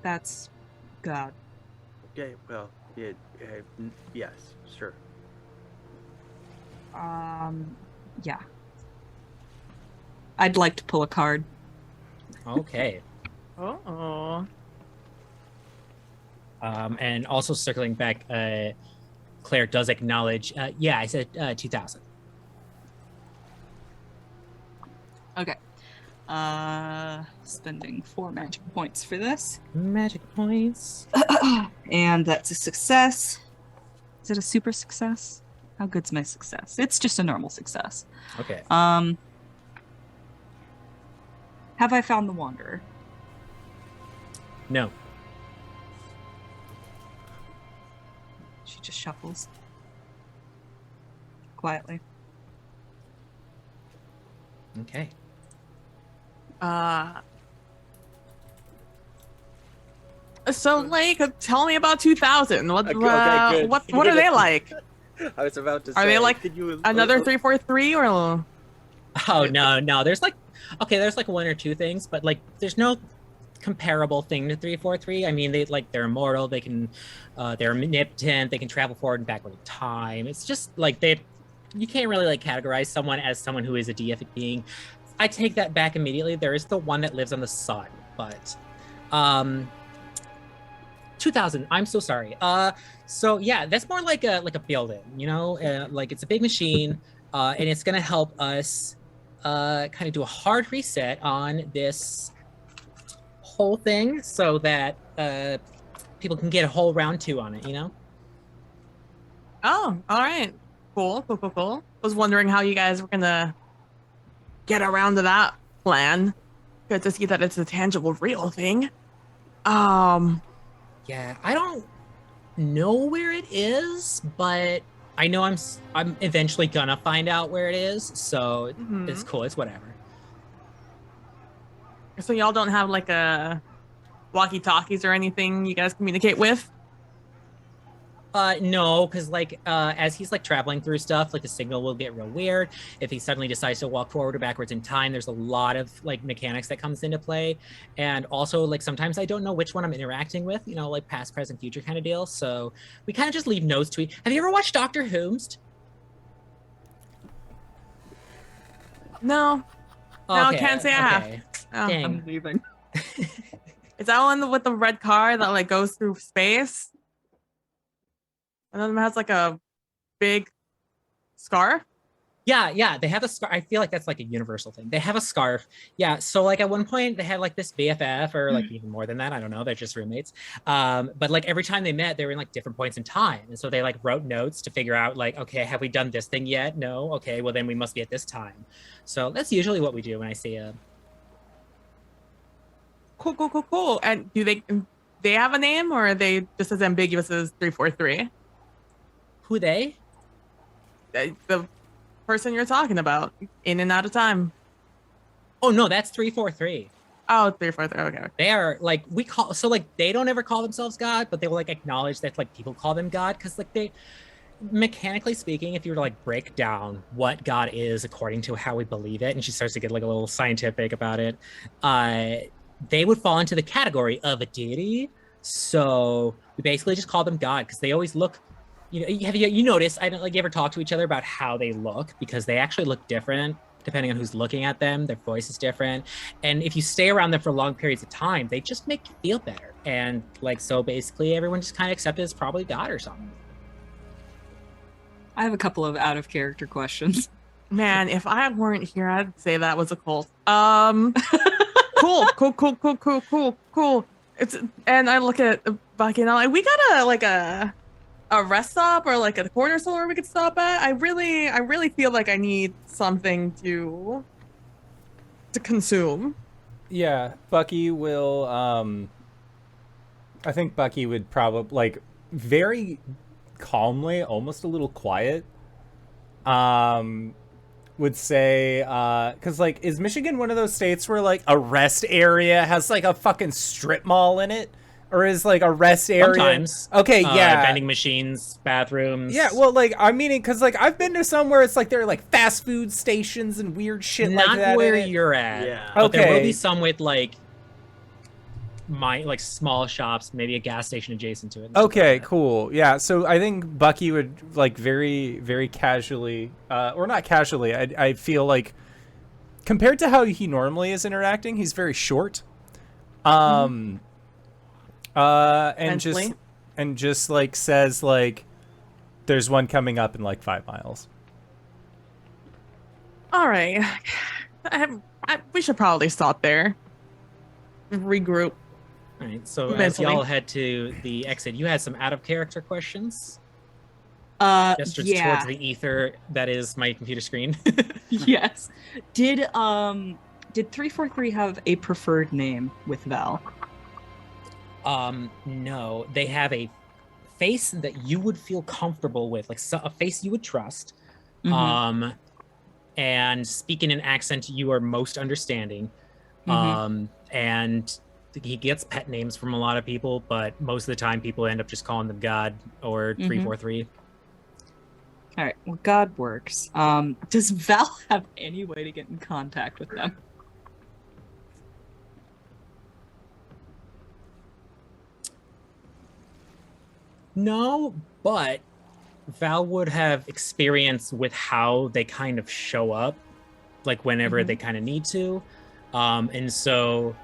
That's God. Okay. Well, yes, sure. Yeah. I'd like to pull a card. okay. Oh. And also circling back, Claire does acknowledge. Yeah, I said 2,000. Okay. Spending 4 magic points for this. Magic points. And that's a success. Is it a super success? How good's my success? It's just a normal success. Okay. Have I found the Wanderer? No. She just shuffles. Quietly. Okay. So like, tell me about 2000. What Okay, good. what are they like? I was about to say. Are they like could you another 343 or? Oh no. There's like one or two things, but like there's no comparable thing to 343. I mean, they're immortal. They can, they're omnipotent. They can travel forward and backward in time. It's just like you can't really like categorize someone as someone who is a deific being. I take that back immediately. There is the one that lives on the sun, but 2000. I'm so sorry. So yeah, that's more like a building, like it's a big machine, and it's gonna help us kind of do a hard reset on this whole thing so that people can get a whole round 2 on it, Oh, all right. Cool. Was wondering how you guys were gonna get around to that plan. Good to see that it's a tangible, real thing. Yeah, I don't know where it is, but I know I'm eventually gonna find out where it is, so it's cool. It's whatever. So y'all don't have like a walkie-talkies or anything you guys communicate with? No, because like as he's like traveling through stuff, like the signal will get real weird. If he suddenly decides to walk forward or backwards in time, there's a lot of like mechanics that comes into play. And also like sometimes I don't know which one I'm interacting with, like past, present, future kind of deal. So we kind of just leave notes to each. Have you ever watched Dr. Whomst? No. No, can't say I have. okay. Oh. Dang. I'm leaving. Is that one with the red car that like goes through space? And then it has like a big scarf? Yeah, they have a scarf. I feel like that's like a universal thing. They have a scarf. Yeah, so like at one point they had like this BFF or like even more than that. I don't know. They're just roommates. But like every time they met, they were in like different points in time. And so they like wrote notes to figure out like, okay, have we done this thing yet? No. Okay, well then we must be at this time. So that's usually what we do when I see a. Cool. And do they have a name, or are they just as ambiguous as 343? Who they? The person you're talking about, in and out of time. Oh no, that's 343. Oh, 343. Okay. They are like they don't ever call themselves God, but they will like acknowledge that like people call them God because like they, mechanically speaking, if you were to like break down what God is according to how we believe it, and she starts to get like a little scientific about it, they would fall into the category of a deity. So we basically just call them God because they always look. Have you noticed? I don't like you ever talk to each other about how they look because they actually look different depending on who's looking at them. Their voice is different, and if you stay around them for long periods of time, they just make you feel better. And like so, basically, everyone just kind of accepted as probably God or something. I have a couple of out of character questions. Man, if I weren't here, I'd say that was a cult. Cool. And I look at Bucky and I'm like, we got a rest stop or like a corner store we could stop at. I really feel like I need something to consume. Yeah, Bucky will. I think Bucky would probably like very calmly, almost a little quiet. Would say, because like, is Michigan one of those states where like a rest area has like a fucking strip mall in it? Or is like a rest area? Sometimes. Okay, yeah. Vending machines, bathrooms. Yeah, well, like, I'm meaning, because, like, I've been to some where it's like there are, like, fast food stations and weird shit like that. Not where you're at. Yeah. But Okay. there will be some with, like, small shops, maybe a gas station adjacent to it. Okay, cool. Yeah, so I think Bucky would, like, very, very casually, or not casually, I feel like, compared to how he normally is interacting, he's very short. And just like says like there's one coming up in like 5 miles. All right, we should probably stop there. Regroup. All right, so as Mentally. y'all head to the exit, you had some out of character questions. Gestures Yeah. towards the ether that is my computer screen. Yes. Did 343 have a preferred name with Val? No, they have a face that you would feel comfortable with, like a face you would trust. Mhm. And speak in an accent you are most understanding. And he gets pet names from a lot of people, but most of the time people end up just calling them God or 343. All right. Well, God works. Does Val have any way to get in contact with them? No, but Val would have experience with how they kind of show up, like whenever they kind of need to. And so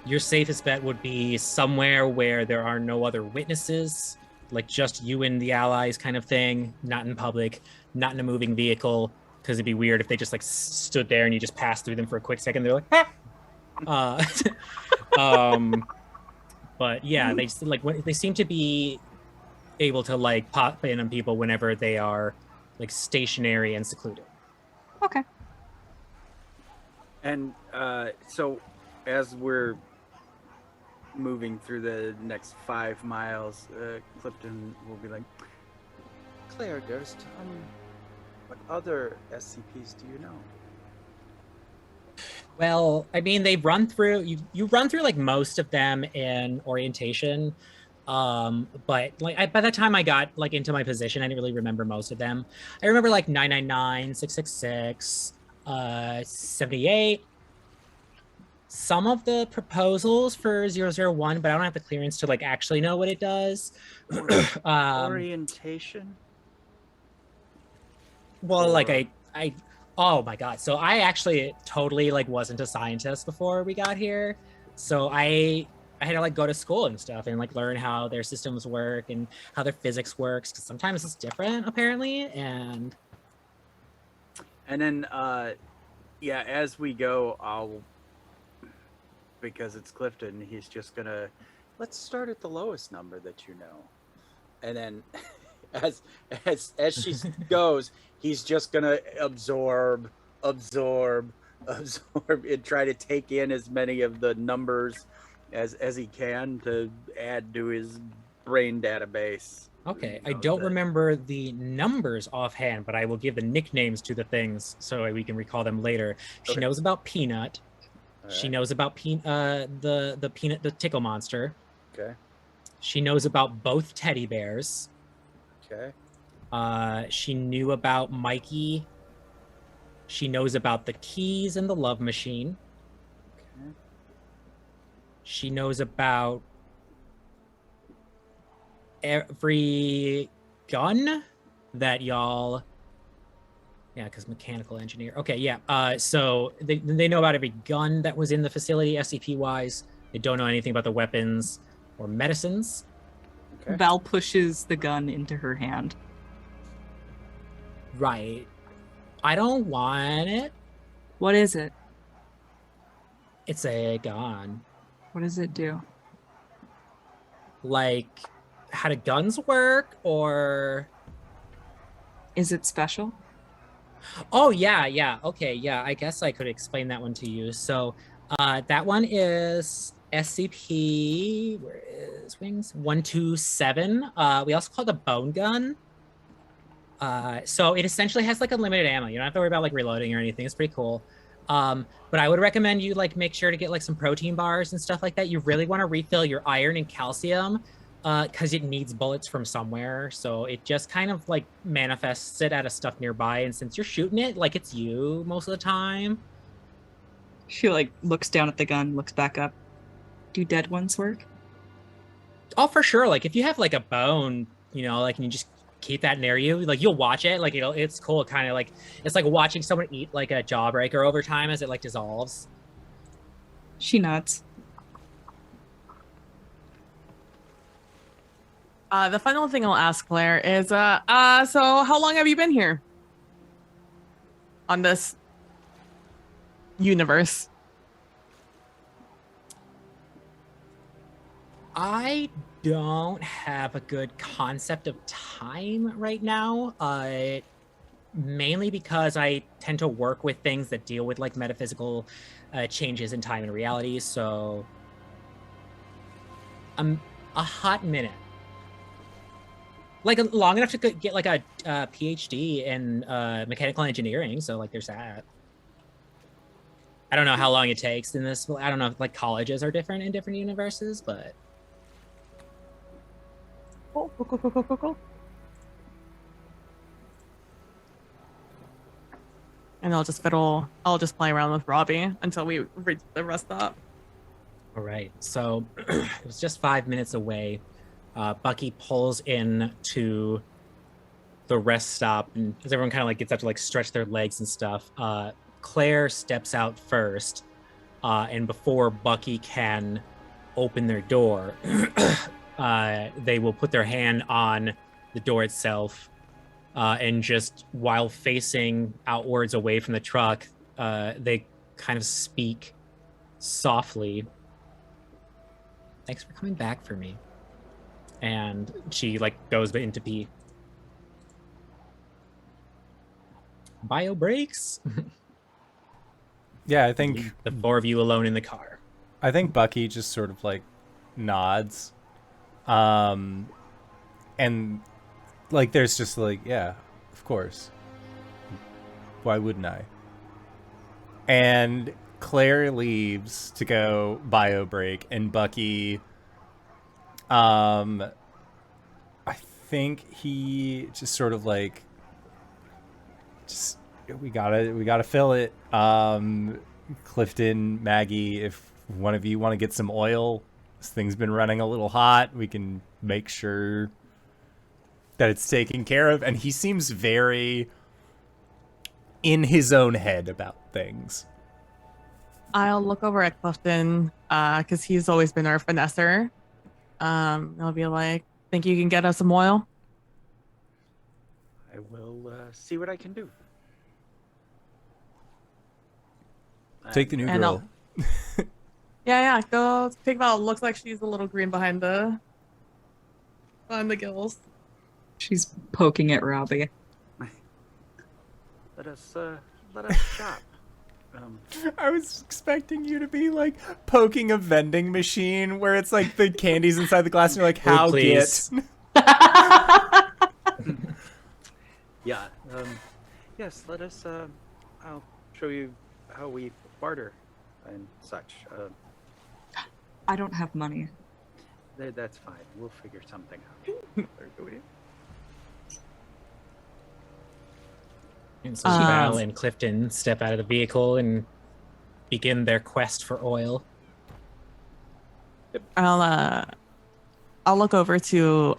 your safest bet would be somewhere where there are no other witnesses, like just you and the allies kind of thing, not in public, not in a moving vehicle, because it'd be weird if they just like stood there and you just passed through them for a quick second. They're like, but yeah, they seem to be able to like pop in on people whenever they are like stationary and secluded. Okay. And so as we're moving through the next 5 miles, Klifton will be like, Claire Durst, what other SCPs do you know? Well, I mean, they run through you run through like most of them in orientation. But like by the time I got like into my position, I didn't really remember most of them. I remember like 999, 666, 78. Some of the proposals for 001, but I don't have the clearance to like actually know what it does. orientation? Well, like I oh my god. So I actually totally like wasn't a scientist before we got here. So I I had to like go to school and stuff and like learn how their systems work and how their physics works, because sometimes it's different apparently. And then yeah, as we go, because it's Klifton, he's just gonna, let's start at the lowest number that you know, and then as she goes, he's just gonna absorb, and try to take in as many of the numbers as he can to add to his brain database. okay, I don't remember the numbers offhand, but I will give the nicknames to the things so we can recall them later. She knows about Peanut. She knows about the tickle monster. Okay. She knows about both teddy bears. Okay. She knew about Mikey. She knows about the keys and the love machine. Okay. She knows about every gun that y'all... Yeah, because mechanical engineer. Okay, yeah. So they know about every gun that was in the facility, SCP-wise. They don't know anything about the weapons or medicines. Okay. Val pushes the gun into her hand. Right. I don't want it. What is it? It's a gun. What does it do? Like, how do guns work, or... Is it special? Oh, yeah. Okay, yeah. I guess I could explain that one to you. So that one is SCP, where is Wings? 127. We also call it the bone gun. So it essentially has like a limited ammo. You don't have to worry about like reloading or anything. It's pretty cool. But I would recommend you like make sure to get like some protein bars and stuff like that. You really want to refill your iron and calcium because it needs bullets from somewhere. So it just kind of like manifests it out of stuff nearby. And since you're shooting it, like it's you most of the time. She like looks down at the gun, looks back up. Do dead ones work? Oh, for sure. Like if you have like a bone, you know, like and you just keep that near you, like you'll watch it. Like it's cool. Kind of like it's like watching someone eat like a jawbreaker over time as it like dissolves. She nods. The final thing I'll ask Claire is, so how long have you been here? On this universe? I don't have a good concept of time right now. Mainly because I tend to work with things that deal with like metaphysical changes in time and reality. So a hot minute. Like long enough to get like a PhD in mechanical engineering. So like there's that. I don't know how long it takes in this. I don't know if like colleges are different in different universes, but. Cool. And I'll just play around with Robbie until we reach the rest stop. All right. So it was just 5 minutes away. Bucky pulls in to the rest stop, and as everyone kind of like gets up to like stretch their legs and stuff, Claire steps out first, and before Bucky can open their door, they will put their hand on the door itself, and just while facing outwards away from the truck, they kind of speak softly. Thanks for coming back for me. And she like goes into pee. Bio breaks. Yeah, I think the four of you alone in the car. I think Bucky just sort of like nods. And like there's just like, yeah, of course. Why wouldn't I? And Claire leaves to go bio break, and Bucky I think he just sort of like we gotta fill it. Klifton, Maggie, if one of you want to get some oil, this thing's been running a little hot, we can make sure that it's taken care of. And he seems very in his own head about things. I'll look over at Klifton, because he's always been our finesser. I'll be like, think you can get us some oil? I will see what I can do. Take the new And girl. Yeah, go take Val. Looks like she's a little green behind the gills. She's poking at Robbie. Let us shop. I was expecting you to be like poking a vending machine where it's like the candies inside the glass and you're like, how please. Yeah. Yes. Let us. I'll show you how we barter and such. I don't have money. That's fine. We'll figure something out. And so Val and Klifton step out of the vehicle and begin their quest for oil. I'll look over to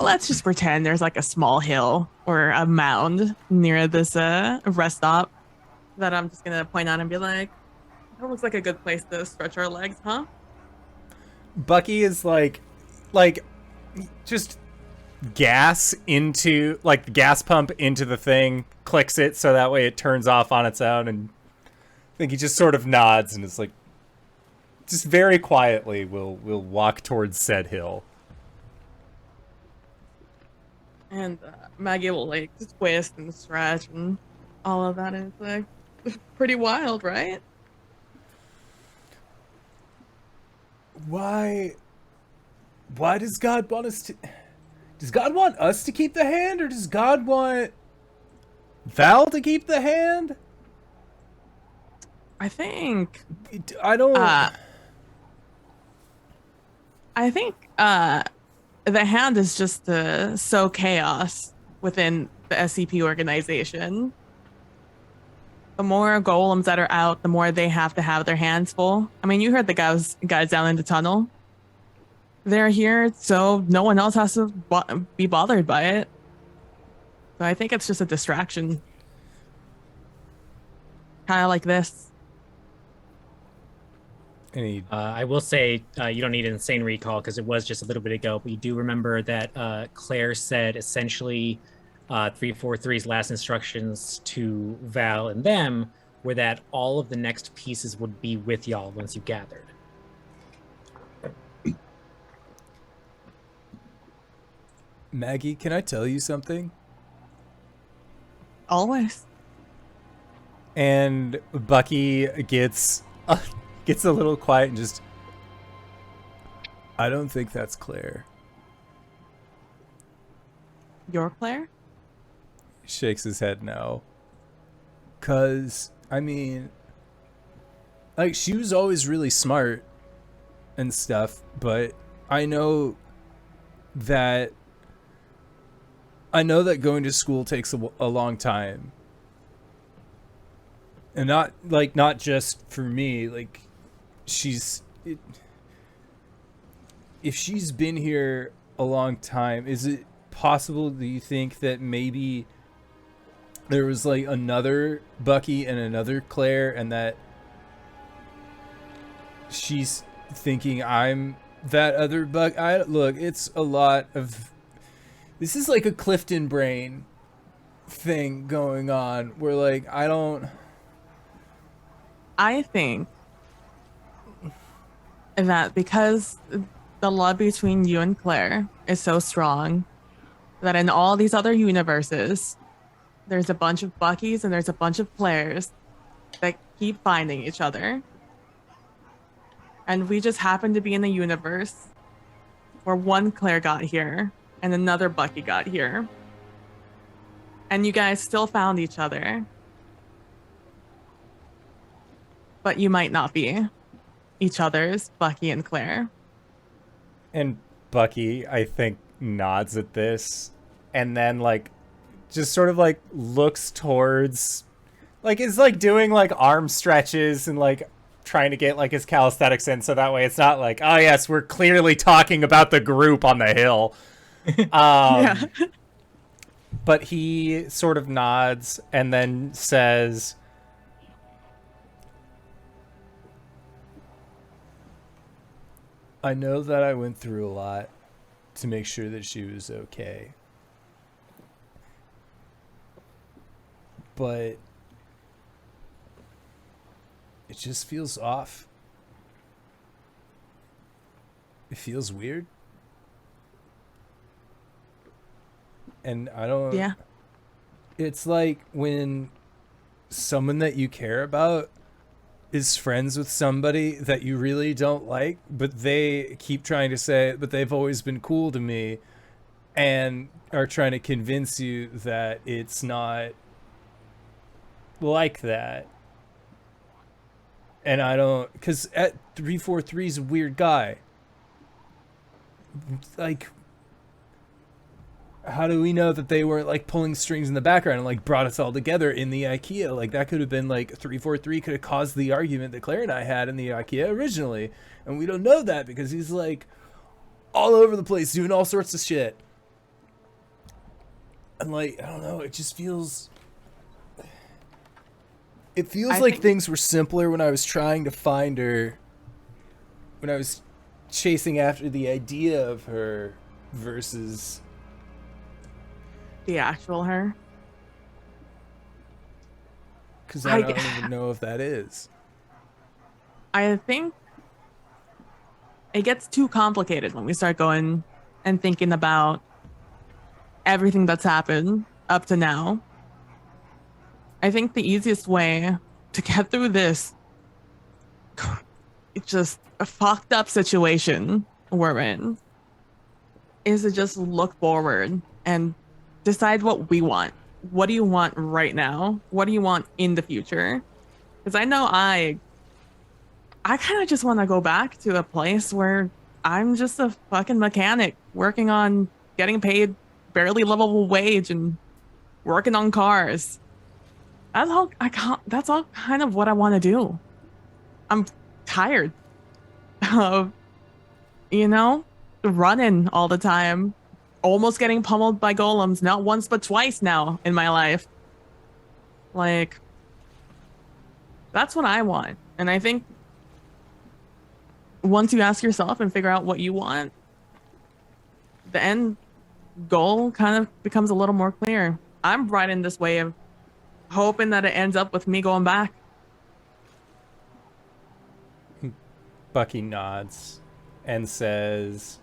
let's just pretend there's like a small hill or a mound near this rest stop that I'm just gonna point out and be like, that looks like a good place to stretch our legs, huh? Bucky is like just gas into like the gas pump into the thing, clicks it so that way it turns off on its own, and I think he just sort of nods and is like, just very quietly we'll walk towards said hill. And Maggie will like just twist and stretch and all of that, and it's like pretty wild, right? Why does God want us to... Does God want us to keep the hand, or does God want Val to keep the hand? I think I don't... I think the hand is just to sow chaos within the SCP organization. The more golems that are out, the more they have to have their hands full. I mean, you heard the guys down in the tunnel. They're here, so no one else has to be bothered by it. So I think it's just a distraction. Kind of like this. I will say you don't need an insane recall because it was just a little bit ago, but you do remember that Claire said essentially 343's last instructions to Val and them were that all of the next pieces would be with y'all once you gathered. Maggie, can I tell you something? Always. And Bucky gets a little quiet and just... I don't think that's Claire. Your Claire? Shakes his head no. 'Cause, I mean... Like, she was always really smart and stuff, but I know that going to school takes a long time. And not just for me, like, if she's been here a long time, is it possible, do you think, that maybe there was like another Bucky and another Claire, and that she's thinking I'm that other Bucky? Look, it's a lot of... This is like a Klifton brain thing going on where, like, I think that because the love between you and Claire is so strong that in all these other universes, there's a bunch of Buckys and there's a bunch of Claires that keep finding each other. And we just happen to be in a universe where one Claire got here and another Bucky got here. And you guys still found each other. But you might not be each other's Bucky and Claire. And Bucky, I think, nods at this and then, like, just sort of, like, looks towards, like, is, like, doing, like, arm stretches and, like, trying to get, like, his calisthenics in so that way it's not like, oh, yes, we're clearly talking about the group on the hill. Yeah. But he sort of nods and then says, I know that I went through a lot to make sure that she was okay. But it just feels off. It feels weird. And I don't... Yeah. It's like when someone that you care about is friends with somebody that you really don't like, but they keep trying to say, but they've always been cool to me, and are trying to convince you that it's not like that. And I don't, because at 343 is a weird guy. Like, how do we know that they weren't like pulling strings in the background and like brought us all together in the IKEA? Like that could have been like 343 could have caused the argument that Claire and I had in the IKEA originally. And we don't know that because he's like all over the place doing all sorts of shit. And like, I don't know, it just feels... It feels like things were simpler when I was trying to find her, when I was chasing after the idea of her versus the actual her. Because I don't even know if that is. I think it gets too complicated when we start going and thinking about everything that's happened up to now. I think the easiest way to get through this, it's just a fucked up situation we're in, is to just look forward and decide what we want. What do you want right now? What do you want in the future? Because I know I kind of just want to go back to a place where I'm just a fucking mechanic working on getting paid barely livable wage and working on cars. That's all kind of what I want to do. I'm tired of, running all the time, almost getting pummeled by golems, not once but twice now in my life. Like, that's what I want. And I think once you ask yourself and figure out what you want, the end goal kind of becomes a little more clear. I'm riding this wave, hoping that it ends up with me going back. Bucky nods and says,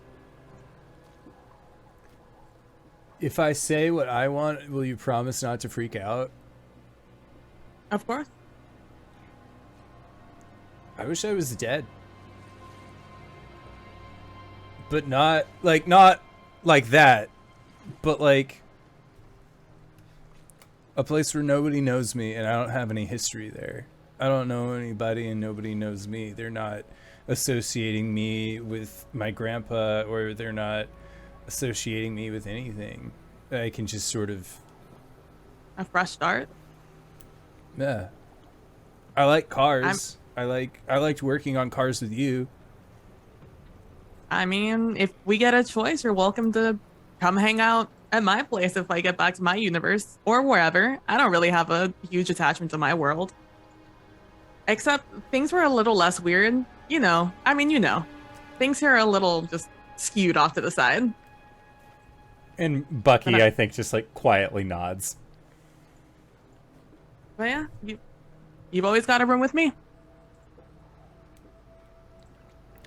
if I say what I want, will you promise not to freak out? Of course. I wish I was dead. But not like that, but like a place where nobody knows me and I don't have any history there. I don't know anybody and nobody knows me. They're not associating me with my grandpa, or they're not associating me with anything. I can just sort of... A fresh start? Yeah. I like cars. I liked working on cars with you. I mean, if we get a choice, you're welcome to come hang out at my place if I get back to my universe, or wherever. I don't really have a huge attachment to my world. Except things were a little less weird. Things here are a little just skewed off to the side. And Bucky, I think, just like quietly nods. But yeah, you've always got a room with me.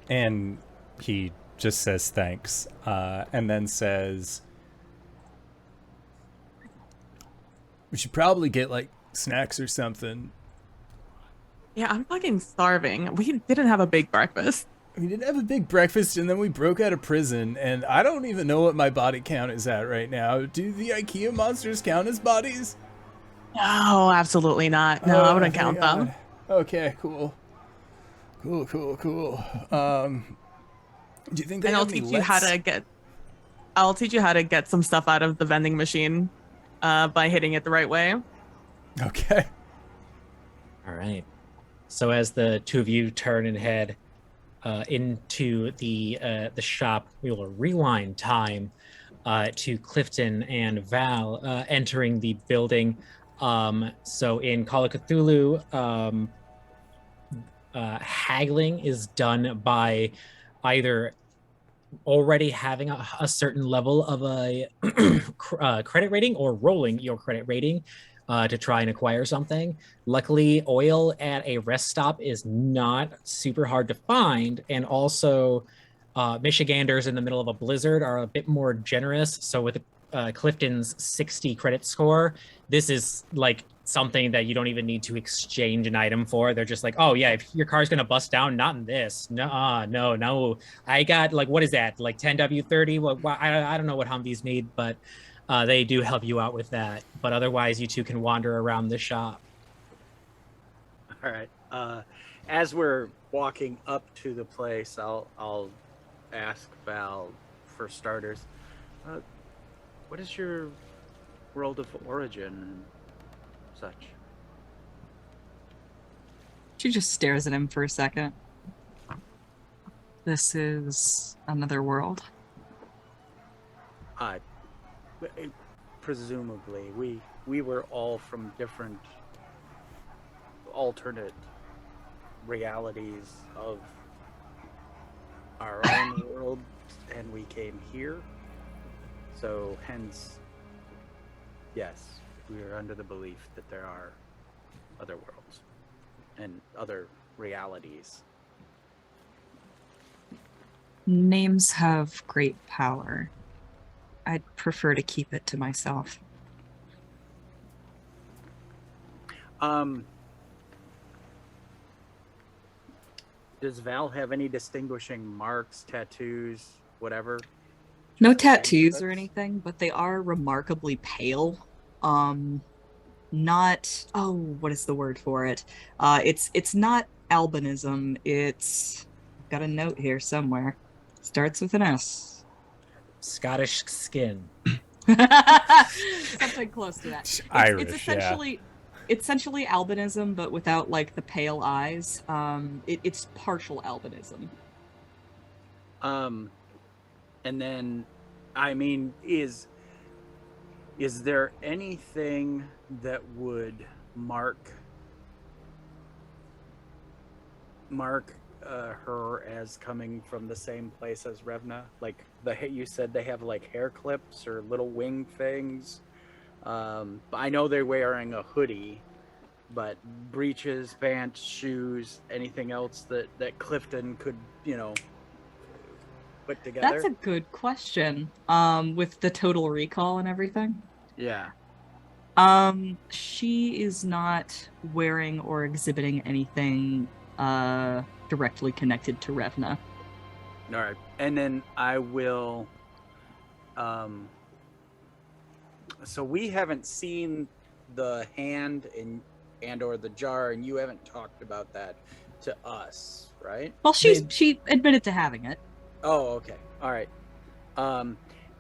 And he just says thanks, and then says, we should probably get like snacks or something. Yeah, I'm fucking starving. We didn't have a big breakfast. We didn't have a big breakfast, and then we broke out of prison, and I don't even know what my body count is at right now. Do the IKEA monsters count as bodies? No, absolutely not. No, I wouldn't count them. Okay, cool. Cool. Do you think they and have I'll teach you how to get some stuff out of the vending machine by hitting it the right way. Okay. All right. So as the two of you turn and head into the shop, we will rewind time to Klifton and Val entering the building. So in Call of Cthulhu, haggling is done by either already having a certain level of a credit rating or rolling your credit rating to try and acquire something. Luckily, oil at a rest stop is not super hard to find, and also Michiganders in the middle of a blizzard are a bit more generous. So with Klifton's 60 credit score, this is like something that you don't even need to exchange an item for. They're just like, oh yeah, if your car's gonna bust down, not in this. No. I got like, what is that? Like 10W30? Well, I don't know what Humvees need, but they do help you out with that. But otherwise, you two can wander around the shop. All right. As we're walking up to the place, I'll ask Val, for starters, what is your world of origin and such? She just stares at him for a second. This is another world. Presumably, we were all from different alternate realities of our own world, and we came here. So hence, yes, we are under the belief that there are other worlds and other realities. Names have great power. I'd prefer to keep it to myself. Does Val have any distinguishing marks, tattoos, whatever? No tattoos or anything, but they are remarkably pale. Not, oh, what is the word for it? It's not albinism. It's, I've got a note here somewhere. Starts with an S. Scottish skin. Something close to that. It's Irish, essentially albinism, but without like the pale eyes. It's partial albinism. And then, I mean, is there anything that would mark her as coming from the same place as Revna? Like you said, they have like hair clips or little wing things. I know they're wearing a hoodie, but breeches, pants, shoes, anything else that Klifton could, put together? That's a good question. With the total recall and everything. Yeah. She is not wearing or exhibiting anything directly connected to Revna. All right. And then I will so we haven't seen the hand and or the jar, and you haven't talked about that to us, right? Well, she admitted to having it. Oh, okay. All right.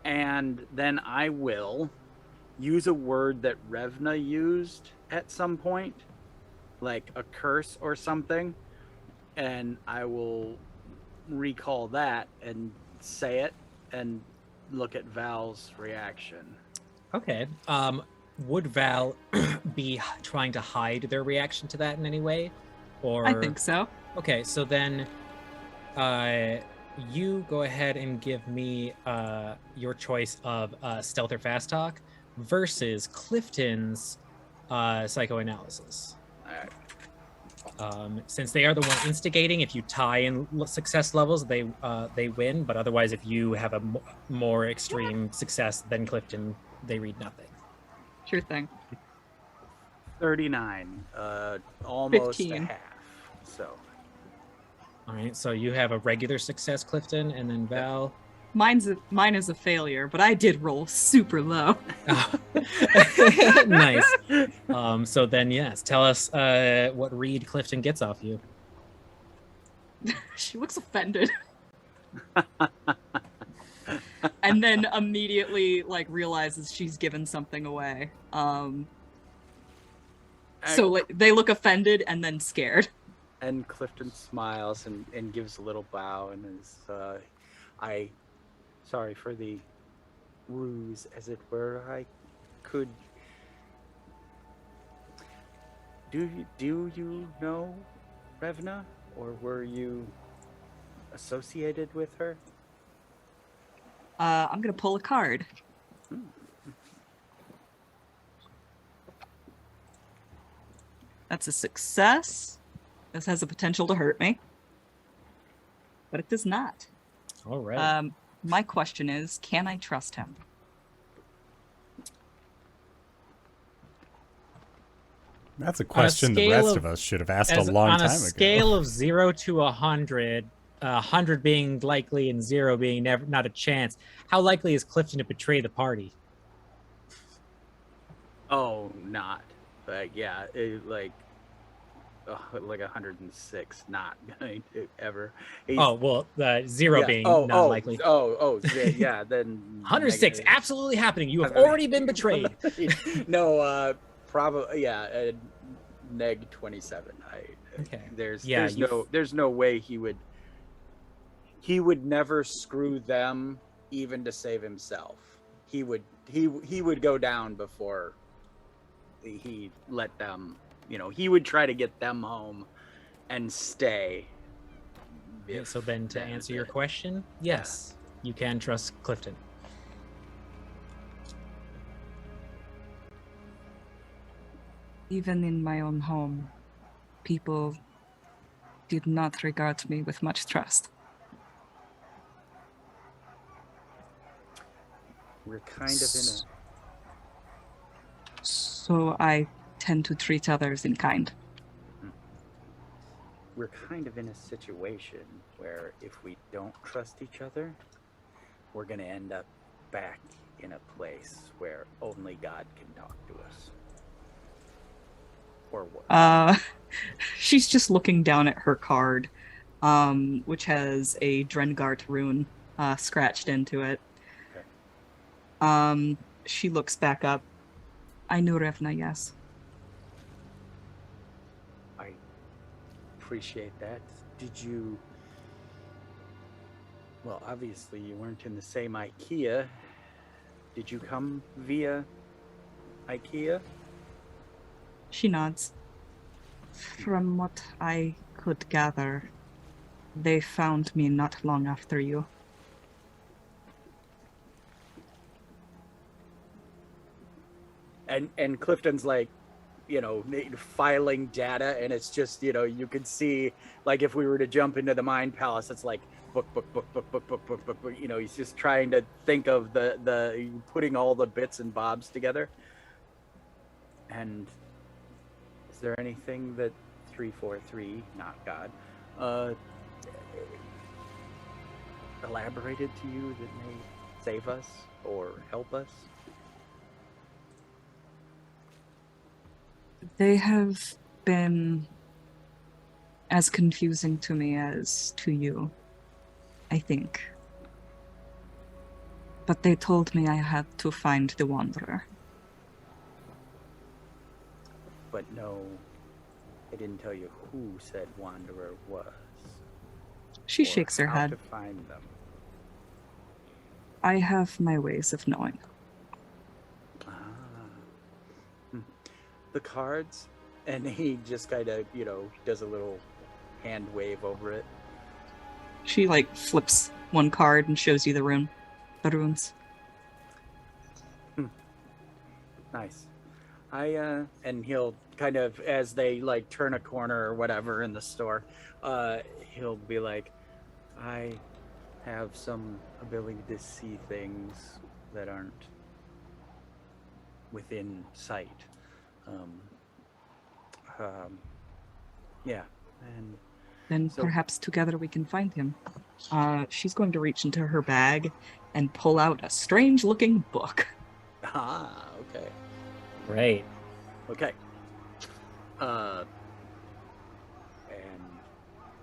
And then I will use a word that Revna used at some point, like a curse or something, and I will recall that and say it and look at Val's reaction. Okay. Would Val be trying to hide their reaction to that in any way? Or I think so. Okay, so then you go ahead and give me your choice of stealth or fast talk versus Klifton's psychoanalysis. All right. Since they are the one instigating, if you tie in success levels, they win. But otherwise, if you have a more extreme success than Klifton, they read nothing. Sure thing. 39, almost 15. a half. So. All right, so you have a regular success, Klifton, and then Val. Mine is a failure, but I did roll super low. Nice. So then, yes, tell us what read Klifton gets off you. She looks offended. And then immediately realizes she's given something away. So they look offended and then scared. And Klifton smiles and gives a little bow and is, sorry for the ruse, as it were. I could. Do you know Revna, or were you associated with her? I'm gonna pull a card. That's a success. This has the potential to hurt me, but it does not. All right. My question is, can I trust him? That's a question the rest of us should have asked a long time ago. On a scale of 0 to 100, 100 being likely and 0 being not a chance, how likely is Klifton to betray the party? Oh, not. But yeah, like 106, not going to ever. He's, 0 being not likely. Yeah, then 106, negative. Absolutely happening. You have already been betrayed. No, probably, neg 27. Okay. There's no way he would never screw them even to save himself. He would go down before he let them, he would try to get them home and stay. Yeah, so then to answer your question, yes, you can trust Klifton. Even in my own home, people did not regard me with much trust. We're kind of in a... So I tend to treat others in kind. We're kind of in a situation where if we don't trust each other, we're going to end up back in a place where only God can talk to us. Or what? She's just looking down at her card, which has a Drengart rune scratched into it. Okay. She looks back up. I knew Revna, yes. I appreciate that. Did you... Well, obviously you weren't in the same IKEA. Did you come via IKEA? She nods. From what I could gather, they found me not long after you. And Klifton's like, filing data, and it's just, you could see, like, if we were to jump into the Mind Palace, it's like book. He's just trying to think of the putting all the bits and bobs together. And is there anything that 343, not God, elaborated to you that may save us or help us? They have been as confusing to me as to you, I think. But they told me I had to find the Wanderer. But no, they didn't tell you who said Wanderer was. She shakes her how head. to find them. I have my ways of knowing. The cards, and he just kind of, does a little hand wave over it. She flips one card and shows you the runes. Nice. And he'll kind of, as they turn a corner or whatever in the store, he'll be like, I have some ability to see things that aren't within sight. Yeah, and then perhaps together we can find him. She's going to reach into her bag and pull out a strange-looking book. Ah, okay. Right. Okay. And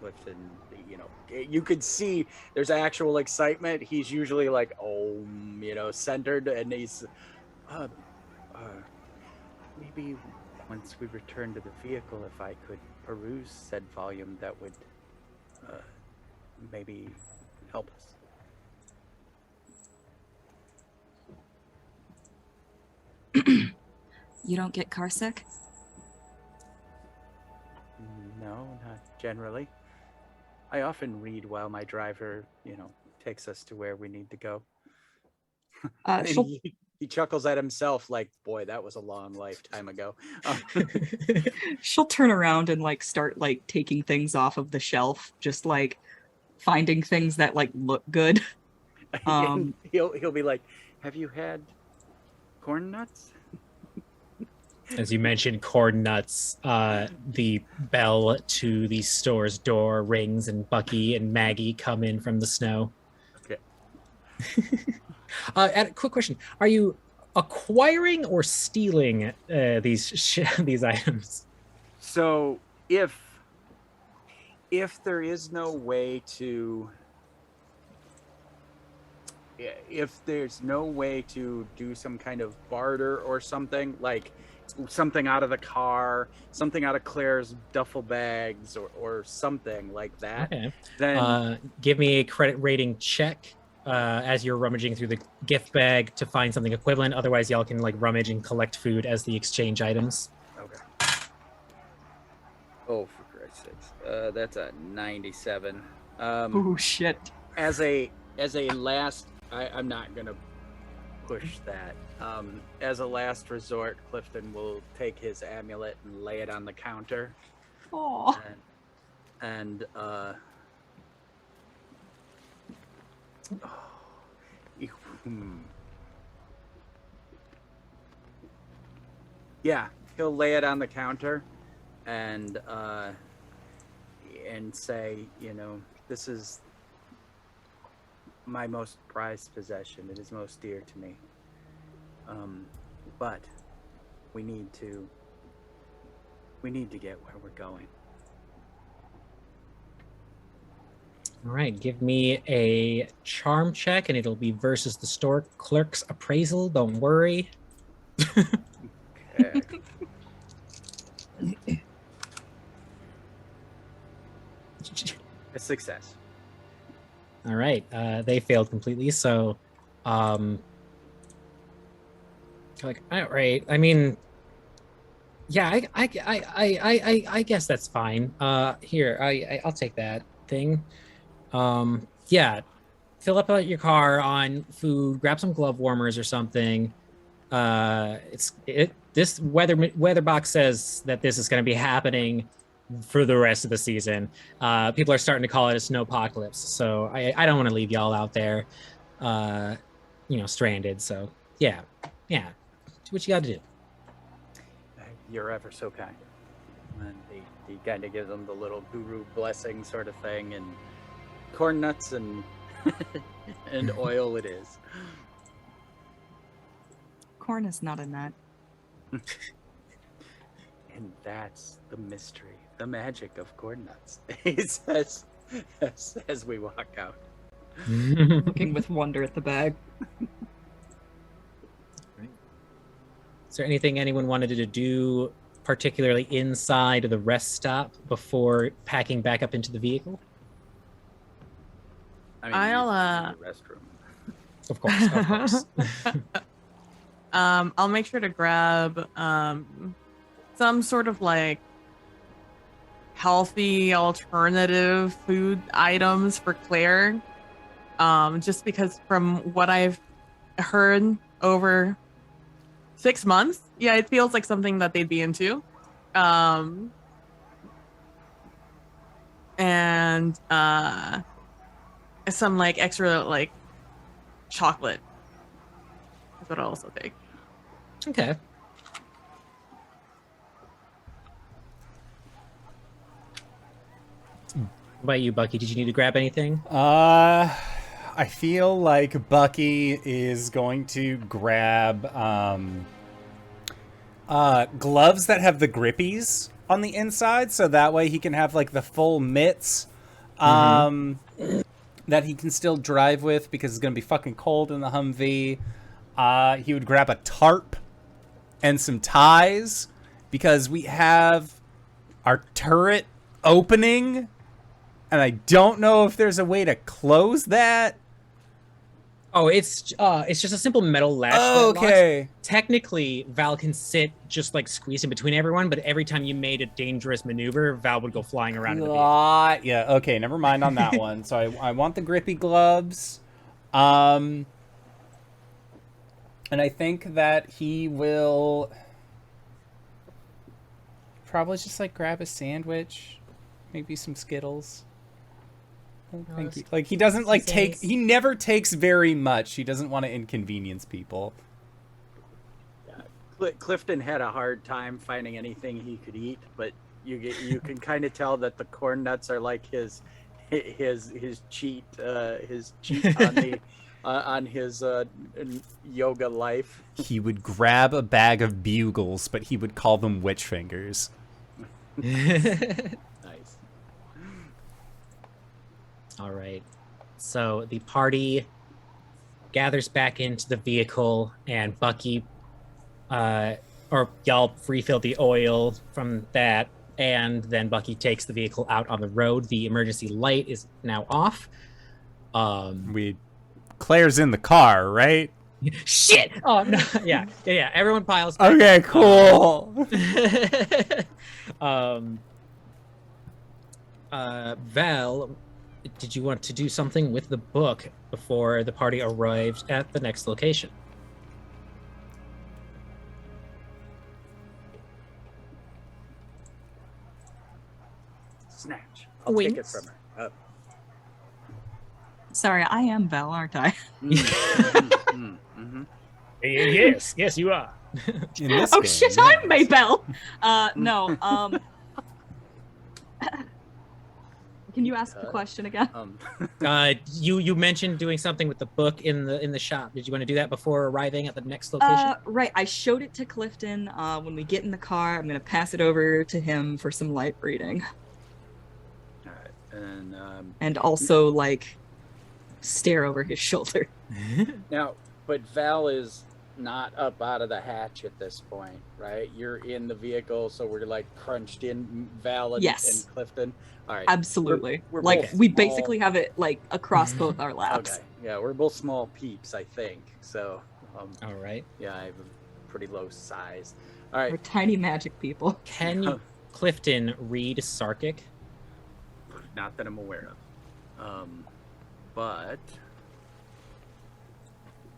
Klifton, you could see there's actual excitement. He's usually centered, and he's maybe once we return to the vehicle, if I could peruse said volume, that would maybe help us. You don't get car sick? No, not generally. I often read while my driver, takes us to where we need to go. And She'll he chuckles at himself like, boy, that was a long lifetime ago. she'll turn around and like start like taking things off of the shelf, just like finding things that like look good. And he'll be like, have you had corn nuts? As you mentioned, corn nuts, the bell to the store's door rings, and Bucky and Maggie come in from the snow. Okay. Quick question: are you acquiring or stealing these items? So if there is no way to do some kind of barter or something, like something out of the car, something out of Claire's duffel bags, or something like that, Okay. then Give me a credit rating check as you're rummaging through the gift bag to find something equivalent. Otherwise, y'all can like rummage and collect food as the exchange items. okay. Oh, for Christ's sakes, that's a 97. Oh shit. As a last, I'm not gonna push that. As a last resort, Klifton will take his amulet and lay it on the counter. Oh. Yeah, he'll lay it on the counter and say, this is my most prized possession. It is most dear to me. But we need to get where we're going. All right, give me a charm check, and it'll be versus the store clerk's appraisal. Don't worry. Okay. A success. All right, they failed completely. So, like, all right. I mean, yeah, I guess that's fine. Here, I'll take that thing. Yeah, fill up your car on food. Grab some glove warmers or something. This weather box says that this is going to be happening for the rest of the season. People are starting to call it a snowpocalypse, so I don't want to leave y'all out there, stranded. So yeah, do what you got to do. You're ever so kind. And he kind of gives them the little guru blessing sort of thing, and corn nuts and and oil it is. Corn is not a nut. And that's the mystery, the magic of corn nuts, he says as we walk out. Looking with wonder at the bag. Is there anything anyone wanted to do, particularly inside of the rest stop, before packing back up into the vehicle? I I'll, use the restroom. Of course. I'll make sure to grab some sort of like healthy alternative food items for Claire. Just because from what I've heard over 6 months, yeah, it feels like something that they'd be into. And some like extra like chocolate. That's what I'll also take. Okay. What about you, Bucky? Did you need to grab anything? I feel like Bucky is going to grab gloves that have the grippies on the inside, so that way he can have like the full mitts that he can still drive with, because it's gonna be fucking cold in the Humvee. He would grab a tarp and some ties, because we have our turret opening, and I don't know if there's a way to close that. Oh, it's just a simple metal latch. Oh, that locks. okay. Technically, Val can sit just like squeeze in between everyone, but every time you made a dangerous maneuver, Val would go flying around in the vehicle. Yeah, okay, never mind on that one. So I want the grippy gloves. And I think that he will probably just like grab a sandwich, maybe some Skittles. Like he doesn't like take. He never takes very much. He doesn't want to inconvenience people. Yeah. Klifton had a hard time finding anything he could eat, but you can kind of tell that the corn nuts are like his cheat on the on his yoga life. He would grab a bag of bugles, but he would call them witch fingers. Nice. All right. So the party gathers back into the vehicle, and Bucky, or y'all refill the oil from that, and then Bucky takes the vehicle out on the road. The emergency light is now off. Claire's in the car, right? Shit! Oh, no. Yeah. Everyone piles. Okay, cool. Val, did you want to do something with the book before the party arrived at the next location? Snatch. I'll take it Winks. from her. Sorry, I am Val, aren't I? Yes, you are. In this Oh game, shit, yeah. I'm Maybell. No. Can you ask the question again? You mentioned doing something with the book in the shop. Did you want to do that before arriving at the next location? Right. I showed it to Klifton. When we get in the car, I'm gonna pass it over to him for some light reading, All right, and also like stare over his shoulder. now, but Val is not up out of the hatch at this point, right? You're in the vehicle, so we're like crunched in, Val and, Yes. and Klifton. All right. Absolutely. We're like both we small. basically have it like across both our laps. Okay. Yeah, we're both small peeps, I think. So, All right. yeah, I have a pretty low size. All We're right. tiny magic people. Can you, Clifton, read Sarkic? Not that I'm aware of. But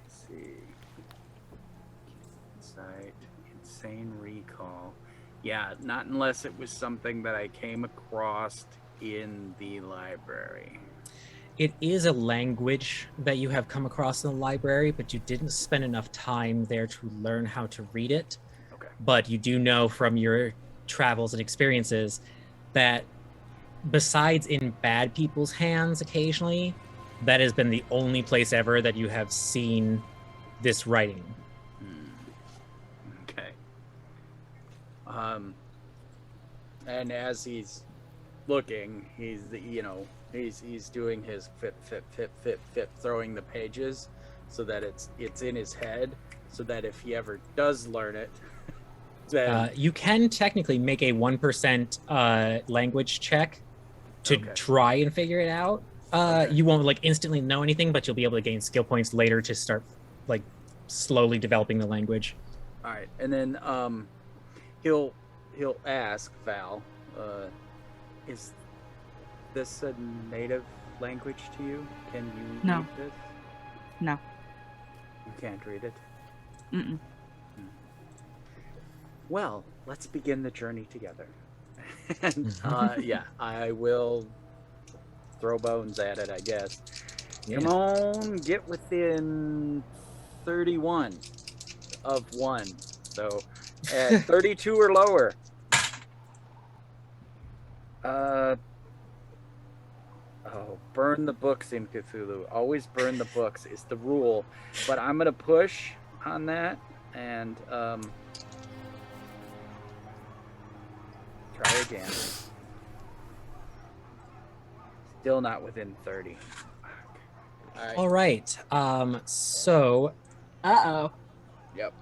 let's see. Insight, insane recall. Yeah, not unless it was something that I came across in the library. It is a language that you have come across in the library, but you didn't spend enough time there to learn how to read it. Okay. But you do know from your travels and experiences that besides in bad people's hands occasionally, that has been the only place ever that you have seen this writing. Okay. And as he's looking, he's doing his fit, throwing the pages so that it's in his head, so that if he ever does learn it, then You can technically make a 1% language check to Okay. try and figure it out. Okay. You won't like instantly know anything, but you'll be able to gain skill points later to start like slowly developing the language. all right. And then he'll ask Val, is this a native language to you? Can you No. read this? No. You can't read it? Mm-mm. Well, let's begin the journey together. And yeah, I will throw bones at it, I guess. Yeah. Come on, get within 31 of 1. So at 32 or lower. Burn the books in Cthulhu. Always burn the books is the rule. But I'm gonna push on that and try again. Still not within 30. All right. All right. So Uh-oh. Yep.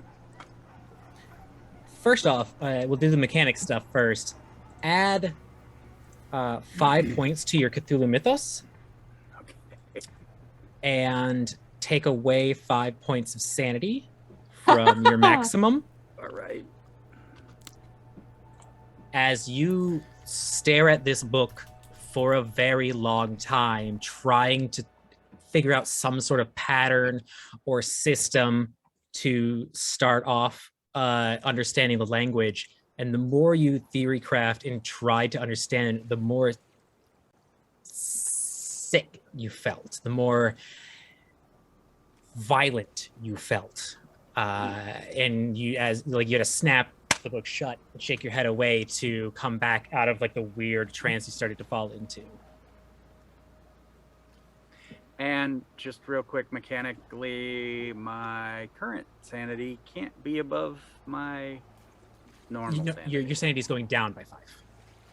first off, we'll do the mechanic stuff first. Add 5 points to your Cthulhu Mythos, Okay. and take away 5 points of sanity from your maximum. All right. As you stare at this book for a very long time, trying to figure out some sort of pattern or system to start off understanding the language. And the more you theory craft and try to understand it, the more sick you felt, the more violent you felt. And you had to snap the book shut and shake your head away to come back out of like the weird trance you started to fall into. And just real quick, mechanically, my current sanity can't be above my normal sanity. Your sanity is going down by 5.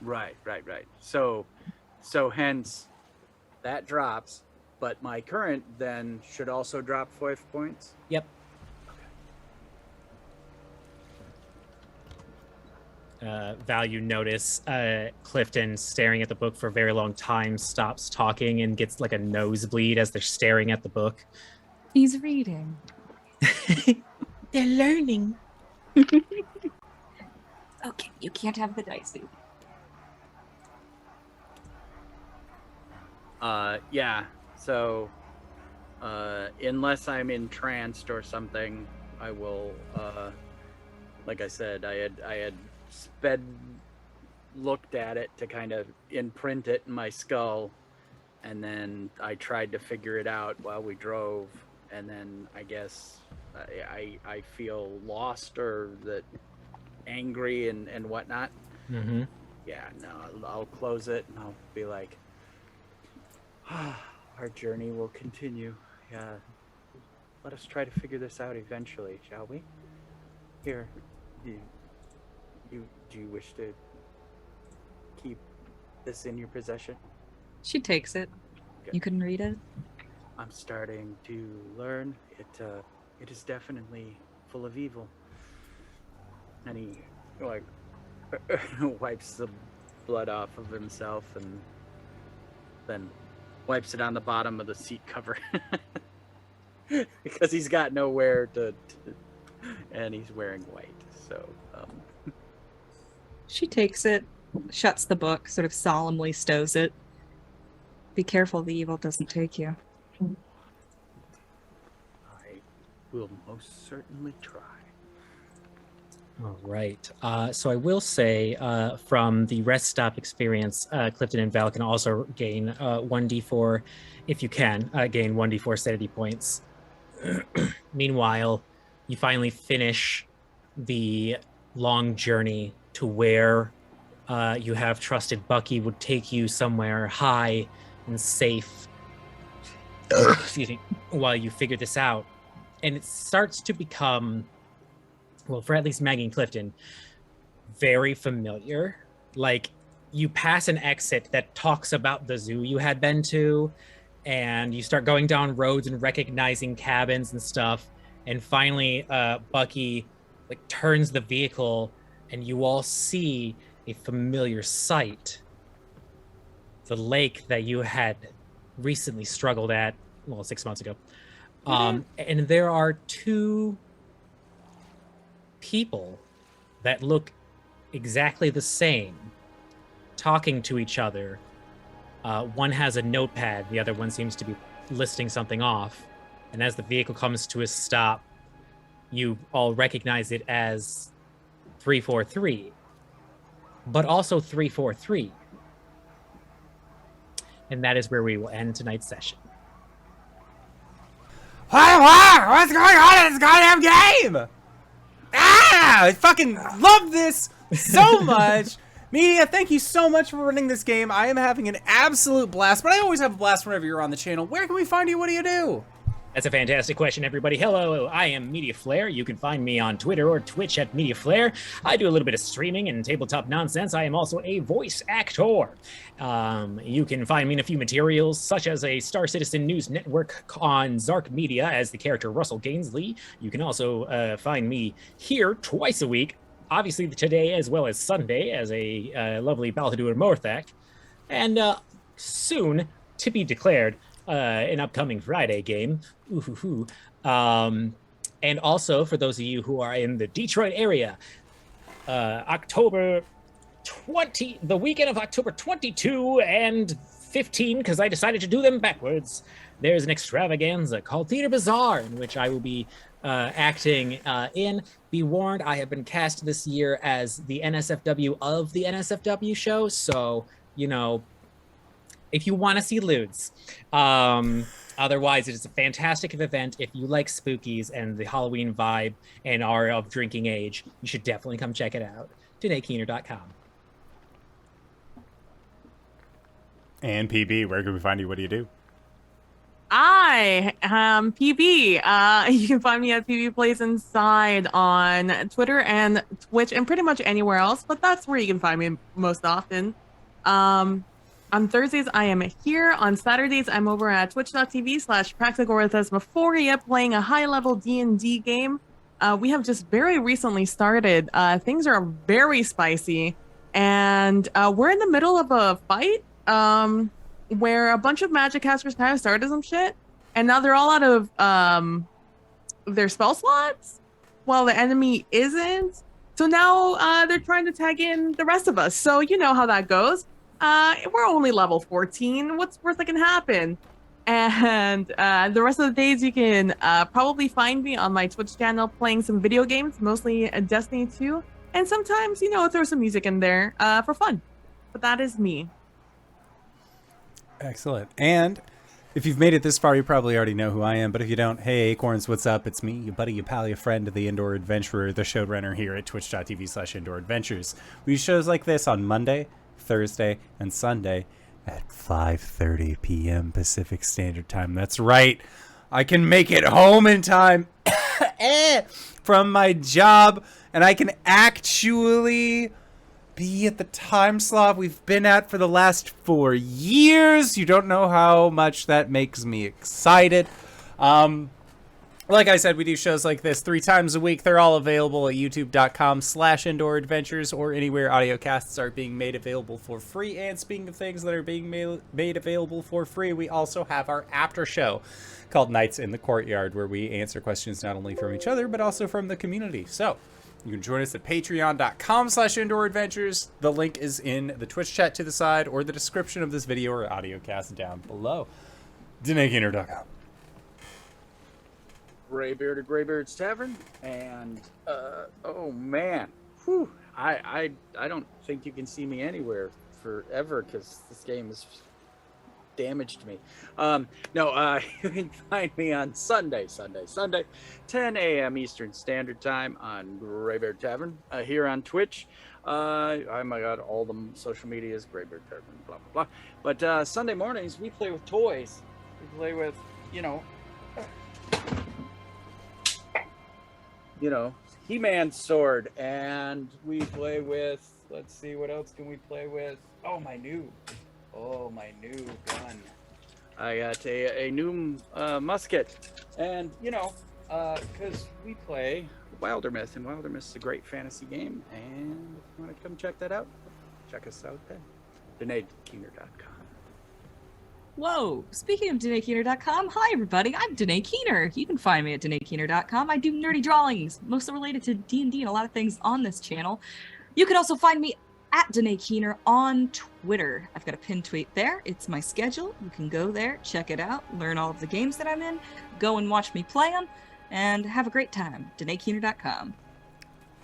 Right. So hence that drops, but my current then should also drop 5 points. Yep. Value notice Klifton staring at the book for a very long time stops talking and gets like a nosebleed as they're staring at the book. He's reading. They're learning. Okay, you can't have the dice, baby. Yeah. So unless I'm entranced or something, I will like I said, I had looked at it to kind of imprint it in my skull, and then I tried to figure it out while we drove, and then I guess I feel lost or that angry and whatnot. Mm-hmm. Yeah, no, I'll close it and I'll be like, our journey will continue. Yeah, let us try to figure this out eventually, shall we? Here, do you wish to keep this in your possession? She takes it. Good. You couldn't read it? I'm starting to learn. It is definitely full of evil. And he like wipes the blood off of himself and then wipes it on the bottom of the seat cover because he's got nowhere to and he's wearing white. So She takes it, shuts the book, sort of solemnly stows it. Be careful the evil doesn't take you. I will most certainly try. All right. So I will say from the rest stop experience, Klifton and Val can also gain 1d4, if you can, gain 1d4 sanity points. Meanwhile, you finally finish the long journey to where you have trusted Bucky would take you somewhere high and safe. Excuse me, while you figure this out. And it starts to become, well, for at least Maggie and Klifton, very familiar. Like, you pass an exit that talks about the zoo you had been to, and you start going down roads and recognizing cabins and stuff. And finally, Bucky like turns the vehicle, and you all see a familiar sight. The lake that you had recently struggled at, well, 6 months ago. And there are 2 people that look exactly the same, talking to each other. One has a notepad, the other one seems to be listing something off. And as the vehicle comes to a stop, you all recognize it as 343, but also 343. And that is where we will end tonight's session. What's going on in this goddamn game? I fucking love this so much. Media, thank you so much for running this game. I am having an absolute blast, but I always have a blast whenever you're on the channel. Where can we find you? What do you do? That's a fantastic question, everybody. Hello, I am Mediaflare. You can find me on Twitter or Twitch at Mediaflare. I do a little bit of streaming and tabletop nonsense. I am also a voice actor. You can find me in a few materials, such as a Star Citizen News Network on Zark Media as the character Russell Gainsley. You can also find me here twice a week, obviously today as well as Sunday, as a lovely Balthadur Morthak. And soon to be declared, an upcoming Friday game. Ooh-hoo-hoo. And also, for those of you who are in the Detroit area, October 20, the weekend of October 22 and 15, because I decided to do them backwards, there's an extravaganza called Theater Bazaar, in which I will be acting in. Be warned, I have been cast this year as the NSFW of the NSFW show, so, you know, if you want to see lewds. Otherwise, it is a fantastic event. If you like spookies and the Halloween vibe and are of drinking age, you should definitely come check it out. DanaeKeener.com. And PB, where can we find you? What do you do? I am PB. You can find me at PB Plays Inside on Twitter and Twitch and pretty much anywhere else, but that's where you can find me most often. On Thursdays, I am here. On Saturdays, I'm over at twitch.tv/Praxagorithasmaphoria playing a high-level D&D game. We have just very recently started. Things are very spicy, and we're in the middle of a fight where a bunch of magic casters kind of started some shit, and now they're all out of their spell slots, while the enemy isn't. So now they're trying to tag in the rest of us. So you know how that goes. We're only level 14. What's worth that can happen? And the rest of the days, you can probably find me on my Twitch channel playing some video games, mostly Destiny 2. And sometimes, you know, throw some music in there for fun. But that is me. Excellent. And if you've made it this far, you probably already know who I am. But if you don't, hey, Acorns, what's up? It's me, your buddy, your pal, your friend, the Indoor Adventurer, the showrunner here at twitch.tv/Indoor Adventures. We do shows like this on Monday, Thursday, and Sunday at 5:30 p.m. Pacific Standard Time. That's right. I can make it home in time from my job, and I can actually be at the time slot we've been at for the last 4 years. You don't know how much that makes me excited. Like I said, we do shows like this 3 times a week. They're all available at youtube.com/Indoor Adventures or anywhere audio casts are being made available for free. And speaking of things that are being made available for free, we also have our after show called Nights in the Courtyard, where we answer questions not only from each other, but also from the community. So you can join us at patreon.com/Indoor Adventures. The link is in the Twitch chat to the side or the description of this video or audio cast down below. DanaeKeener.com. Greybeard at Greybeard's Tavern, and oh man, whew, I don't think you can see me anywhere forever because this game has damaged me. No, you can find me on Sunday, 10 a.m. Eastern Standard Time on Greybeard Tavern here on Twitch. Oh my god, all the social media is Greybeard Tavern, blah blah blah. But Sunday mornings we play with toys. We play with, you know, He-Man's sword, and we play with, let's see, what else can we play with? Oh, my new gun. I got a new musket, and, because we play Wildermyth, and Wildermyth is a great fantasy game, and if you want to come check that out, check us out then. DanaeKeener.com. Whoa, speaking of DanaeKeener.com, hi everybody, I'm Danae Keener. You can find me at DanaeKeener.com. I do nerdy drawings, mostly related to D&D and a lot of things on this channel. You can also find me at Danae Keener on Twitter. I've got a pinned tweet there. It's my schedule. You can go there, check it out, learn all of the games that I'm in, go and watch me play them, and have a great time. DanaeKeener.com.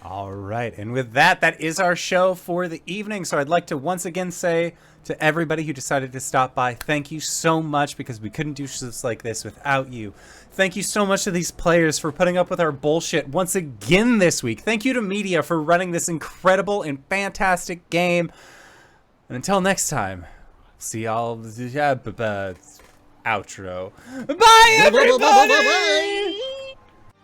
All right, and with that, that is our show for the evening. So I'd like to once again say to everybody who decided to stop by, thank you so much, because we couldn't do shows like this without you. Thank you so much to these players for putting up with our bullshit once again this week. Thank you to Media for running this incredible and fantastic game. And until next time, see y'all. Outro. Bye, everybody!